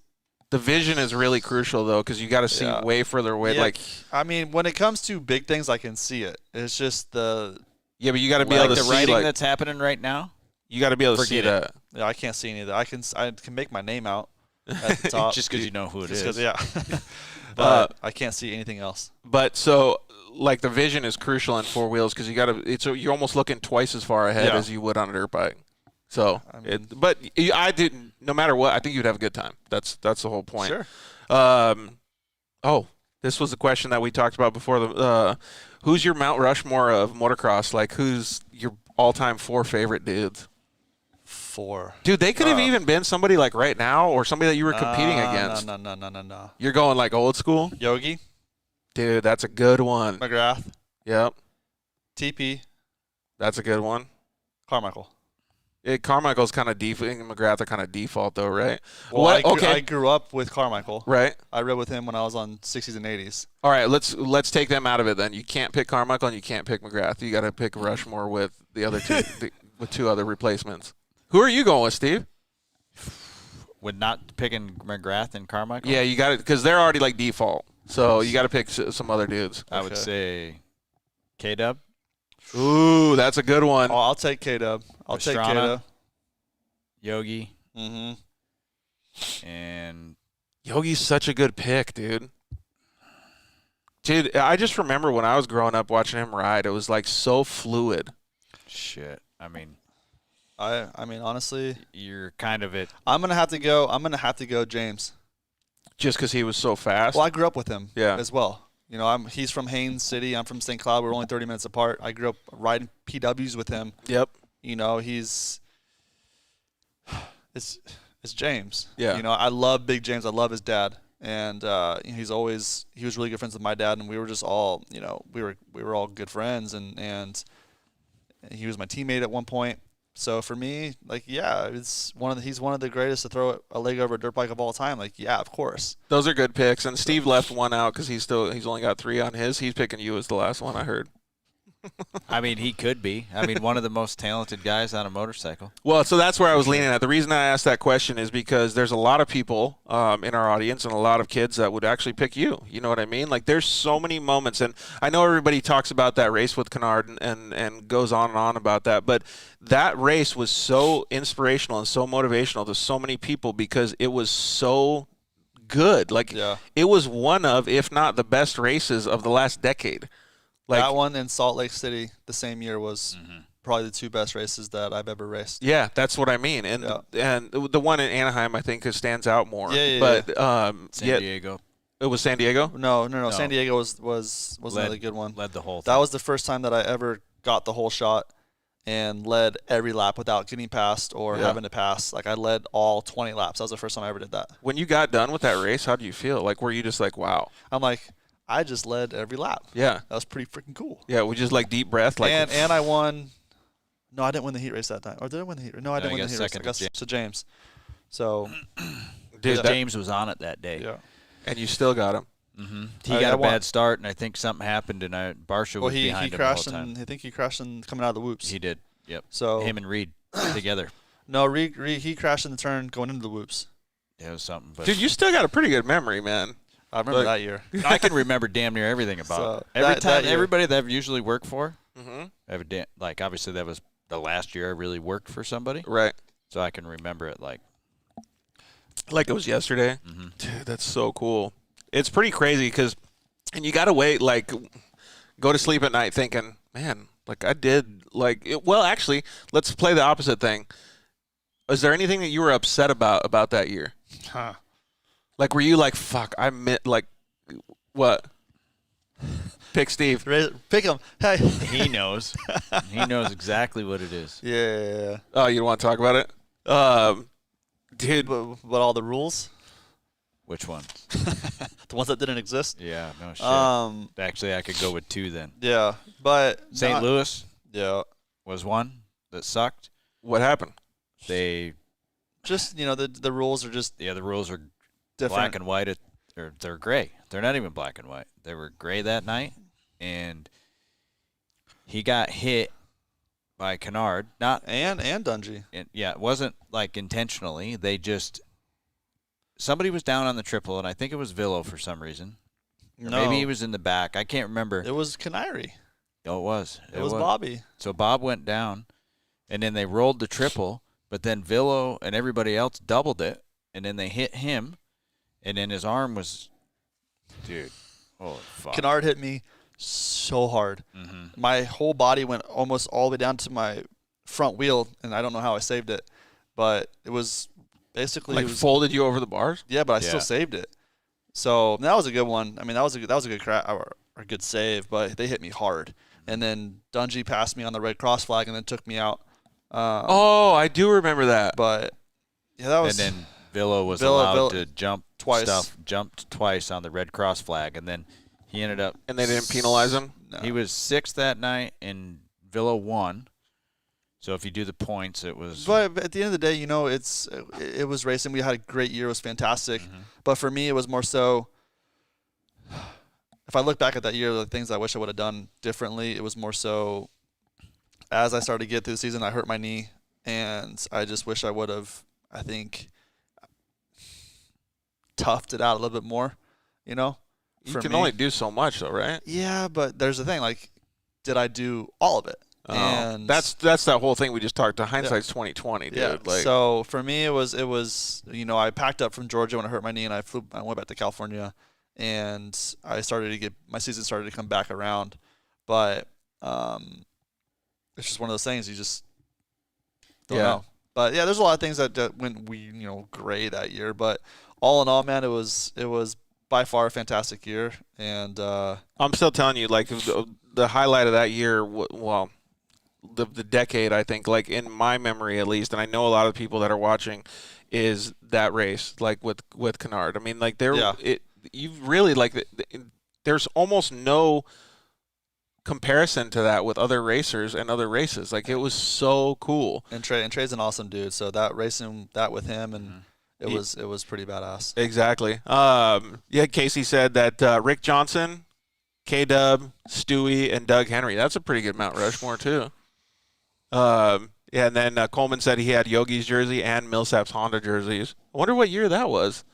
The vision is really crucial, though, because you got to see way further away. Yeah, like, I mean, when it comes to big things, I can see it. It's just but you got to be able to the see writing like, that's happening right now. You got to be able to see that. Yeah, I can't see any of that. I can make my name out at the top just because you know who it is. Yeah, but I can't see anything else. But so, like, the vision is crucial in four wheels because you're almost looking twice as far ahead as you would on a dirt bike. So, but I didn't. No matter what, I think you'd have a good time. That's the whole point. Sure. This was the question that we talked about before. Who's your Mount Rushmore of motocross? Like, who's your all-time 4 favorite dudes? 4. Dude, they could have even been somebody like right now or somebody that you were competing against. No. You're going like old school? Yogi. Dude, that's a good one. McGrath. Yep. TP. That's a good one. Carmichael. Carmichael's kind of default. McGrath are kind of default, though, right? Well, I grew up with Carmichael. Right. I rode with him when I was on 60s and 80s. All right, let's take them out of it then. You can't pick Carmichael and you can't pick McGrath. You got to pick Rushmore with the other two, with 2 other replacements. Who are you going with, Steve? With not picking McGrath and Carmichael? Yeah, you got it because they're already like default. So you got to pick some other dudes. I would say K-Dub. Ooh, that's a good one. Oh, I'll take K-Dub. I'll take K-Dub. Yogi. Mm-hmm. And Yogi's such a good pick, dude. Dude, I just remember when I was growing up watching him ride, it was like so fluid. Shit. I mean, honestly, you're kind of it. I'm gonna have to go James. Just because he was so fast? Well, I grew up with him as well. You know, he's from Haines City. I'm from St. Cloud. We're only 30 minutes apart. I grew up riding PWs with him. Yep. You know, it's James. Yeah. You know, I love Big James. I love his dad, and he was really good friends with my dad, and we were just all, you know, we were all good friends, and he was my teammate at one point. So for me, like, yeah, he's one of the greatest to throw a leg over a dirt bike of all time. Like, yeah, of course. Those are good picks. And Steve left one out because he's only got 3 on his. He's picking you as the last one, I heard. I mean, he could be. I mean, one of the most talented guys on a motorcycle. Well, so that's where I was leaning at. The reason I asked that question is because there's a lot of people in our audience and a lot of kids that would actually pick you. You know what I mean? Like, there's so many moments. And I know everybody talks about that race with Kennard and goes on and on about that. But that race was so inspirational and so motivational to so many people because it was so good. Like, it was one of, if not the best races of the last decade. Like, that one in Salt Lake City the same year was probably the 2 best races that I've ever raced. Yeah, that's what I mean. And the one in Anaheim, I think, stands out more. Yeah. But San Diego. It was San Diego? No. San Diego was another good one. Led the whole thing. That was the first time that I ever got the whole shot and led every lap without getting passed or having to pass. Like, I led all 20 laps. That was the first time I ever did that. When you got done with that race, how do you feel? Like, were you just like, wow? I'm like, I just led every lap. Yeah. That was pretty freaking cool. Yeah, we just like deep breath. Like, and I won. No, I didn't win the heat race that time. Or did I win the heat race? No, I didn't win the heat race. I got to James. So, dude, James was on it that day. Yeah. And you still got him. Mm-hmm. He got a bad start, and I think something happened, and Barsha was behind him the whole time. I think he crashed coming out of the whoops. He did. Yep. So him and Reed together. No, he crashed in the turn going into the whoops. Yeah, it was something. But dude, you still got a pretty good memory, man. I remember that year. I can remember damn near everything about it. Everybody that I've usually worked for, like, obviously that was the last year I really worked for somebody. Right. So I can remember it like it was yesterday. Mm-hmm. Dude, that's so cool. It's pretty crazy because, and you got to wait, like, go to sleep at night thinking, man, like I did, like, well, actually, let's play the opposite thing. Is there anything that you were upset about that year? Huh. Like, were you like, fuck, I meant, like, what? Pick Steve. Pick him. Hey. He knows. He knows exactly what it is. Yeah. Oh, you don't want to talk about it? Dude. But all the rules? Which ones? The ones that didn't exist? Yeah, no shit. Actually, I could go with 2 then. Yeah, but St. Louis was one that sucked. What happened? They just, the rules are just the rules are different. Black and white. They're gray. They're not even black and white. They were gray that night, and he got hit by Kennard. And Dungey. Yeah, it wasn't like intentionally. They just somebody was down on the triple, and I think it was Villo for some reason. Or maybe he was in the back. I can't remember. It was Canary. No, it was. It was Bobby. So Bob went down, and then they rolled the triple, but then Villo and everybody else doubled it, and then they hit him, and then his arm was, dude, holy fuck. Kennard hit me so hard. Mm-hmm. My whole body went almost all the way down to my front wheel, and I don't know how I saved it, but it was basically folded you over the bars. Yeah, but I still saved it. So that was a good one. I mean, that was a good or a good save, but they hit me hard. And then Dungey passed me on the red cross flag and then took me out. I do remember that. But yeah, that was. And then Villo was allowed to jump twice. Jumped twice on the red cross flag, and then he ended up. And they didn't penalize him. No. He was 6th that night, and Villo won. So if you do the points, it was. But at the end of the day, it was racing. We had a great year. It was fantastic. Mm-hmm. But for me, it was more so. If I look back at that year, the things I wish I would have done differently, it was more so. As I started to get through the season, I hurt my knee, and I just wish I would have. I think toughed it out a little bit more. You can only do so much, though, right? Yeah, but there's the thing. Like, did I do all of it? And that's that whole thing we just talked to. Hindsight's 20/20, dude. Yeah. Like, so for me, it was I packed up from Georgia when I hurt my knee, and I went back to California, and my season started to come back around, but it's just one of those things you just don't know. But yeah, there's a lot of things that went gray that year, but all in all, man, it was by far a fantastic year, and I'm still telling you, like the highlight of that year, the decade, I think, like in my memory at least, and I know a lot of people that are watching, is that race, like with Kennard. I mean, like you really like there's almost no comparison to that with other racers and other races. Like, it was so cool. And Trey's an awesome dude. So that racing that with him, and it was pretty badass. Exactly. Casey said that Rick Johnson, K-Dub, Stewie, and Doug Henry. That's a pretty good Mount Rushmore too. And then Coleman said he had Yogi's jersey and Millsaps Honda jerseys. I wonder what year that was.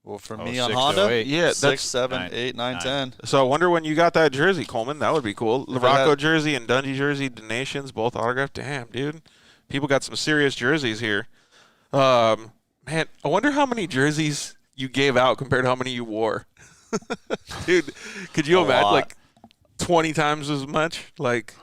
Well, for me on Honda, yeah, 6, 7, 8, 9, 10. So I wonder when you got that jersey, Coleman. That would be cool. Larocco jersey and Dundee jersey, donations, both autographed. Damn, dude. People got some serious jerseys here. Man, I wonder how many jerseys you gave out compared to how many you wore. Dude, could you imagine, like, 20 times as much? Like,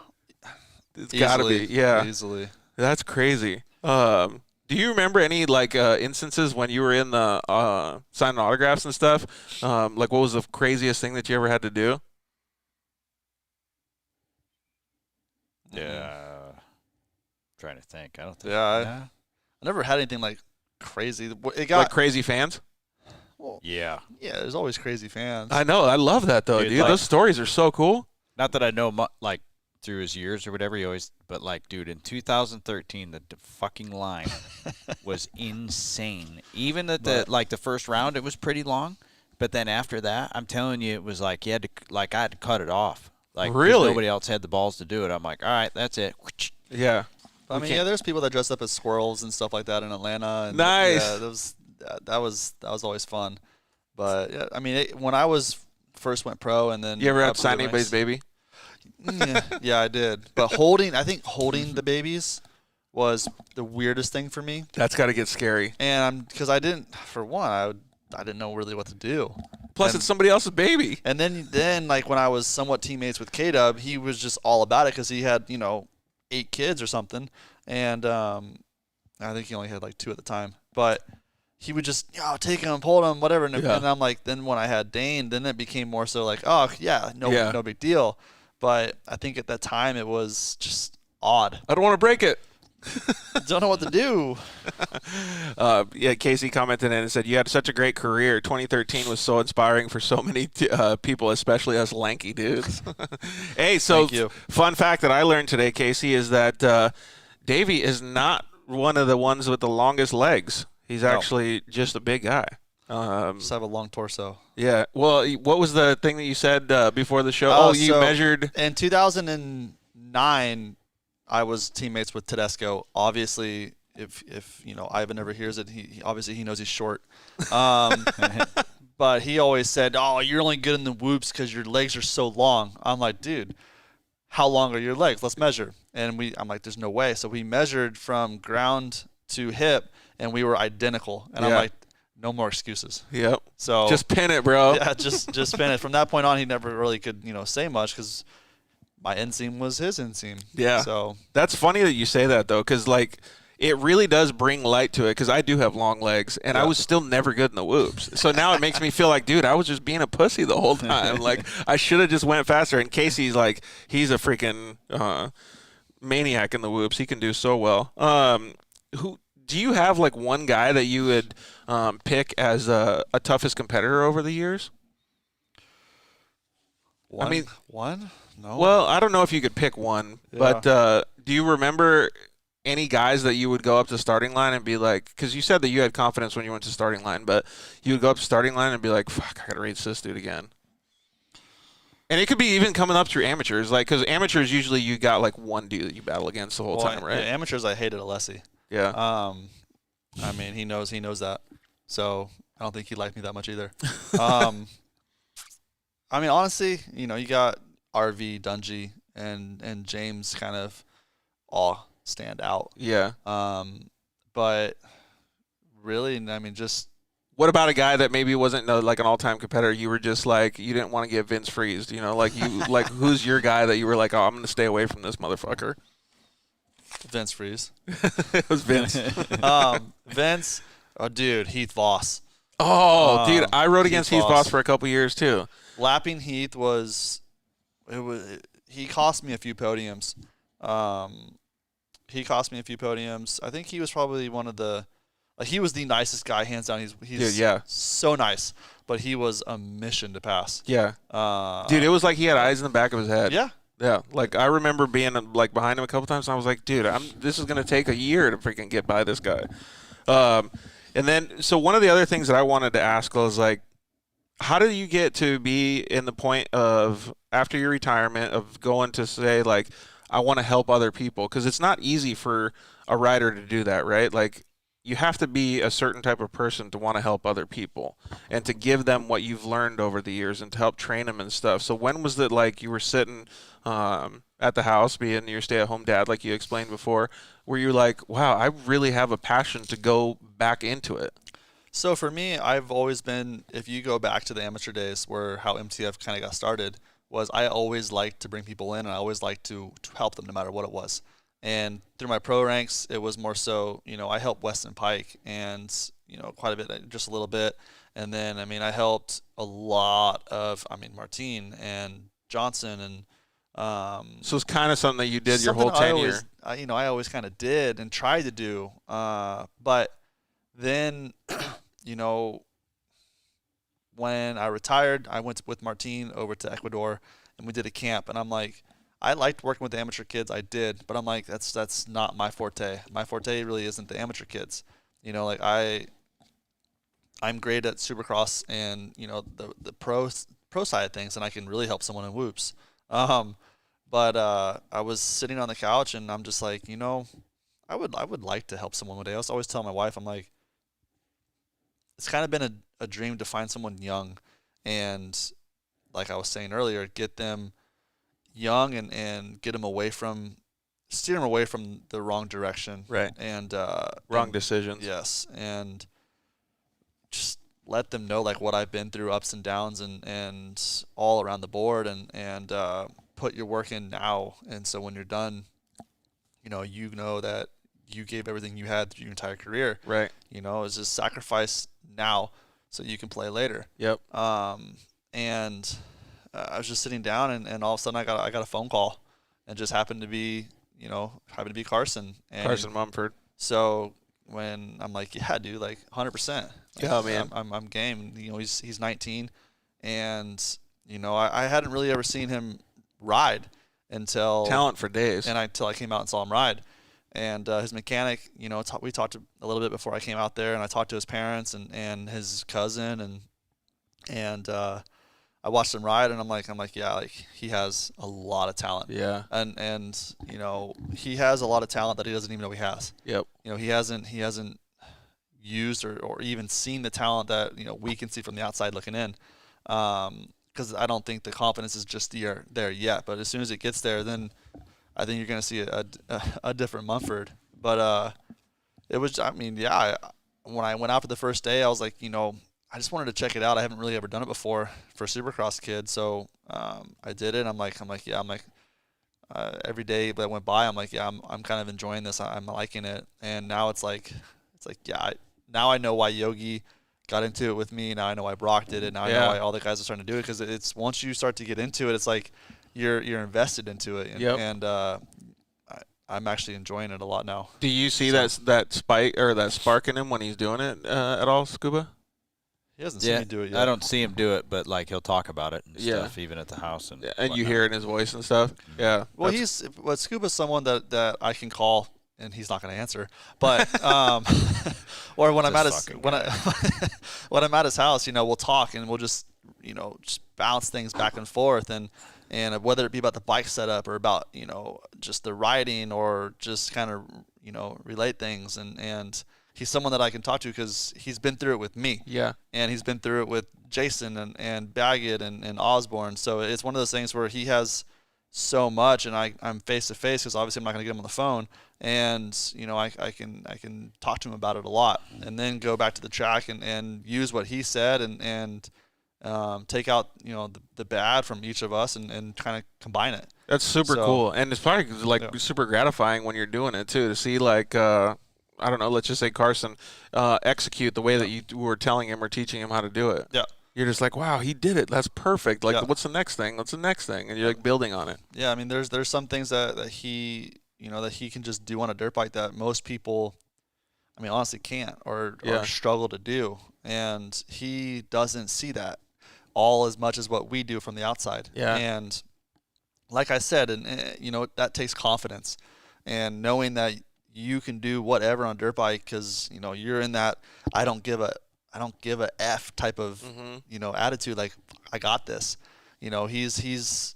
it's got to be. Yeah. Easily. That's crazy. Do you remember any, like, instances when you were in the signing autographs and stuff? Like, what was the craziest thing that you ever had to do? Yeah. Trying to think. I don't think. Yeah. I never had anything like crazy. It got like crazy fans? Well, yeah. Yeah, there's always crazy fans. I know. I love that, though, dude. Like, those stories are so cool. Not that I know, like, through his years or whatever, but like, dude, in 2013, the fucking line was insane. Even at the first round, it was pretty long, but then after that, I'm telling you, it was like I had to cut it off. Like, really, nobody else had the balls to do it. I'm like, all right, that's it. Yeah. I mean, there's people that dress up as squirrels and stuff like that in Atlanta. And nice. Yeah, that was always fun. But yeah, I mean, when I first went pro, and then you ever had to sign anybody's baby? Yeah, I did. But holding the babies was the weirdest thing for me. That's got to get scary. And because I didn't know really what to do. Plus, it's somebody else's baby. And then like when I was somewhat teammates with K-Dub, he was just all about it because he had 8 kids or something, and I think he only had like 2 at the time. But he would just, take him, hold him, whatever. And I'm like, then when I had Dane, then it became more so like, oh, yeah, no big deal. But I think at that time it was just odd. I don't want to break it. Don't know what to do. Casey commented in and said, you had such a great career. 2013 was so inspiring for so many people, especially us lanky dudes. Hey, so fun fact that I learned today, Casey, is that Davey is not one of the ones with the longest legs. He's actually just a big guy. Just have a long torso. Yeah. Well, what was the thing that you said before the show? You measured. In 2009, I was teammates with Tedesco. Obviously, if Ivan ever hears it, he obviously knows he's short. But he always said, "Oh, you're only good in the whoops because your legs are so long." I'm like, dude, how long are your legs? Let's measure. And I'm like, there's no way. So we measured from ground to hip, and we were identical. And I'm like, no more excuses. Yep. So just pin it, bro. Yeah, just pin it. From that point on, he never really could say much because my inseam was his inseam. Yeah. So that's funny that you say that though, because like it really does bring light to it. Because I do have long legs, and I was still never good in the whoops. So now it makes me feel like, dude, I was just being a pussy the whole time. Like I should have just went faster. And Casey's like, he's a freaking maniac in the whoops. He can do so well. Who do you have like one guy that you would pick as a toughest competitor over the years? One? No. Well, I don't know if you could pick one, but do you remember any guys that you would go up to starting line and be like, because you said that you had confidence when you went to starting line, but you would go up to starting line and be like, fuck, I got to race this dude again. And it could be even coming up through amateurs, like because amateurs usually you got like one dude that you battle against the whole time, right? Yeah, amateurs, I hated Alessi. Yeah. I mean, he knows that. So I don't think he liked me that much either. I mean, honestly, you got RV, Dungy, and James kind of all stand out. Yeah. But really, I mean, just. What about a guy that maybe wasn't like an all-time competitor? You were just like, you didn't want to get Vince freezed, like you like who's your guy that you were like, oh, I'm going to stay away from this motherfucker? Vince Freeze. It was Vince. Vince. Oh, dude, Heath Voss. Oh, dude, I rode against Heath Voss for a couple years too. Lapping Heath he cost me a few podiums. I think he was probably one of the. He was the nicest guy, hands down. He's so nice, but he was a mission to pass. Yeah. Dude, it was like he had eyes in the back of his head. Yeah. Yeah. Like I remember being like behind him a couple times, and I was like, dude, this is gonna take a year to freaking get by this guy. And then, so one of the other things that I wanted to ask was like, how did you get to be in the point of after your retirement of going to say like, I want to help other people? Because it's not easy for a rider to do that, right? Like. You have to be a certain type of person to want to help other people and to give them what you've learned over the years and to help train them and stuff. So when was it like you were sitting at the house, being your stay-at-home dad, like you explained before, where you're like, wow, I really have a passion to go back into it? So for me, I've always been, if you go back to the amateur days where how MTF kind of got started, was I always liked to bring people in and I always liked to help them no matter what it was. And through my pro ranks, it was more so, I helped Weston Pike and, quite a bit, just a little bit. And then, I helped a lot of, Martine and Johnson. And so it's kind of something that you did your whole tenure. I always kind of did and tried to do. But then, when I retired, I went with Martine over to Ecuador and we did a camp. And I'm like, I liked working with the amateur kids. I did, but I'm like, that's not my forte. My forte really isn't the amateur kids. I'm great at Supercross and the pro side of things, and I can really help someone in whoops. But I was sitting on the couch and I'm just like, I would like to help someone one day. I always tell my wife, I'm like, it's kind of been a dream to find someone young, and like I was saying earlier, get them young and get them steer them away from the wrong direction. Right. And wrong decisions. Yes. And just let them know like what I've been through, ups and downs and all around the board, and put your work in now. And so when you're done, you know that you gave everything you had through your entire career. Right. You know, it's just sacrifice now so you can play later. Yep. And I was just sitting down, and all of a sudden I got a phone call, and just happened to be Carson. And Carson Mumford. So when I'm like, yeah, dude, like 100%. Yeah, man. I'm game. You know, he's 19, and you know, I hadn't really ever seen him ride until talent for days, until I came out and saw him ride. And his mechanic, you know, we talked a little bit before I came out there, and I talked to his parents and his cousin, and I watched him ride, and I'm like, yeah, like he has a lot of talent. Yeah. And you know, he has a lot of talent that he doesn't even know he has. Yep. You know, he hasn't used or even seen the talent that, you know, we can see from the outside looking in. Because I don't think the confidence is just there yet. But as soon as it gets there, then I think you're going to see a different Mumford. But it was, I mean, yeah, when I went out for the first day, I was like, you know, I just wanted to check it out. I haven't really ever done it before for a Supercross kid. So I did it. I'm like, yeah, every day that went by, I'm like, yeah, I'm kind of enjoying this. I'm liking it. And now it's like, yeah, now I know why Yogi got into it with me. Now I know why Brock did it. Now I know why all the guys are starting to do it, because it's once you start to get into it, it's like you're invested into it. And, I'm actually enjoying it a lot now. Do you see that spike or that spark in him when he's doing it at all, Scuba? He hasn't seen me do it yet. I don't see him do it, but like he'll talk about it and stuff, even at the house and you hear it in his voice and stuff. Yeah. Well, Scuba's someone that I can call, and he's not going to answer. But or when I'm at his house, you know, we'll talk and we'll just, you know, just bounce things back and forth, and whether it be about the bike setup or about, you know, just the riding or just kind of, you know, relate things, and he's someone that I can talk to because he's been through it with me. Yeah. And he's been through it with Jason and Baggett and Osborne. So it's one of those things where he has so much, and I'm face to face, because obviously I'm not going to get him on the phone. And, you know, I can talk to him about it a lot, and then go back to the track and use what he said and take out, you know, the bad from each of us and kind of combine it. That's super cool. And it's probably like super gratifying when you're doing it too, to see like, I don't know, let's just say Carson execute the way that you were telling him or teaching him how to do it. Yeah. You're just like, wow, he did it. That's perfect. Like, what's the next thing? What's the next thing? And you're like building on it. Yeah, I mean, there's some things that he, you know, that he can just do on a dirt bike that most people, I mean, honestly can't or struggle to do. And he doesn't see that all as much as what we do from the outside. Yeah. And like I said, and you know, that takes confidence, and knowing that you can do whatever on a dirt bike, because, you know, you're in that I don't give a F type of you know, attitude. Like, I got this. You know, he's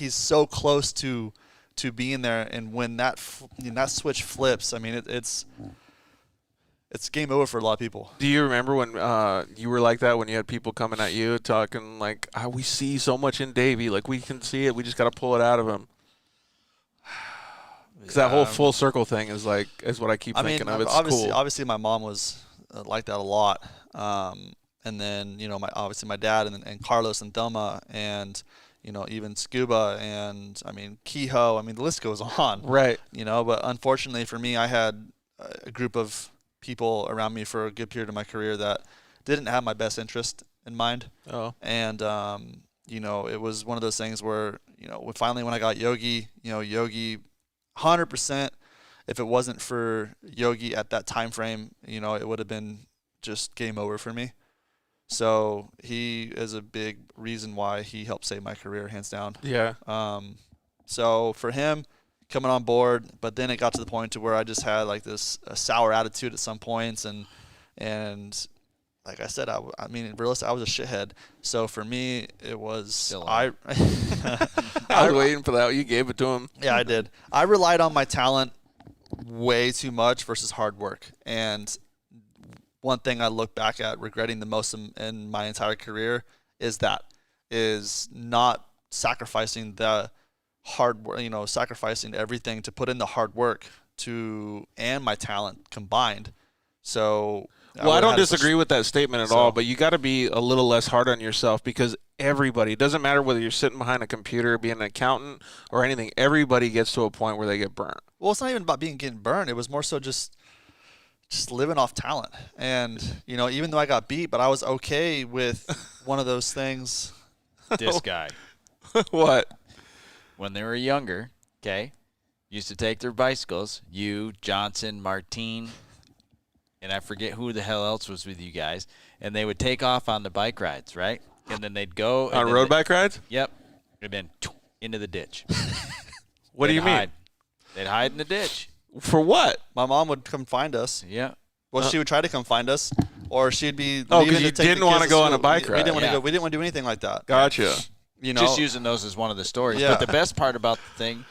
so close to being there, and when that switch flips, I mean, it's game over for a lot of people. Do you remember when you were like that, when you had people coming at you talking like, we see so much in Davey, like we can see it, we just got to pull it out of him? Because that whole full circle thing is what I keep thinking of. It's cool. Obviously, my mom was like that a lot. And then, you know, my dad and Carlos and Thelma, and, you know, even Scuba, and I mean Kehoe. I mean, the list goes on. Right. You know, but unfortunately for me, I had a group of people around me for a good period of my career that didn't have my best interest in mind. Oh. And you know, it was one of those things where, you know, when I got Yogi, you know, Yogi 100%, if it wasn't for Yogi at that time frame, you know, it would have been just game over for me. So he is a big reason why he helped save my career, hands down. Yeah. So for him coming on board, but then it got to the point to where I just had like this sour attitude at some points, and like I said, I mean, realistically, I was a shithead. So for me, it was I was waiting for that. You gave it to him. Yeah, I did. I relied on my talent way too much versus hard work. And one thing I look back at regretting the most in my entire career is not sacrificing the hard work, you know, sacrificing everything to put in the hard work and my talent combined. So Well, I don't disagree with that statement at all, but you got to be a little less hard on yourself because everybody, it doesn't matter whether you're sitting behind a computer, being an accountant or anything, everybody gets to a point where they get burnt. Well, it's not even about getting burned. It was more so just living off talent. And, you know, even though I got beat, but I was okay with one of those things. This guy. What? When they were younger, okay, used to take their bicycles, you, Johnson, Martine, and I forget who the hell else was with you guys, and they would take off on the bike rides, right? And then they'd go. On road bike rides? Yep. And then into the ditch. What do you mean? They'd hide in the ditch. For what? My mom would come find us. Yeah. Well, she would try to come find us, or she'd be. Oh, because you didn't want to go on a bike ride. We didn't want to go. We didn't want to do anything like that. Gotcha. You know, just using those as one of the stories. Yeah. But the best part about the thing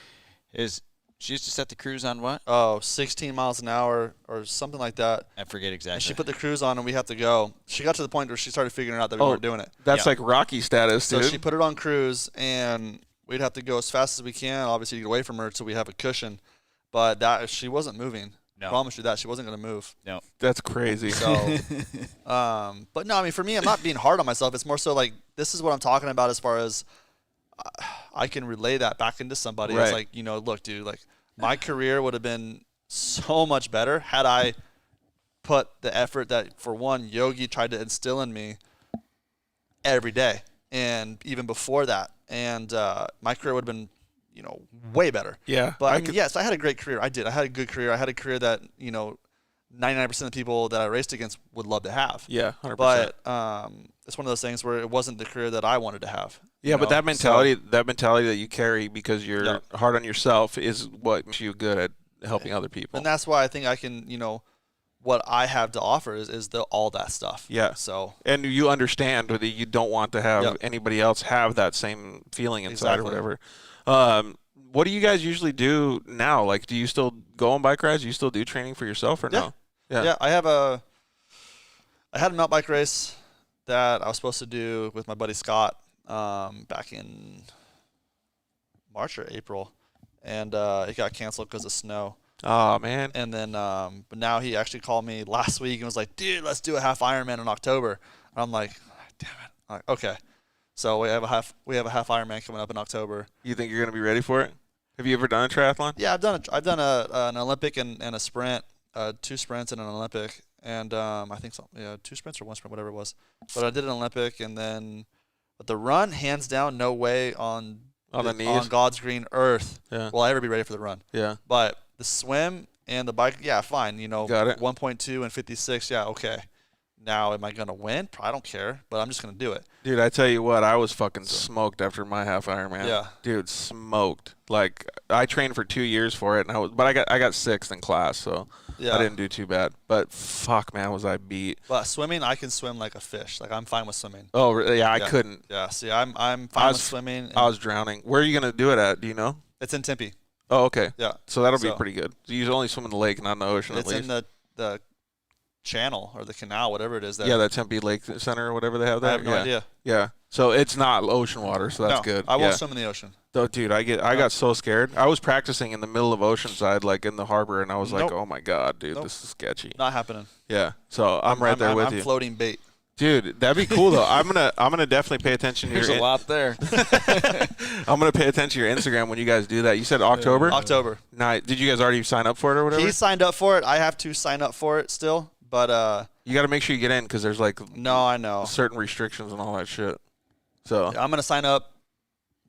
is she used to set the cruise on what? Oh, 16 miles an hour or something like that. I forget exactly. And she put the cruise on, and we have to go. She got to the point where she started figuring out that we weren't doing it. That's like Rocky status, dude. So she put it on cruise, and we'd have to go as fast as we can, obviously, to get away from her so we have a cushion. But that she wasn't moving. No. I promise you that. She wasn't going to move. No. That's crazy. So, but no, I mean, for me, I'm not being hard on myself. It's more so like, this is what I'm talking about as far as I can relay that back into somebody. Right. It's like, you know, look, dude, like, my career would have been so much better had I put the effort that, for one, Yogi tried to instill in me every day, and even before that. And my career would have been, you know, way better. Yeah. But I mean, yes, I had a great career. I did. I had a good career. I had a career that, you know, 99% of the people that I raced against would love to have. Yeah, 100%. But it's one of those things where it wasn't the career that I wanted to have. Yeah, but that mentality that you carry because you're hard on yourself is what makes you good at helping other people. And that's why I think I can, you know, what I have to offer is all that stuff. Yeah. So. And you understand that you don't want to have anybody else have that same feeling inside or whatever. What do you guys usually do now? Like, do you still go on bike rides? Do you still do training for yourself or no? Yeah. I had a mountain bike race that I was supposed to do with my buddy Scott back in March or April, and it got canceled because of snow. Oh, man. And then, but now he actually called me last week and was like, dude, let's do a half Ironman in October. And I'm like, damn it. I'm like, okay. So we have a half Ironman coming up in October. You think you're going to be ready for it? Have you ever done a triathlon? Yeah, I've done an Olympic and a sprint, 2 sprints and an Olympic. And I think so. Yeah, 2 sprints or 1 sprint, whatever it was. But I did an Olympic, and then but the run, hands down, no way on the knees? on God's green earth will I ever be ready for the run. Yeah. But the swim and the bike, yeah, fine. You know, got it. 1.2 and 56, yeah, okay. Now, am I going to win? I don't care, but I'm just going to do it. Dude, I tell you what, I was fucking smoked after my half Ironman. Yeah. Dude, smoked. Like, I trained for 2 years for it, and I got 6th in class, so I didn't do too bad. But fuck, man, was I beat. But swimming, I can swim like a fish. Like, I'm fine with swimming. Oh, really? Yeah, I couldn't. Yeah, see, I'm fine with swimming. I was drowning. Where are you going to do it at? Do you know? It's in Tempe. Oh, okay. Yeah. So that'll be pretty good. You only swim in the lake, not in the ocean, at least. It's in the channel or the canal, whatever it is. Yeah, that Tempe Lake Center or whatever they have there. I have no idea. Yeah. So it's not ocean water, so that's good. I won't swim in the ocean. Though, dude, I got so scared. I was practicing in the middle of Oceanside, like in the harbor, and I was like, oh my God, dude, this is sketchy. Not happening. Yeah. So I'm right there with you. I'm floating bait. Dude, that'd be cool though. I'm gonna definitely pay attention to There's a lot there. I'm gonna pay attention to your Instagram when you guys do that. You said October? October. Nice. Did you guys already sign up for it or whatever? He signed up for it. I have to sign up for it still, but you got to make sure you get in because there's like I know certain restrictions and all that shit. So I'm gonna sign up.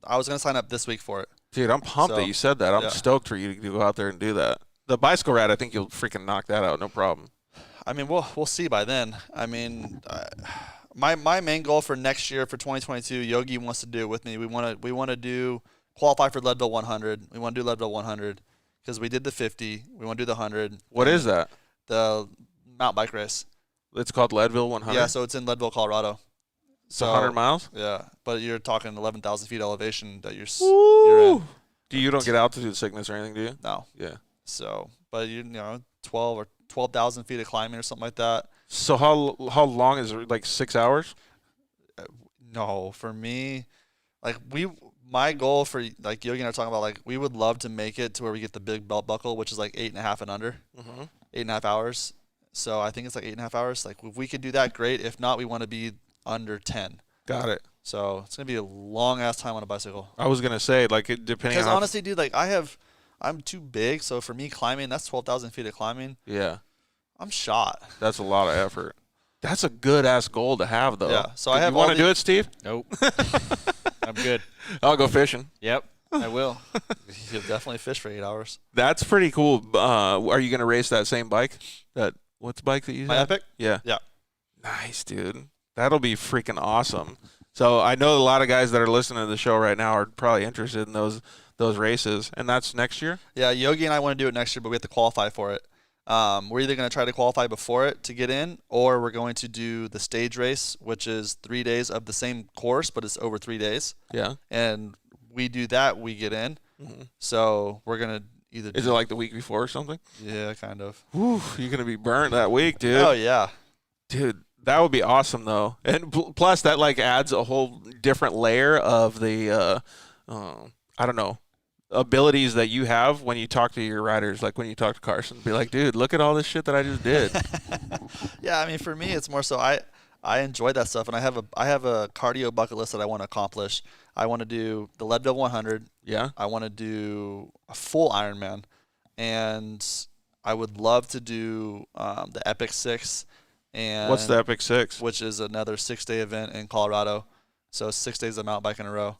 I was gonna sign up this week for it. Dude, I'm pumped that you said that. I'm stoked for you to go out there and do that. The bicycle ride, I think you'll freaking knock that out, no problem. I mean, we'll see by then. I mean, my main goal for next year for 2022, Yogi wants to do it with me. We want to qualify for Leadville 100. We want to do Leadville 100 because we did the 50. We want to do the 100. What is that? The mountain bike race. It's called Leadville 100. Yeah, so it's in Leadville, Colorado. So 100 miles. Yeah, but you're talking 11,000 feet elevation that you're in. You don't get altitude sickness or anything, do you? No. Yeah. So, but you know, 12,000 feet of climbing or something like that. So how long is it? Like 6 hours? No, for me, like my goal for like Yogi and I are talking about, like we would love to make it to where we get the big belt buckle, which is like 8.5 and under, 8.5 hours. So I think it's like 8.5 hours. Like if we could do that, great. If not, we want to be under 10. Got it. So it's gonna be a long ass time on a bicycle. I was gonna say, like, depending Because on honestly, dude, like I'm too big. So for me, climbing, that's 12,000 feet of climbing. yeah, I'm shot. that's a lot of effort. That's a good ass goal to have, though. Yeah. So I have You want all to do it, Steve? Nope. I'm good. I'll go fishing. Yep, I will. You'll definitely fish for 8 hours. That's pretty cool. Are you gonna race that same bike? What's the bike that you My have? Epic? Yeah. Yeah. Nice, dude. That'll be freaking awesome. So I know a lot of guys that are listening to the show right now are probably interested in those races, and that's next year. Yeah, Yogi and I want to do it next year, but we have to qualify for it. We're either going to try to qualify before it to get in, or we're going to do the stage race, which is 3 days of the same course, but it's over 3 days. Yeah. And we do that, we get in. Mm-hmm. So we're going to either Is it like the week before or something? Yeah, kind of. Whew, you're gonna be burnt that week, dude. Oh, yeah. Dude, that would be awesome, though. And plus, that like adds a whole different layer of the, I don't know, abilities that you have when you talk to your riders. Like when you talk to Carson, be like, dude, look at all this shit that I just did. Yeah, I mean, for me, it's more so I enjoy that stuff, and I have a cardio bucket list that I want to accomplish. I want to do the Leadville 100. Yeah. I want to do a full Ironman, and I would love to do the Epic 6. And What's the Epic 6? Which is another 6-day event in Colorado. So 6 days of mountain bike in a row.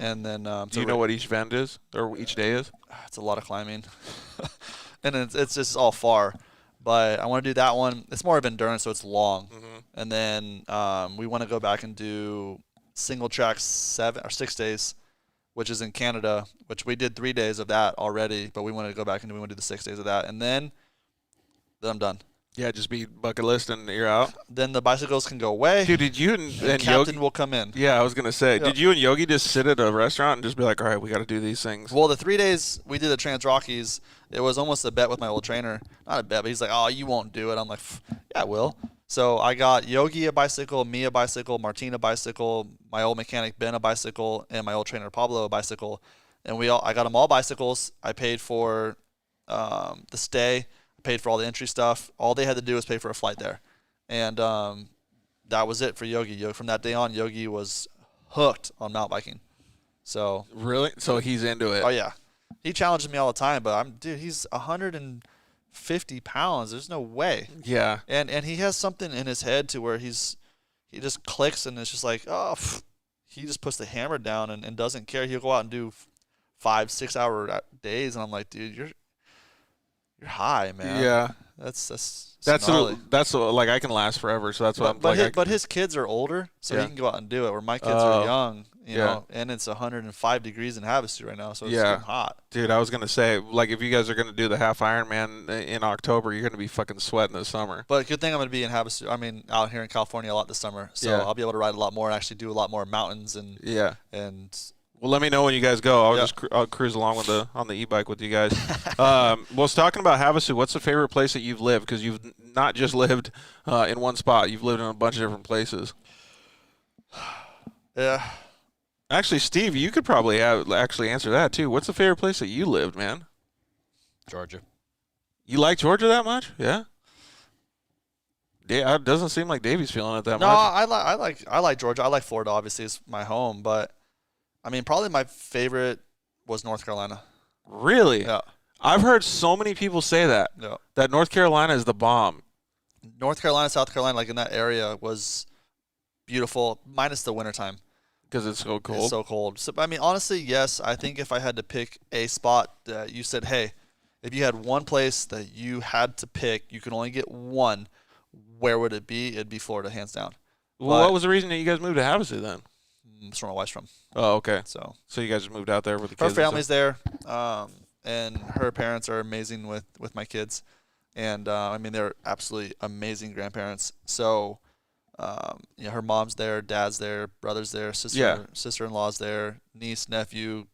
And then do you know what each event is or each day is? It's a lot of climbing, and it's just all far. But I want to do that one. It's more of endurance, so it's long. Mm-hmm. And then we want to go back and do single track 7 or 6 days, which is in Canada, which we did 3 days of that already. But we want to go back and we want to do the 6 days of that, and then I'm done. Yeah, just be bucket list and you're out. Then the bicycles can go away. Dude, did you and Captain Yogi will come in. Yeah, I was gonna say, Yeah. did you and Yogi just sit at a restaurant and just be like, all right, we got to do these things? Well, the 3 days we did the Trans Rockies, it was almost a bet with my old trainer. Not a bet, but he's like, oh, you won't do it. I'm like, yeah, I will. So I got Yogi a bicycle, me a bicycle, Martina a bicycle, my old mechanic Ben a bicycle, and my old trainer Pablo a bicycle. And I got them all bicycles. I paid for the stay. Paid for all the entry stuff. All they had to do was pay for a flight there. And that was it for Yogi. From that day on, Yogi was hooked on mountain biking. So Really? So he's into it. Oh, yeah. He challenges me all the time, but he's 150 pounds. There's no way. Yeah. And he has something in his head to where he just clicks, and it's just like, he just puts the hammer down and doesn't care. He'll go out and do 5-6 hour days, and I'm like, dude, you're high, man. Yeah. That's like I can last forever, so that's what but his kids are older, so he can go out and do it. Where my kids are young, you know, and it's 105 degrees in Havasu right now, so it's getting hot. Dude, I was gonna say, like, if you guys are gonna do the half Ironman in October, you're gonna be fucking sweating this summer. But good thing I'm gonna be in Havasu. I mean, out here in California a lot this summer, so I'll be able to ride a lot more and actually do a lot more mountains and Well, let me know when you guys go. I'll cruise along on the e-bike with you guys. Well, it's talking about Havasu. What's the favorite place that you've lived? Because you've not just lived in one spot. You've lived in a bunch of different places. Yeah. Actually, Steve, you could probably actually answer that too. What's the favorite place that you lived, man? Georgia. You like Georgia that much? Yeah. It doesn't seem like Davey's feeling it that much. No, I like Georgia. I like Florida. Obviously, it's my home, but I mean, probably my favorite was North Carolina. Really? Yeah. I've heard so many people say that. Yeah. That North Carolina is the bomb. North Carolina, South Carolina, like in that area was beautiful, minus the wintertime. Because it's so cold? It's so cold. So, I mean, honestly, yes. I think if I had to pick a spot that you said, hey, if you had one place that you had to pick, you could only get one, where would it be? It'd be Florida, hands down. Well, what was the reason that you guys moved to Havasu then? That's where my wife's from. Oh, okay. So you guys just moved out there with the kids? Her family's there, and her parents are amazing with my kids. And, I mean, they're absolutely amazing grandparents. So, her mom's there, dad's there, brother's there, sister-in-law's there, niece, nephew,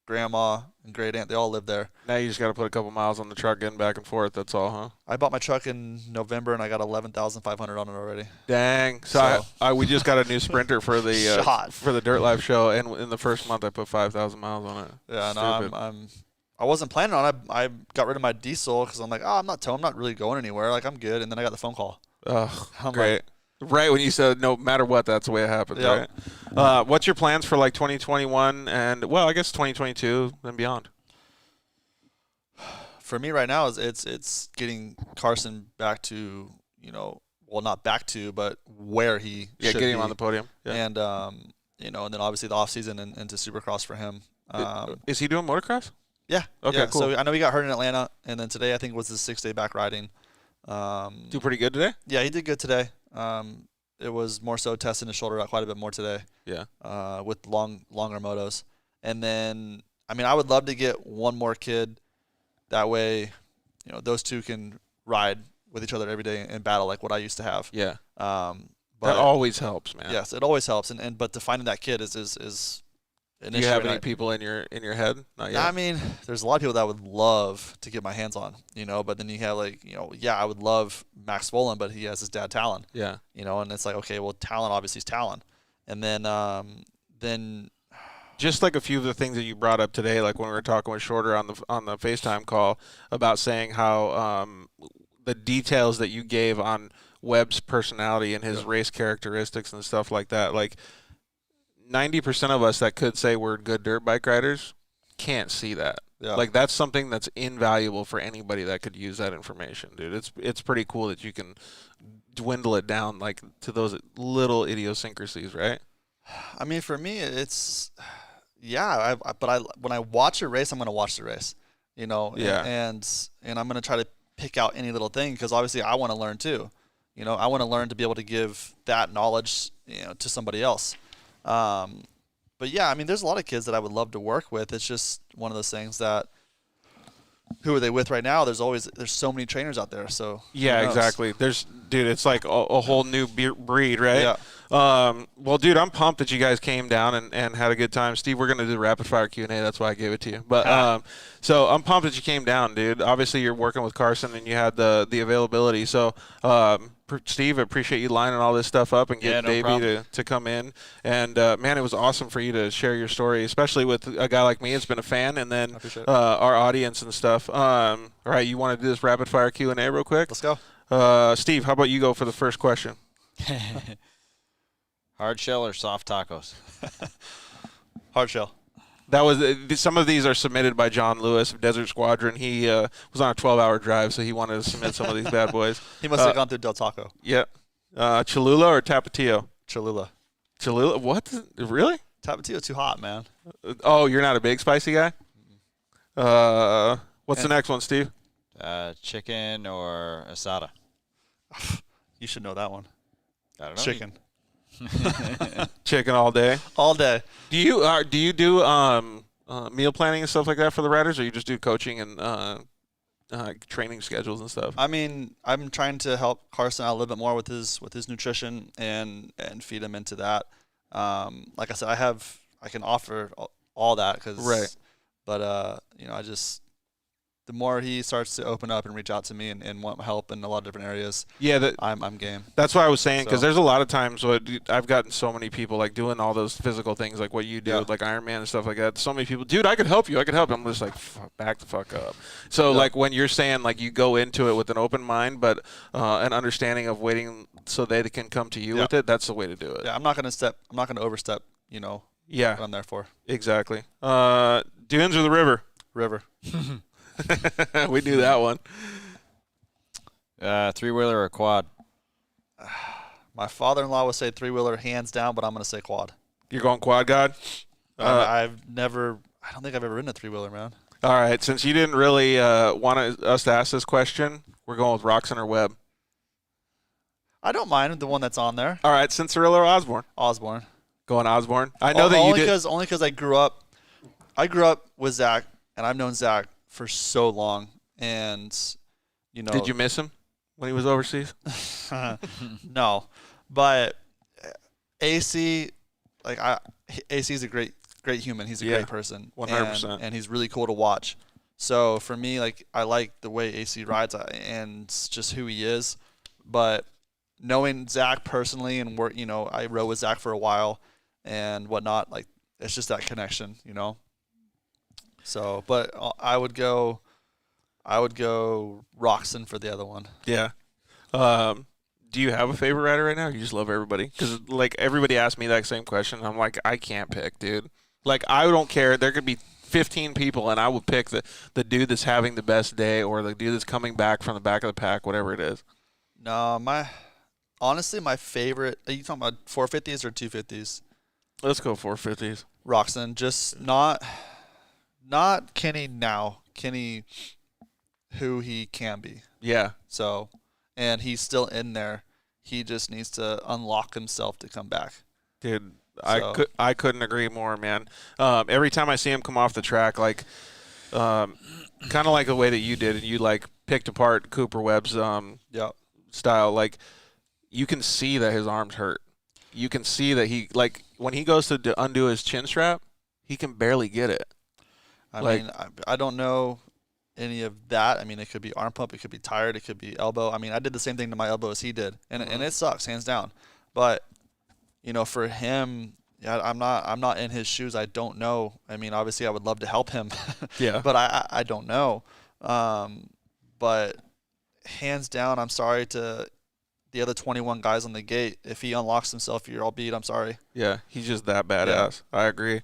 grandma, and great aunt. They all live there. Now you just got to put a couple miles on the truck getting back and forth. That's all, huh? I bought my truck in November, and I got 11,500 on it already. Dang! So we just got a new Sprinter for the for the Dirt Life show, and in the first month I put 5,000 miles on it. Yeah, no, I wasn't planning on it. I got rid of my diesel because I'm like, I'm not really going anywhere. Like, I'm good. And then I got the phone call. Oh, I'm great. Right when you said no matter what, that's the way it happens, Yep. right? What's your plans for like 2021 and, well, I guess 2022 and beyond? For me right now, it's getting Carson back to, well, not back to, but where he should getting him be. on the podium. Yeah. And, and then obviously the off season and into Supercross for him. Is he doing motocross? Yeah. Okay, yeah. cool. So I know he got hurt in Atlanta, and then today I think was his 6-day back riding. Do pretty good today? Yeah, he did good today. It was more so testing his shoulder out quite a bit more today. Yeah. With longer motos. And then, I would love to get one more kid. That way, those two can ride with each other every day and battle like what I used to have. Yeah. But that always helps, man. Yes, it always helps. But to finding that kid is an Do you have any people in your head? Not yet. There's a lot of people that I would love to get my hands on, but then you have I would love Max Volan, but he has his dad Talon. Yeah. And it's like, okay, well, Talon obviously is Talon. And then just like a few of the things that you brought up today, like when we were talking with Shorter on the FaceTime call about saying how the details that you gave on Webb's personality and his race characteristics and stuff like that, like 90% of us that could say we're good dirt bike riders can't see that. Yeah. Like that's something that's invaluable for anybody that could use that information, dude. It's pretty cool that you can dwindle it down like to those little idiosyncrasies, right? For me, it's but when I watch a race, I'm going to watch the race, Yeah. And I'm going to try to pick out any little thing because obviously I want to learn too. I want to learn to be able to give that knowledge, to somebody else. But yeah, there's a lot of kids that I would love to work with. It's just one of those things that who are they with right now? There's so many trainers out there. So yeah, exactly. It's like a whole new breed, right? Yeah. Well, dude, I'm pumped that you guys came down and had a good time. Steve, we're gonna do the rapid fire Q&A. That's why I gave it to you. But so I'm pumped that you came down, dude. Obviously, you're working with Carson and you had the availability. So Steve, I appreciate you lining all this stuff up and getting Davey to come in. And man, it was awesome for you to share your story, especially with a guy like me. It's been a fan, and then our audience and stuff. All right, you want to do this rapid fire Q&A real quick? Let's go. Steve, how about you go for the first question? Hard shell or soft tacos? Hard shell. That was some of these are submitted by John Lewis of Desert Squadron. He was on a 12-hour drive, so he wanted to submit some of these bad boys. He must have gone through Del Taco. Yep. Cholula or Tapatio? Cholula. Cholula? What? Really? Tapatio too hot, man. Oh, you're not a big spicy guy? What's the next one, Steve? Chicken or asada? You should know that one. I don't know. Chicken. Chicken all day. All day. Do you do meal planning and stuff like that for the riders, or you just do coaching and training schedules and stuff? I'm trying to help Carson out a little bit more with his nutrition and feed him into that. Like I said, I can offer all that but I just the more he starts to open up and reach out to me and want help in a lot of different areas, I'm game. That's what I was saying, because there's a lot of times I've gotten so many people like doing all those physical things like what you do, like Ironman and stuff like that. So many people, dude, I could help you. I'm just like, back the fuck up. So like when you're saying like you go into it with an open mind, but an understanding of waiting so they can come to you with it, that's the way to do it. Yeah, I'm not going to overstep, what I'm there for. Exactly. Dunes or the river? River. We knew that one. Three-wheeler or quad? My father-in-law would say three-wheeler hands down, but I'm going to say quad. You're going quad, God? I don't think I've ever ridden a three-wheeler, man. All right, since you didn't really want us to ask this question, we're going with Roxon or Webb. I don't mind the one that's on there. All right, Cinderella or Osborne? Osborne. Going Osborne. I know that you did. Only because I grew up with Zach, and I've known Zach for so long, and Did you miss him when he was overseas? No, but AC, AC is a great human. He's a great person, 100%, and he's really cool to watch. So for me, I like the way AC rides and just who he is. But knowing Zach personally and I rode with Zach for a while and whatnot, it's just that connection, So, but I would go Roxon for the other one. Yeah. Do you have a favorite rider right now? Or you just love everybody? Because like everybody asked me that same question. I'm like, I can't pick, dude. Like I don't care. There could be 15 people, and I would pick the dude that's having the best day, or the dude that's coming back from the back of the pack, whatever it is. No, honestly, my favorite. Are you talking about 450s or 250s? Let's go 450s. Roxon, just not Kenny now. Kenny, who he can be. Yeah. So, and he's still in there. He just needs to unlock himself to come back. Dude, So- I couldn't agree more, man. Every time I see him come off the track, like, kind of like the way that you did, and you like picked apart Cooper Webb's Yeah. style. Like, you can see that his arms hurt. You can see that he like when he goes to undo his chin strap, he can barely get it. I Like- mean, I don't know any of that. I mean, it could be arm pump, it could be tired, it could be elbow. I mean, I did the same thing to my elbow as he did, and it sucks, hands down. But you know, for him, yeah, I'm not in his shoes. I don't know. I mean, obviously, I would love to help him. Yeah. But I don't know. But hands down, I'm sorry to the other 21 guys on the gate. If he unlocks himself, you're all beat. I'm sorry. Yeah, he's just that badass. I agree.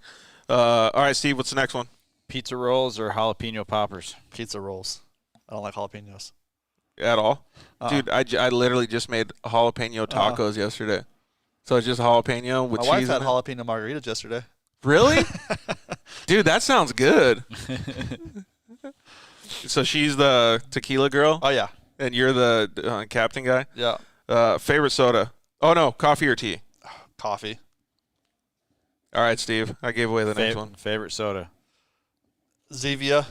All right, Steve, what's the next one? Pizza rolls or jalapeno poppers? Pizza rolls. I don't like jalapenos. At all? Dude, I literally just made jalapeno tacos yesterday. So it's just jalapeno with My cheese wife in had it? jalapeno margaritas yesterday. Really? Dude, that sounds good. So she's the tequila girl, Oh yeah, and you're the captain guy? yeah. Favorite soda? Oh, no, coffee or tea? Coffee. All right, Steve, I gave away the next one. Favorite soda? Zevia.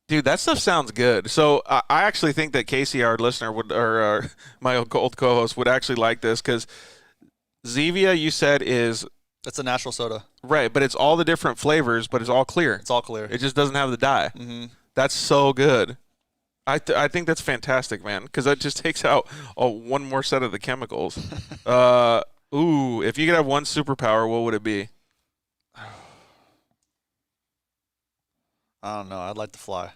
Dude, that stuff sounds good. So I actually think that Casey, our listener, or my old co-host, would actually like this because Zevia, you said, is It's a natural soda. right, but it's all the different flavors, but it's all clear. It's all clear. It just doesn't have the dye. Mm-hmm. That's so good. I think that's fantastic, man, because that just takes out one more set of the chemicals. If you could have one superpower, what would it be? I don't know. I'd like to fly.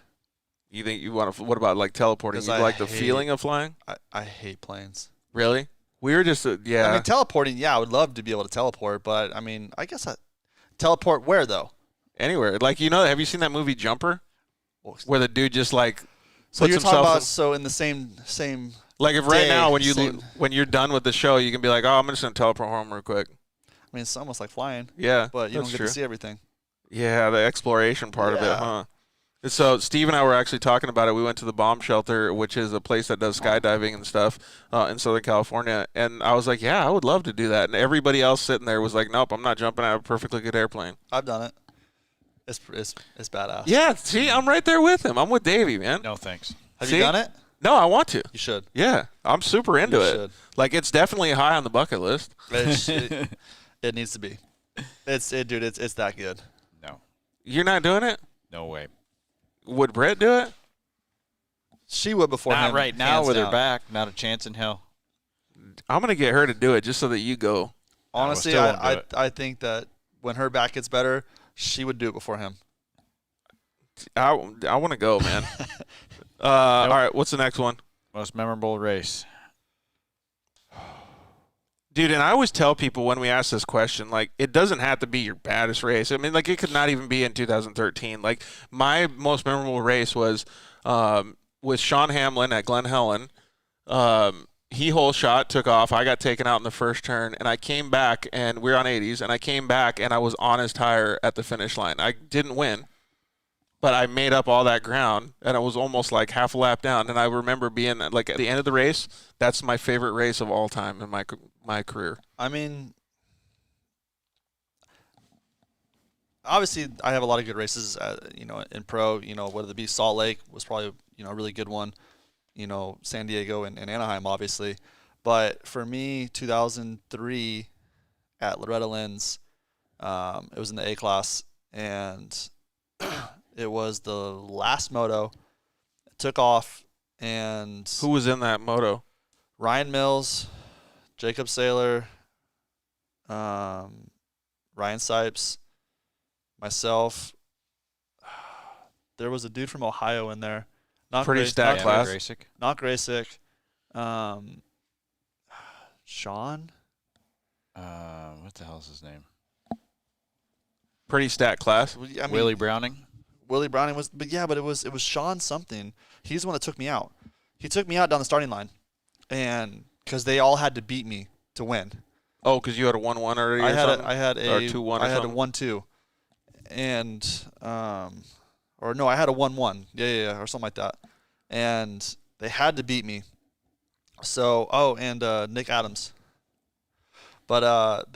You think you want to? What about like teleporting? 'Cause You I like the hate- feeling of flying? I hate planes. Really? We were just yeah. I mean, teleporting. Yeah, I would love to be able to teleport, but I mean, I guess teleport where though? Anywhere. Like, have you seen that movie Jumper? Where the dude just like So puts you're talking himself about in the same. like if right day, now same- when you're done with the show, you can be like, oh, I'm just gonna teleport home real quick. I mean, it's almost like flying, Yeah, but you that's don't get true. to see everything. Yeah, the exploration part of it, Yeah. huh? So Steve and I were actually talking about it. We went to the Bomb Shelter, which is a place that does skydiving and stuff in Southern California. And I was like, yeah, I would love to do that. And everybody else sitting there was like, nope, I'm not jumping out of a perfectly good airplane. I've done it. It's badass. Yeah, see, I'm right there with him. I'm with Davey, man. No thanks. Have See? you done it? No, I want to. You should. Yeah, I'm super into You it. should. Like, it's definitely high on the bucket list. It needs to be. It's that good. No. You're not doing it? No way. Would Brett do it? She would before Not him. right now hands with her down. back. Not a chance in hell. I'm going to get her to do it just so that you go. Honestly, still won't do it. I think that when her back gets better, she would do it before him. I want to go, man. All right, what's the next one? Most memorable race. Dude, and I always tell people when we ask this question, like, it doesn't have to be your baddest race. I mean, like, it could not even be in 2013. Like, my most memorable race was with Sean Hamlin at Glen Helen. He hole shot, took off. I got taken out in the first turn, and I came back, and we were on 80s, and I came back, and I was on his tire at the finish line. I didn't win, but I made up all that ground, and I was almost like half a lap down. And I remember being like at the end of the race, that's my favorite race of all time in my career. I mean, obviously, I have a lot of good races, in pro. Whether it be Salt Lake was probably a really good one. San Diego and Anaheim, obviously. But for me, 2003 at Loretta Lynn's, it was in the A class, and it was the last moto. It took off, and Who was in that moto? Ryan Mills, Jacob Saylor, Ryan Sipes, myself. there was a dude from Ohio in there. Not Pretty stacked class. Not Graysick. Sean? What the hell's his name? Pretty stacked class. I mean, Willie Browning. Willie Browning was, but it was Sean something. He's the one that took me out. He took me out down the starting line, and because they all had to beat me to win. Oh, because you had a 1-1 already. I had a 2-1. I had a 1-2, and or no, I had a 1-1. Yeah, or something like that. And they had to beat me. So and Nick Adams. But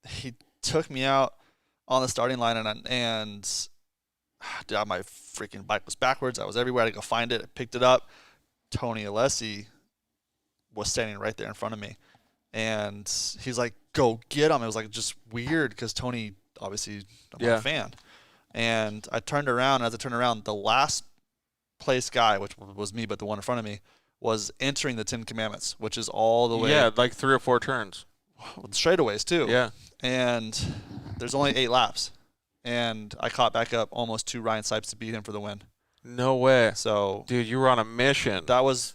he took me out on the starting line, and dude, my freaking bike was backwards. I was everywhere. I had to go find it. I picked it up. Tony Alessi was standing right there in front of me, and he's like, "Go get him!" It was like just weird because Tony, obviously, I'm not a fan. And I turned around. And as I turned around, the last place guy, which was me, but the one in front of me, was entering the 10 Commandments, which is all the way. Yeah, like 3 or 4 turns. Straightaways too. Yeah. And there's only 8 laps, and I caught back up almost to Ryan Sipes to beat him for the win. No way. So, dude, you were on a mission. That was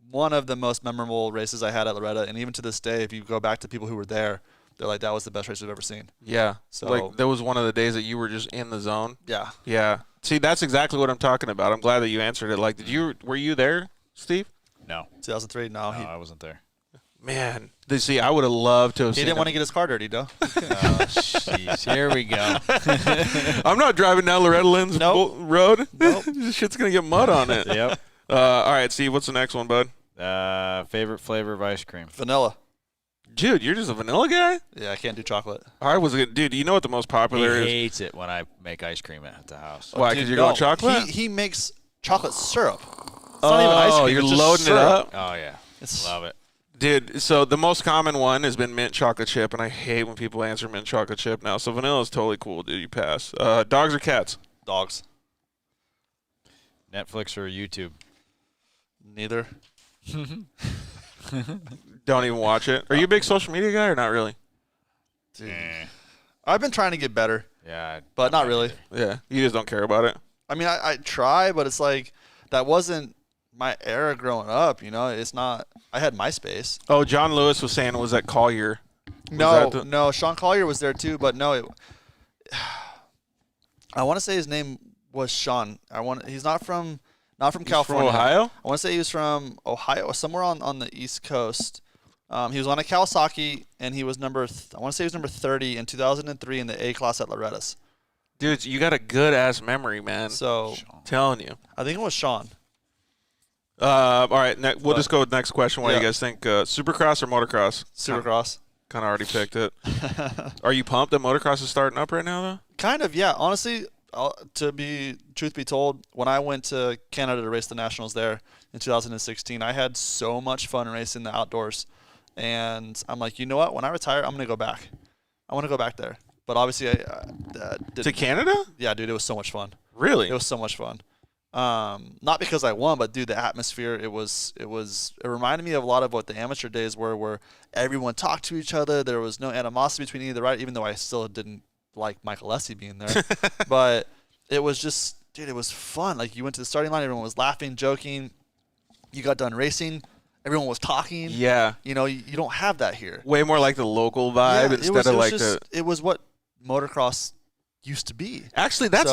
one of the most memorable races I had at Loretta, and even to this day, if you go back to people who were there, they're like, that was the best race we've ever seen. Yeah. So, like, that was one of the days that you were just in the zone. Yeah. Yeah. See, that's exactly what I'm talking about. I'm glad that you answered it. Like, were you there, Steve? No. 2003? No, I wasn't there. Man, see, I would have loved to have seen He didn't want to him. get his car dirty, though. Oh, jeez. Here we go. I'm not driving down Loretta Lynn's road. Nope. This shit's going to get mud on it. Yep. All right, Steve, what's the next one, bud? Favorite flavor of ice cream? Vanilla. Dude, you're just a vanilla guy? Yeah, I can't do chocolate. I was a dude. You know what the most popular is? He hates it when I make ice cream at the house. Why? Because you're going chocolate? He makes chocolate syrup. It's not even ice cream. You're it's just loading syrup. it up? Oh, yeah. Love it. Dude, so the most common one has been mint chocolate chip, and I hate when people answer mint chocolate chip now. So vanilla is totally cool, dude. You pass. Dogs or cats? Dogs. Netflix or YouTube? Neither. Don't even watch it. Are you a big social media guy or not really? Dude. I've been trying to get better. Yeah. But not really. Yeah. You just don't care about it. I mean, I try, but it's like that wasn't my era growing up, you know? It's not. I had MySpace. Oh, John Lewis was saying it was at Collier. No, Sean Collier was there too, but no, I want to say his name was Sean. He's not from California. From Ohio? I want to say he was from Ohio, somewhere on the East Coast. He was on a Kawasaki, and he was I want to say he was number 30 in 2003 in the A class at Loretta's. Dude, you got a good ass memory, man. So, I'm telling you. I think it was Sean. All right, we'll just go with the next question. What do you guys think? Supercross or motocross? Supercross. Kind of already picked it. Are you pumped that motocross is starting up right now, though? Kind of, yeah. Honestly, truth be told, when I went to Canada to race the nationals there in 2016, I had so much fun racing the outdoors, and I'm like, you know what? When I retire, I'm gonna go back. I want to go back there. But obviously, to Canada? Yeah, dude, it was so much fun. Really? It was so much fun. Not because I won, but dude, the atmosphere, it reminded me of a lot of what the amateur days were, where everyone talked to each other. There was no animosity between either rider, even though I still didn't like Michael Lessie being there. But it was just, dude, it was fun. Like, you went to the starting line, everyone was laughing, joking. You got done racing, everyone was talking. Yeah. You know, you don't have that here. Way more like the local vibe It was what motocross used to be. Actually, that's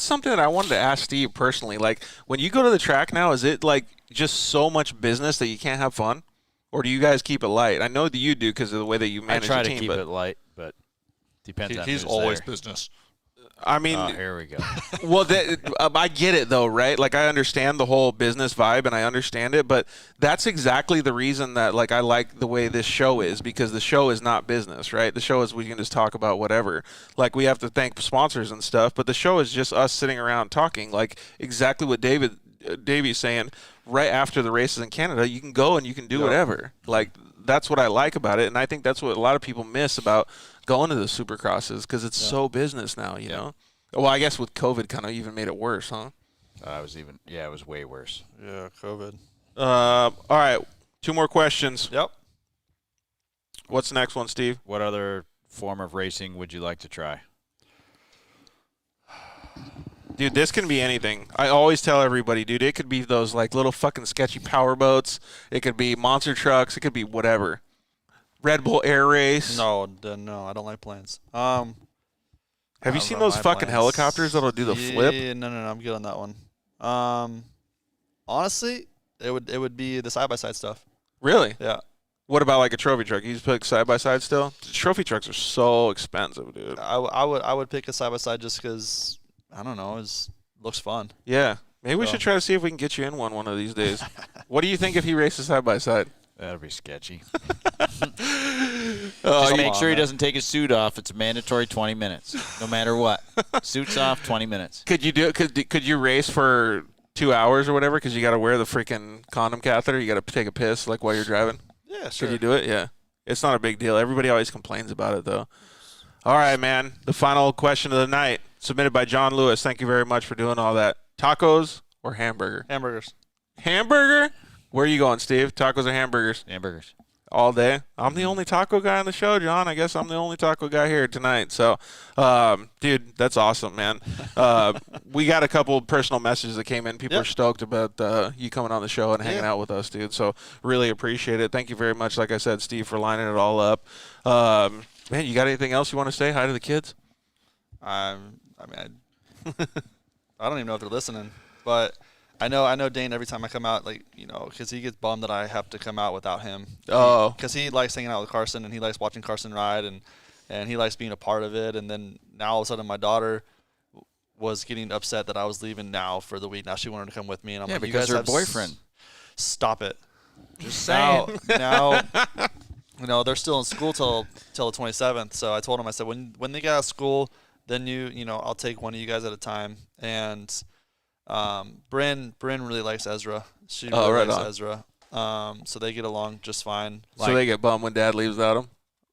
something that I wanted to ask Steve personally. Like, when you go to the track now, is it like just so much business that you can't have fun, or do you guys keep it light? I know that you do because of the way that you manage I try the team. to keep it light, but depends on he's who's always there. business. I mean, here we go. Well, I get it though, right? Like, I understand the whole business vibe, and I understand it, but that's exactly the reason that, like, I like the way this show is, because the show is not business, right? The show is we can just talk about whatever. Like, we have to thank sponsors and stuff, but the show is just us sitting around talking. Like, exactly what Davy's saying. Right after the races in Canada, you can go and you can do whatever. Like, that's what I like about it, and I think that's what a lot of people miss about going to the Supercrosses, because it's so business now, you know? Well, I guess with COVID kind of even made it worse, huh? It was way worse. Yeah, COVID. All right, 2 more questions. Yep. What's the next one, Steve? What other form of racing would you like to try? Dude, this can be anything. I always tell everybody, dude, it could be those like little fucking sketchy power boats. It could be monster trucks. It could be whatever. Red Bull Air Race. No, I don't like planes. Have you seen those fucking helicopters that'll do the flip? No, I'm good on that one. Honestly, it would be the side-by-side stuff. Really? Yeah. What about like a trophy truck? You just pick side-by-side still? Trophy trucks are so expensive, dude. I would pick a side-by-side just because, I don't know, looks fun. Yeah. Maybe we should try to see if we can get you in one of these days. What do you think if he races side-by-side? That'll be sketchy. Just make sure he doesn't take his suit off. It's a mandatory 20 minutes, no matter what. Suits off, 20 minutes. Could you do it? Could you race for 2 hours or whatever? Because you got to wear the freaking condom catheter. You got to take a piss like while you're driving. Yeah, sure. Could you do it? Yeah. It's not a big deal. Everybody always complains about it though. All right, man. The final question of the night, submitted by John Lewis. Thank you very much for doing all that. Tacos or hamburger? Hamburgers. Hamburger? Where are you going, Steve? Tacos or hamburgers? Hamburgers. All day. I'm the only taco guy on the show, John. I guess I'm the only taco guy here tonight. So, dude, that's awesome, man. We got a couple personal messages that came in. People are stoked about you coming on the show and hanging out with us, dude. So, really appreciate it. Thank you very much, like I said, Steve, for lining it all up. Man, you got anything else you want to say? Hi to the kids? I don't even know if they're listening, but I know Dane every time I come out, like, you know, because he gets bummed that I have to come out without him. Oh. Because he likes hanging out with Carson, and he likes watching Carson ride, and he likes being a part of it. And then now all of a sudden my daughter was getting upset that I was leaving now for the week. Now she wanted to come with me, and I'm like, because you guys her boyfriend. Stop it. Just saying. Now, you know, they're still in school till the 27th. So I told him, I said, when they get out of school, then you know, I'll take one of you guys at a time. And Bryn really likes Ezra. She really likes Ezra. So they get along just fine. So they get bummed when Dad leaves without him?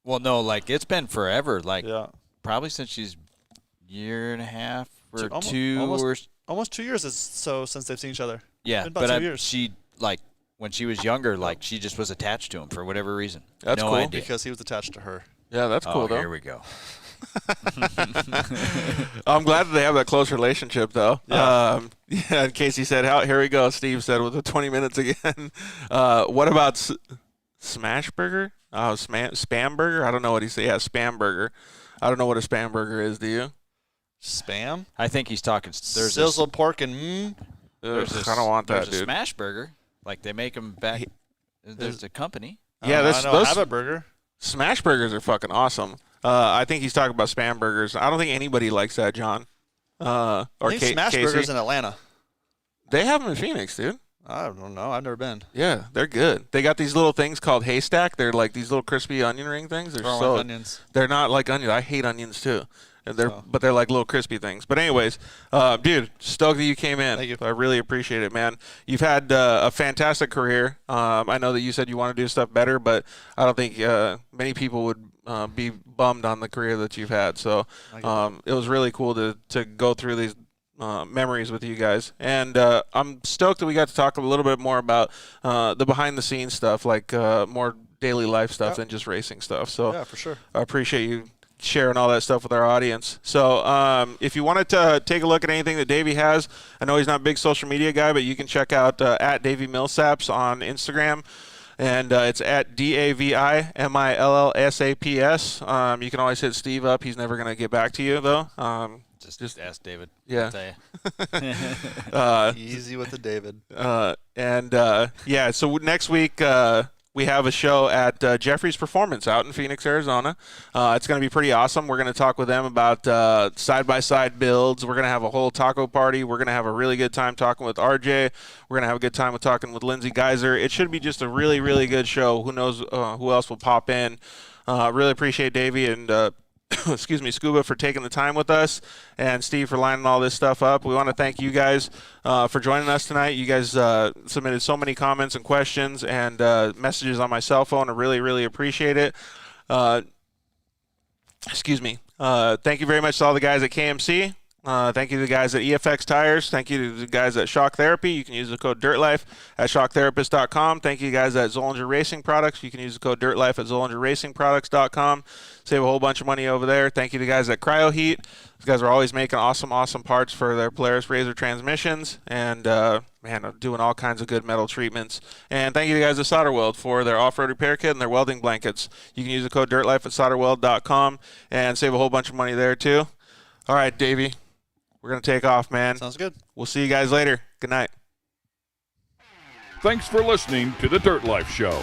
Well, no, like it's been forever. Like probably since she's year and a half or almost 2 years since they've seen each other. Yeah, about 2 years. She like when she was younger, like she just was attached to him for whatever reason. That's cool. Idea. Because he was attached to her. Yeah, that's cool though. Here we go. I'm glad that they have that close relationship, though. Yeah. Casey said, here we go. Steve said, with the 20 minutes again. What about Smash Burger? Oh, Spam Burger? I don't know what he said. Yeah, Spam Burger. I don't know what a Spam Burger is. Do you? Spam? I think he's talking. There's sizzled pork and I don't want that, dude. There's a Smash Burger. Like they make them back. There's a company. Yeah, those Habit Burger. Smash Burgers are fucking awesome. I think he's talking about Spam Burgers. I don't think anybody likes that, John. I think Smash Casey. Burgers in Atlanta. They have them in Phoenix, dude. I don't know. I've never been. Yeah, they're good. They got these little things called Haystack. They're like these little crispy onion ring things. They're like onions. They're not like onions. I hate onions too. And but they're like little crispy things. But anyways, dude, stoked that you came in. Thank you. I really appreciate it, man. You've had a fantastic career. I know that you said you want to do stuff better, but I don't think many people would be bummed on the career that you've had. So it was really cool to go through these memories with you guys. And I'm stoked that we got to talk a little bit more about the behind-the-scenes stuff, like more daily life stuff than just racing stuff. So yeah, for sure. I appreciate you sharing all that stuff with our audience. So if you wanted to take a look at anything that Davey has, I know he's not a big social media guy, but you can check out at Davi Millsaps on Instagram. And it's at DAVIMILLSAPS. You can always hit Steve up. He's never going to get back to you, though. Just ask David. Yeah. I'll tell you. Easy with the David. So next week we have a show at Jeffrey's Performance out in Phoenix, Arizona. It's going to be pretty awesome. We're going to talk with them about side-by-side builds. We're going to have a whole taco party. We're going to have a really good time talking with RJ. We're going to have a good time with talking with Lindsey Geyser. It should be just a really, really good show. Who knows who else will pop in. Really appreciate Davey and excuse me, Scuba, for taking the time with us, and Steve for lining all this stuff up. We want to thank you guys for joining us tonight. You guys submitted so many comments and questions and messages on my cell phone. I really, really appreciate it. Excuse me. Thank you very much to all the guys at KMC. Thank you to the guys at EFX Tires. Thank you to the guys at Shock Therapy. You can use the code DIRTLIFE at shocktherapist.com. Thank you guys at Zollinger Racing Products. You can use the code DIRTLIFE at zollingerracingproducts.com. Save a whole bunch of money over there. Thank you to the guys at Cryo Heat. These guys are always making awesome parts for their Polaris Razor transmissions and, doing all kinds of good metal treatments. And thank you to the guys at Solder Weld for their off-road repair kit and their welding blankets. You can use the code DIRTLIFE at solderweld.com and save a whole bunch of money there too. All right, Davey. We're going to take off, man. Sounds good. We'll see you guys later. Good night. Thanks for listening to The Dirt Life Show.